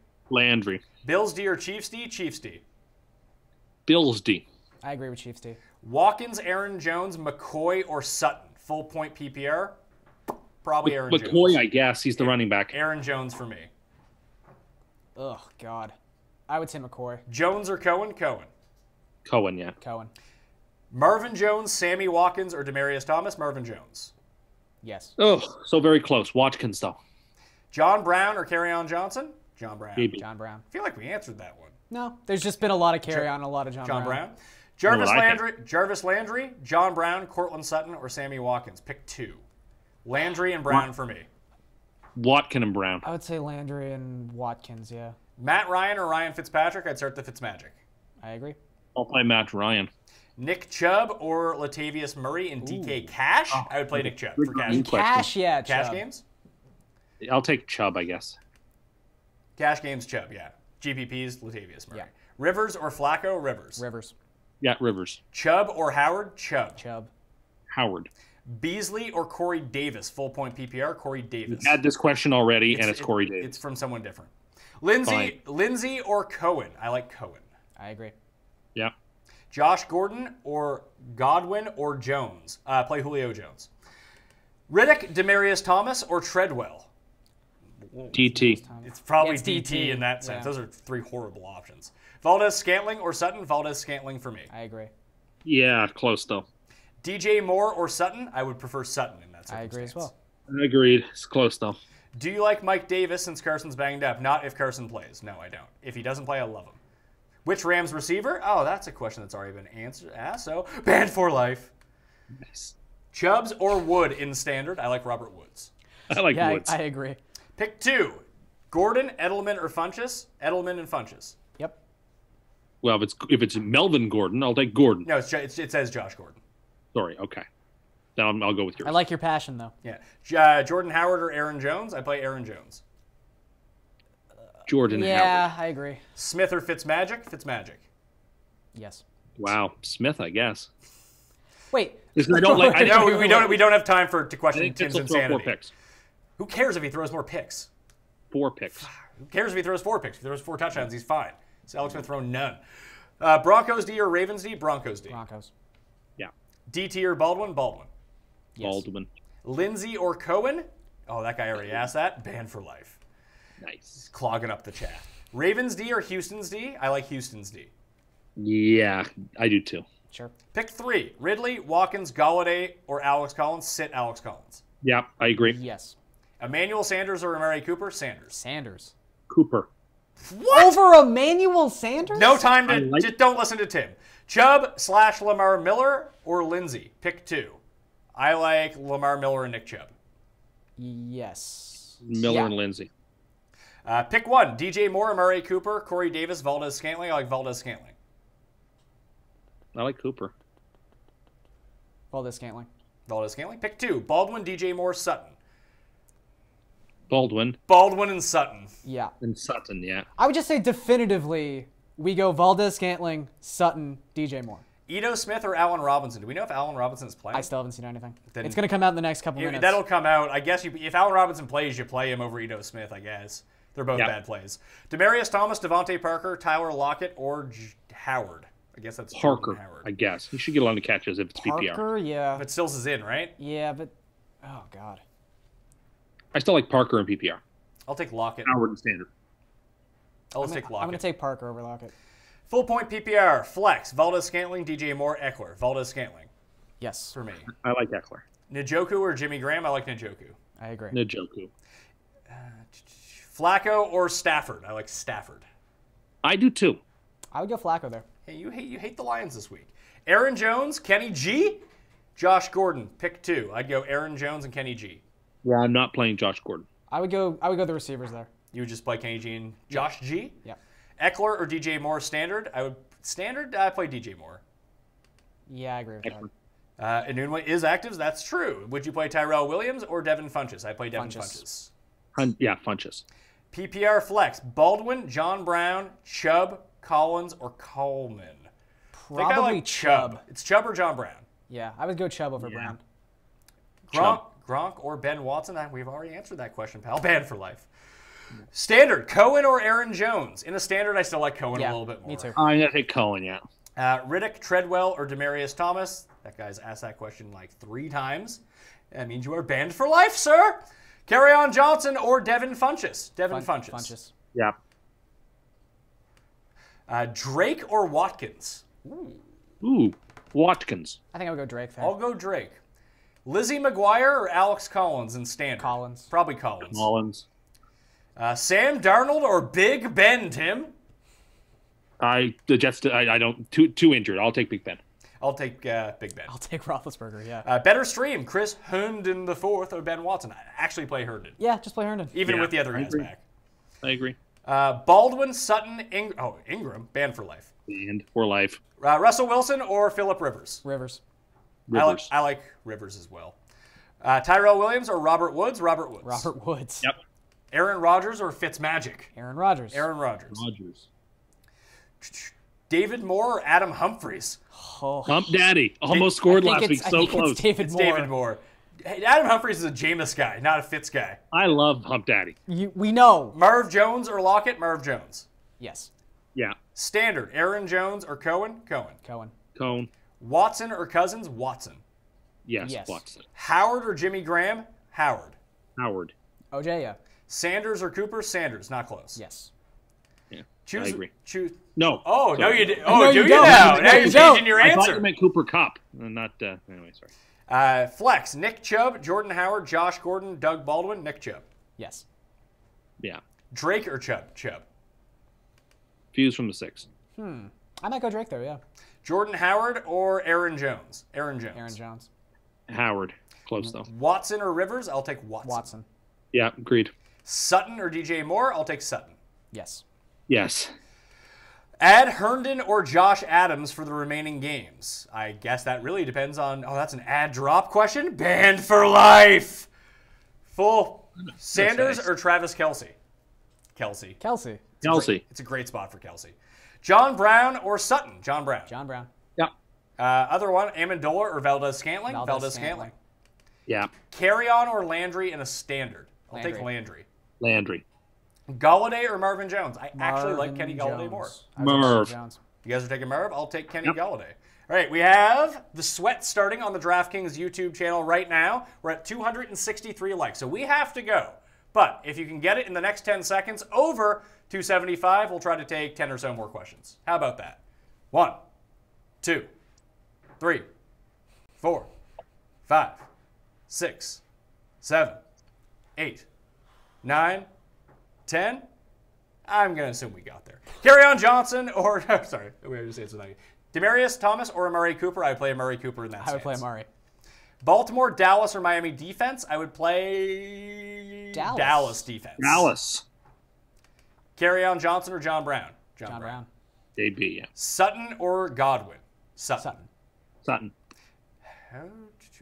S3: Bills D or Chiefs D? Chiefs D.
S5: Bills D.
S4: I agree with Chiefs D.
S3: Watkins, Aaron Jones, McCoy, or Sutton? Full point PPR? Probably Aaron Jones.
S5: McCoy, I guess. He's the running back.
S3: Aaron Jones for me.
S4: Ugh, God. I would say McCoy.
S3: Jones or Cohen?
S5: Cohen, yeah.
S4: Cohen.
S3: Marvin Jones, Sammy Watkins, or Demaryius Thomas? Marvin Jones.
S4: Yes.
S5: Oh, so very close. Watkins, though.
S3: John Brown or Carry-on Johnson? John Brown.
S5: Maybe.
S4: John Brown.
S3: I feel like we answered that one.
S4: No, there's just been a lot of carry-on, a lot of John Brown.
S3: Jarvis Landry, John Brown, Courtland Sutton, or Sammy Watkins. Pick 2. Landry and Brown for me.
S5: Watkin and Brown.
S4: I would say Landry and Watkins, yeah.
S3: Matt Ryan or Ryan Fitzpatrick? I'd start the Fitzmagic.
S4: I agree.
S5: I'll play Matt Ryan.
S3: Nick Chubb or Latavius Murray in DK Cash? I would play Nick Chubb for cash.
S4: Cash, yeah,
S3: Cash
S4: Chubb.
S3: games?
S5: I'll take Chubb, I guess.
S3: Cash games, Chubb, yeah. GPPs, Latavius Murray.
S4: Yeah.
S3: Rivers or Flacco? Rivers.
S4: Rivers.
S5: Yeah, Rivers.
S3: Chubb or Howard? Chubb.
S4: Chubb.
S5: Howard.
S3: Beasley or Corey Davis? Full point PPR, Corey Davis.
S5: We've had this question already, and it's Corey Davis.
S3: It's from someone different. Lindsey or Cohen? I like Cohen.
S4: I agree.
S5: Yeah.
S3: Josh Gordon or Godwin or Jones? Play Julio Jones. Riddick, Demaryius Thomas, or Treadwell?
S5: DT.
S3: It's probably
S4: It's
S3: DT
S4: DT,
S3: in that sense.
S4: yeah.
S3: Those are three horrible options. Valdez-Scantling or Sutton? Valdez-Scantling for me.
S4: I agree.
S5: Yeah, close though.
S3: DJ Moore or Sutton? I would prefer Sutton in that circumstance.
S4: I agree as well.
S5: Agreed. It's close though.
S3: Do you like Mike Davis since Carson's banged up? Not if Carson plays. No, I don't. If he doesn't play, I love him. Which Rams receiver? Oh, that's a question that's already been asked. So, banned for life.
S5: Nice.
S3: Chubbs or Wood in standard? I like Robert Woods.
S5: I like
S4: Yeah,
S5: Woods.
S4: I agree.
S3: Pick 2. Gordon, Edelman, or Funchess? Edelman and Funchess.
S4: Yep.
S5: Well, if it's Melvin Gordon, I'll take Gordon.
S3: No, it says Josh Gordon.
S5: Sorry. Okay. Then I'll go with yours.
S4: I like your passion, though.
S3: Yeah. Jordan Howard or Aaron Jones? I play Aaron Jones.
S5: Jordan Howard.
S4: Yeah, I agree.
S3: Smith or Fitzmagic? Fitzmagic.
S4: Yes.
S5: Wow. Smith, I guess.
S4: Wait.
S5: I don't like.
S3: I know we don't have time to
S5: I
S3: question
S5: think
S3: Tim's
S5: Pitts will throw 4
S3: insanity.
S5: picks.
S3: Who cares if he throws more picks?
S5: 4 picks.
S3: Who cares if he throws 4 picks? If he throws 4 touchdowns, he's fine. So Alex Smith thrown none. Broncos D or Ravens D? Broncos D.
S4: Broncos.
S5: Yeah.
S3: DT or Baldwin? Baldwin.
S4: Yes.
S5: Baldwin.
S3: Lindsey or Cohen? Oh, that guy already asked that. Banned for life.
S5: Nice.
S3: Clogging up the chat. Ravens D or Houston's D? I like Houston's D.
S5: Yeah, I do too.
S4: Sure.
S3: Pick 3. Ridley, Watkins, Galladay, or Alex Collins? Sit Alex Collins.
S5: Yeah, I agree.
S4: Yes.
S3: Emmanuel Sanders or Amari Cooper? Sanders.
S4: Sanders.
S5: Cooper.
S3: What?
S4: Over Emmanuel Sanders?
S3: No time to...
S5: like-
S3: just don't listen to Tim. Chubb / Lamar Miller or Lindsey? Pick 2. I like Lamar Miller and Nick Chubb.
S4: Yes.
S5: Miller
S4: Yeah.
S5: and Lindsey.
S3: Pick 1. DJ Moore, Amari Cooper, Corey Davis, Valdez-Scantling. I like Valdez-Scantling.
S5: I like Cooper.
S4: Valdez-Scantling.
S3: Valdez-Scantling. Pick 2. Baldwin, DJ Moore, Sutton.
S5: Baldwin
S3: Baldwin and Sutton.
S4: Yeah.
S5: and Sutton, yeah.
S4: I would just say definitively we go Valdez-Scantling, Sutton, DJ Moore.
S3: Ito Smith or Allen Robinson? Do we know if Allen Robinson is playing?
S4: I still haven't seen anything.
S3: Then-
S4: It's going to come out in the next couple minutes.
S3: That'll come out. I guess if Allen Robinson plays, you play him over Ito Smith, I guess. They're both
S5: Yeah.
S3: bad plays. Demaryius Thomas, Devontae Parker, Tyler Lockett, or Howard. I guess that's
S5: Parker,
S3: Jordan Howard.
S5: I guess. He should get a lot of catches if it's PPR.
S4: Parker, yeah.
S3: But Stills is in, right?
S4: Yeah, but... Oh, God.
S5: I still like Parker and PPR.
S3: I'll take Lockett.
S5: Howard and Standard.
S3: I'll take
S4: I'm
S3: Lockett.
S4: going to take Parker over Lockett.
S3: Full point PPR. Flex. Valdez-Scantling, DJ Moore, Eckler. Valdez-Scantling
S4: Yes.
S3: for me.
S5: I like Eckler.
S3: Njoku or Jimmy Graham? I like Njoku.
S4: I agree.
S5: Njoku.
S3: Flacco or Stafford? I like Stafford.
S5: I do too.
S4: I would go Flacco there.
S3: Hey, you hate the Lions this week. Aaron Jones, Kenny G, Josh Gordon. Pick 2. I'd go Aaron Jones and Kenny G.
S5: Yeah, I'm not playing Josh Gordon.
S4: I would go the receivers there.
S3: You would just play Kenny G and Josh G?
S4: Yeah.
S3: Eckler or DJ Moore standard? I play DJ Moore.
S4: Yeah, I agree with
S5: Eckler.
S3: that. Enunwa is active. That's true. Would you play Tyrell Williams or Devin Funchess? I play Devin
S4: Funchess.
S3: Funchess.
S5: Yeah, Funchess.
S3: PPR flex. Baldwin, John Brown, Chubb, Collins, or Coleman? I think I
S4: Probably
S3: like
S4: Chubb.
S3: It's Chubb or John Brown.
S4: Yeah, I would go Chubb over Brown.
S3: Gronk or Ben Watson? We've already answered that question, pal. Banned for life. Standard. Cohen or Aaron Jones? In a standard, I still like Cohen a little bit more.
S4: Me too.
S5: I'm going to take Cohen, yeah.
S3: Riddick, Treadwell, or Demaryius Thomas? That guy's asked that question like 3 times. That means you are banned for life, sir. Garion Johnson or Devin Funchess? Devin Funchess.
S4: Funchess.
S5: Yeah.
S3: Drake or Watkins?
S5: Ooh, Watkins.
S4: I think I would go Drake there.
S3: I'll go Drake. Lizzie McGuire or Alex Collins in standard?
S4: Collins.
S3: Probably Collins.
S5: Mullins.
S3: Sam Darnold or Big Ben, Tim?
S5: The Jets, I don't, too injured. I'll take Big Ben.
S3: I'll take Big Ben.
S4: I'll take Roethlisberger, yeah.
S3: Better stream, Chris Herndon IV or Ben Watson? I actually play Herndon,
S4: Yeah, just play Herndon.
S3: even
S5: Yeah,
S3: with the other
S5: I
S3: guys
S5: agree.
S3: back.
S5: I agree.
S3: Baldwin, Sutton, Ingram, banned for life.
S5: And for life.
S3: Russell Wilson or Phillip Rivers?
S4: Rivers.
S5: Rivers.
S3: I like Rivers as well. Tyrell Williams or Robert Woods? Robert Woods.
S4: Robert Woods.
S5: Yep.
S3: Aaron Rodgers or Fitzmagic?
S4: Aaron Rodgers.
S3: Aaron Rodgers.
S5: Rodgers.
S3: David Moore or Adam Humphries?
S4: Oh,
S5: Hump Daddy almost scored
S4: I think
S5: last week.
S4: it's- I
S5: So
S4: think
S5: close.
S4: It's David
S3: It's
S4: Moore.
S3: David Moore. Hey, Adam Humphries is a Jameis guy, not a Fitz guy.
S5: I love Hump Daddy.
S4: We know.
S3: Marv Jones or Lockett? Marv Jones.
S4: Yes.
S5: Yeah.
S3: Standard. Aaron Jones or Cohen? Cohen.
S4: Cohen.
S5: Cone.
S3: Watson or Cousins? Watson.
S5: Yes.
S4: Yes.
S5: Watson.
S3: Howard or Jimmy Graham? Howard.
S5: Howard.
S4: OJ, yeah.
S3: Sanders or Cooper? Sanders. Not close.
S4: Yes.
S5: Yeah.
S3: Choose.
S5: I agree.
S3: Choose.
S5: No.
S3: Oh, no,
S5: Sorry.
S3: you did. Oh,
S4: No,
S3: do
S4: you
S3: you
S4: don't.
S3: now?
S4: No,
S3: Now
S4: you
S3: you're
S4: don't.
S3: changing your
S5: I thought
S3: answer.
S5: you meant Cooper Cup. Not. Anyway, sorry.
S3: Flex. Nick Chubb, Jordan Howard, Josh Gordon, Doug Baldwin, Nick Chubb.
S4: Yes.
S5: Yeah.
S3: Drake or Chubb? Chubb.
S5: Fuse from the 6.
S4: I might go Drake there, yeah.
S3: Jordan Howard or Aaron Jones? Aaron Jones.
S4: Aaron Jones.
S5: Howard. Close though.
S3: Watson or Rivers? I'll take Watson.
S4: Watson.
S5: Yeah. Agreed.
S3: Sutton or DJ Moore? I'll take Sutton.
S4: Yes.
S5: Yes.
S3: Add Herndon or Josh Adams for the remaining games. I guess that really depends on. Oh, that's an ad drop question. Banned for life. Full. Sanders
S5: nice.
S3: or Travis Kelce? Kelce.
S4: Kelsey.
S5: Kelsey.
S3: It's a great spot for Kelce. John Brown or Sutton? John Brown.
S4: John Brown.
S5: Yeah.
S3: Other one, Amendola or Valdez Scantling?
S4: Valdez
S3: Scantling.
S5: Yeah.
S3: Carry on or Landry in a standard? I'll take Landry.
S5: Landry.
S3: Galladay or Marvin Jones? I actually like
S4: Marvin
S3: Kenny Galladay
S4: Jones.
S3: more.
S4: I was Marvin
S5: Merv.
S4: Jones.
S3: You guys are taking Merv? I'll take Kenny
S5: Yep.
S3: Galladay. All right, we have the sweat starting on the DraftKings YouTube channel right now. We're at 263 likes, so we have to go. But if you can get it in the next 10 seconds over 275, we'll try to take 10 or so more questions. How about that? 1, 2, 3, 4, 5, 6, 7, 8, 9, 10. I'm going to assume we got there. Garion Johnson or, sorry, we just answered that. Demarius Thomas or Amari Cooper? I would play Amari Cooper in that
S4: I would play
S3: stance.
S4: Amari.
S3: Baltimore, Dallas, or Miami defense? I would play
S4: Dallas.
S3: defense.
S5: Dallas.
S3: Garion Johnson or John Brown?
S4: John Brown.
S5: They'd be, yeah.
S3: Sutton or Godwin? Sutton.
S5: Sutton.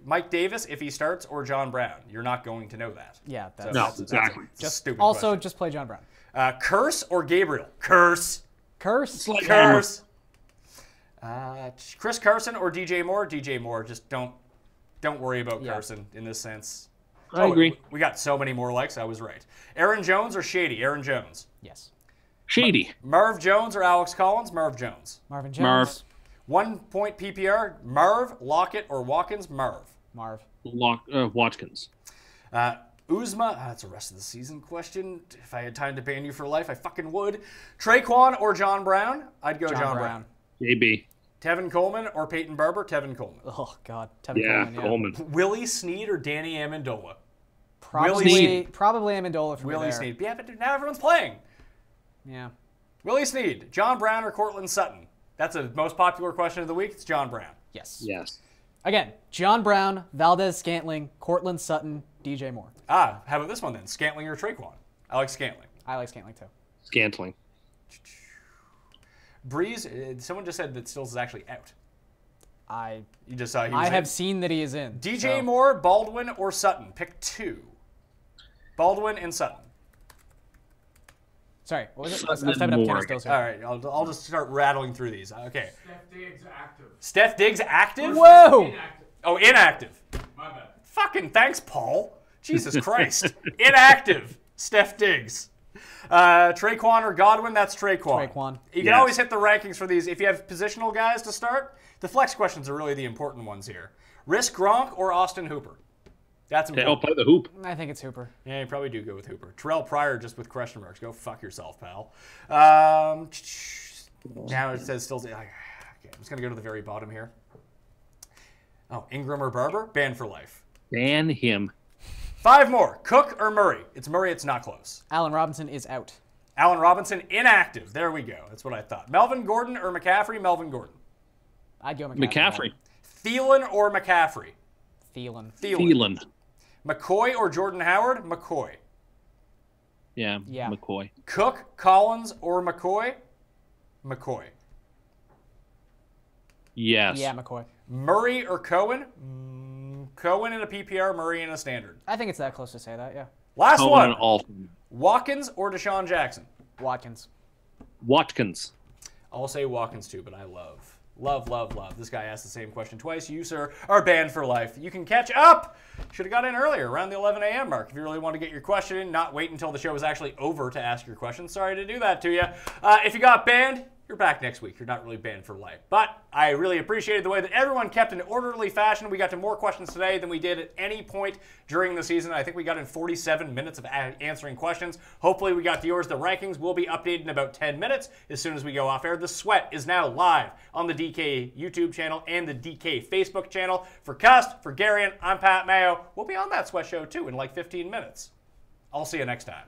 S3: Mike Davis, if he starts, or John Brown? You're not going to know that.
S4: Yeah.
S3: So
S4: That's,
S5: No,
S3: that's
S5: exactly.
S3: a stupid
S4: also,
S3: question.
S4: just play John Brown.
S3: Curse or Gabriel? Curse.
S4: Curse.
S5: Like
S3: Curse. Chris Carson or DJ Moore? DJ Moore. Just don't worry about Carson in this sense.
S5: I agree.
S3: We got so many more likes. I was right. Aaron Jones or Shady? Aaron Jones.
S4: Yes.
S5: Shady.
S3: Marv Jones or Alex Collins? Marv Jones.
S4: Marvin Jones.
S5: Marv.
S3: 1 point PPR. Marv, Lockett, or Watkins? Marv.
S4: Marv.
S5: Watkins.
S3: Uzma. That's a rest of the season question. If I had time to ban you for life, I fucking would. Traquan or John Brown? I'd go John Brown.
S5: JB.
S3: Tevin Coleman or Peyton Barber? Tevin Coleman.
S4: Oh, God. Tevin
S5: Yeah,
S4: Coleman.
S5: Coleman.
S3: Willie Snead or Danny Amendola?
S4: Probably Amendola for
S3: Willie
S4: there.
S3: Snead. Yeah, but now everyone's playing.
S4: Yeah.
S3: Willie Snead, John Brown or Courtland Sutton? That's the most popular question of the week. It's John Brown.
S4: Yes.
S5: Yes.
S4: Again, John Brown, Valdez Scantling, Courtland Sutton, DJ Moore.
S3: How about this one then? Scantling or Traquan? I like Scantling.
S4: I like Scantling too.
S5: Scantling.
S3: Breeze, someone just said that Stills is actually out. You just saw he was
S4: I
S3: in.
S4: have seen that he is in.
S3: DJ
S4: so.
S3: Moore, Baldwin, or Sutton? Pick 2. Baldwin and Sutton.
S4: Sorry, what was it? I
S5: Sutton
S4: was typing
S5: and
S4: up
S5: Moore.
S4: Kenny Stills here.
S3: All right, I'll just start rattling through these. Okay.
S2: Steph Diggs active.
S3: Steph Diggs active?
S4: Whoa!
S2: Inactive.
S3: Oh, inactive.
S2: My bad.
S3: Fucking thanks, Paul. Jesus Christ. Inactive. Steph Diggs. Traquan or Godwin? That's Traquan.
S4: Traquan.
S3: You can
S5: Yes.
S3: always hit the rankings for these. If you have positional guys to start, the flex questions are really the important ones here. Risk Gronk or Austin Hooper? That's
S5: Okay, I'll
S3: important.
S5: play the hoop.
S4: I think it's Hooper.
S3: Yeah, you probably do go with Hooper. Terrell Pryor just with question marks. Go fuck yourself, pal. Now it says still. Okay, I'm just going to go to the very bottom here. Oh, Ingram or Barber? Banned for life.
S5: Ban him.
S3: 5 more. Cook or Murray? It's Murray. It's not close.
S4: Allen Robinson is out.
S3: Allen Robinson, inactive. There we go. That's what I thought. Melvin Gordon or McCaffrey? Melvin Gordon.
S4: I'd go
S5: McCaffrey.
S3: Thielen or McCaffrey?
S4: Thielen.
S5: Thielen.
S3: McCoy or Jordan Howard? McCoy.
S5: Yeah.
S4: Yeah.
S5: McCoy.
S3: Cook, Collins, or McCoy? McCoy.
S5: Yes.
S4: Yeah, McCoy.
S3: Murray or Cohen? Cohen in a PPR, Murray in a standard.
S4: I think it's that close to say that, yeah.
S3: Last
S5: Cohen
S3: one.
S5: and Alton.
S3: Watkins or Deshaun Jackson?
S4: Watkins.
S5: Watkins.
S3: I'll say Watkins too, but I love. This guy asked the same question twice. You, sir, are banned for life. You can catch up. Should have got in earlier, around the 11 a.m. mark. If you really want to get your question in, not wait until the show is actually over to ask your question. Sorry to do that to you. If you got banned, you're back next week. You're not really banned for life. But I really appreciated the way that everyone kept an orderly fashion. We got to more questions today than we did at any point during the season. I think we got in 47 minutes of answering questions. Hopefully we got to yours. The rankings will be updated in about 10 minutes as soon as we go off air. The Sweat is now live on the DK YouTube channel and the DK Facebook channel. For Cust, for Garion, I'm Pat Mayo. We'll be on that Sweat show too in like 15 minutes. I'll see you next time.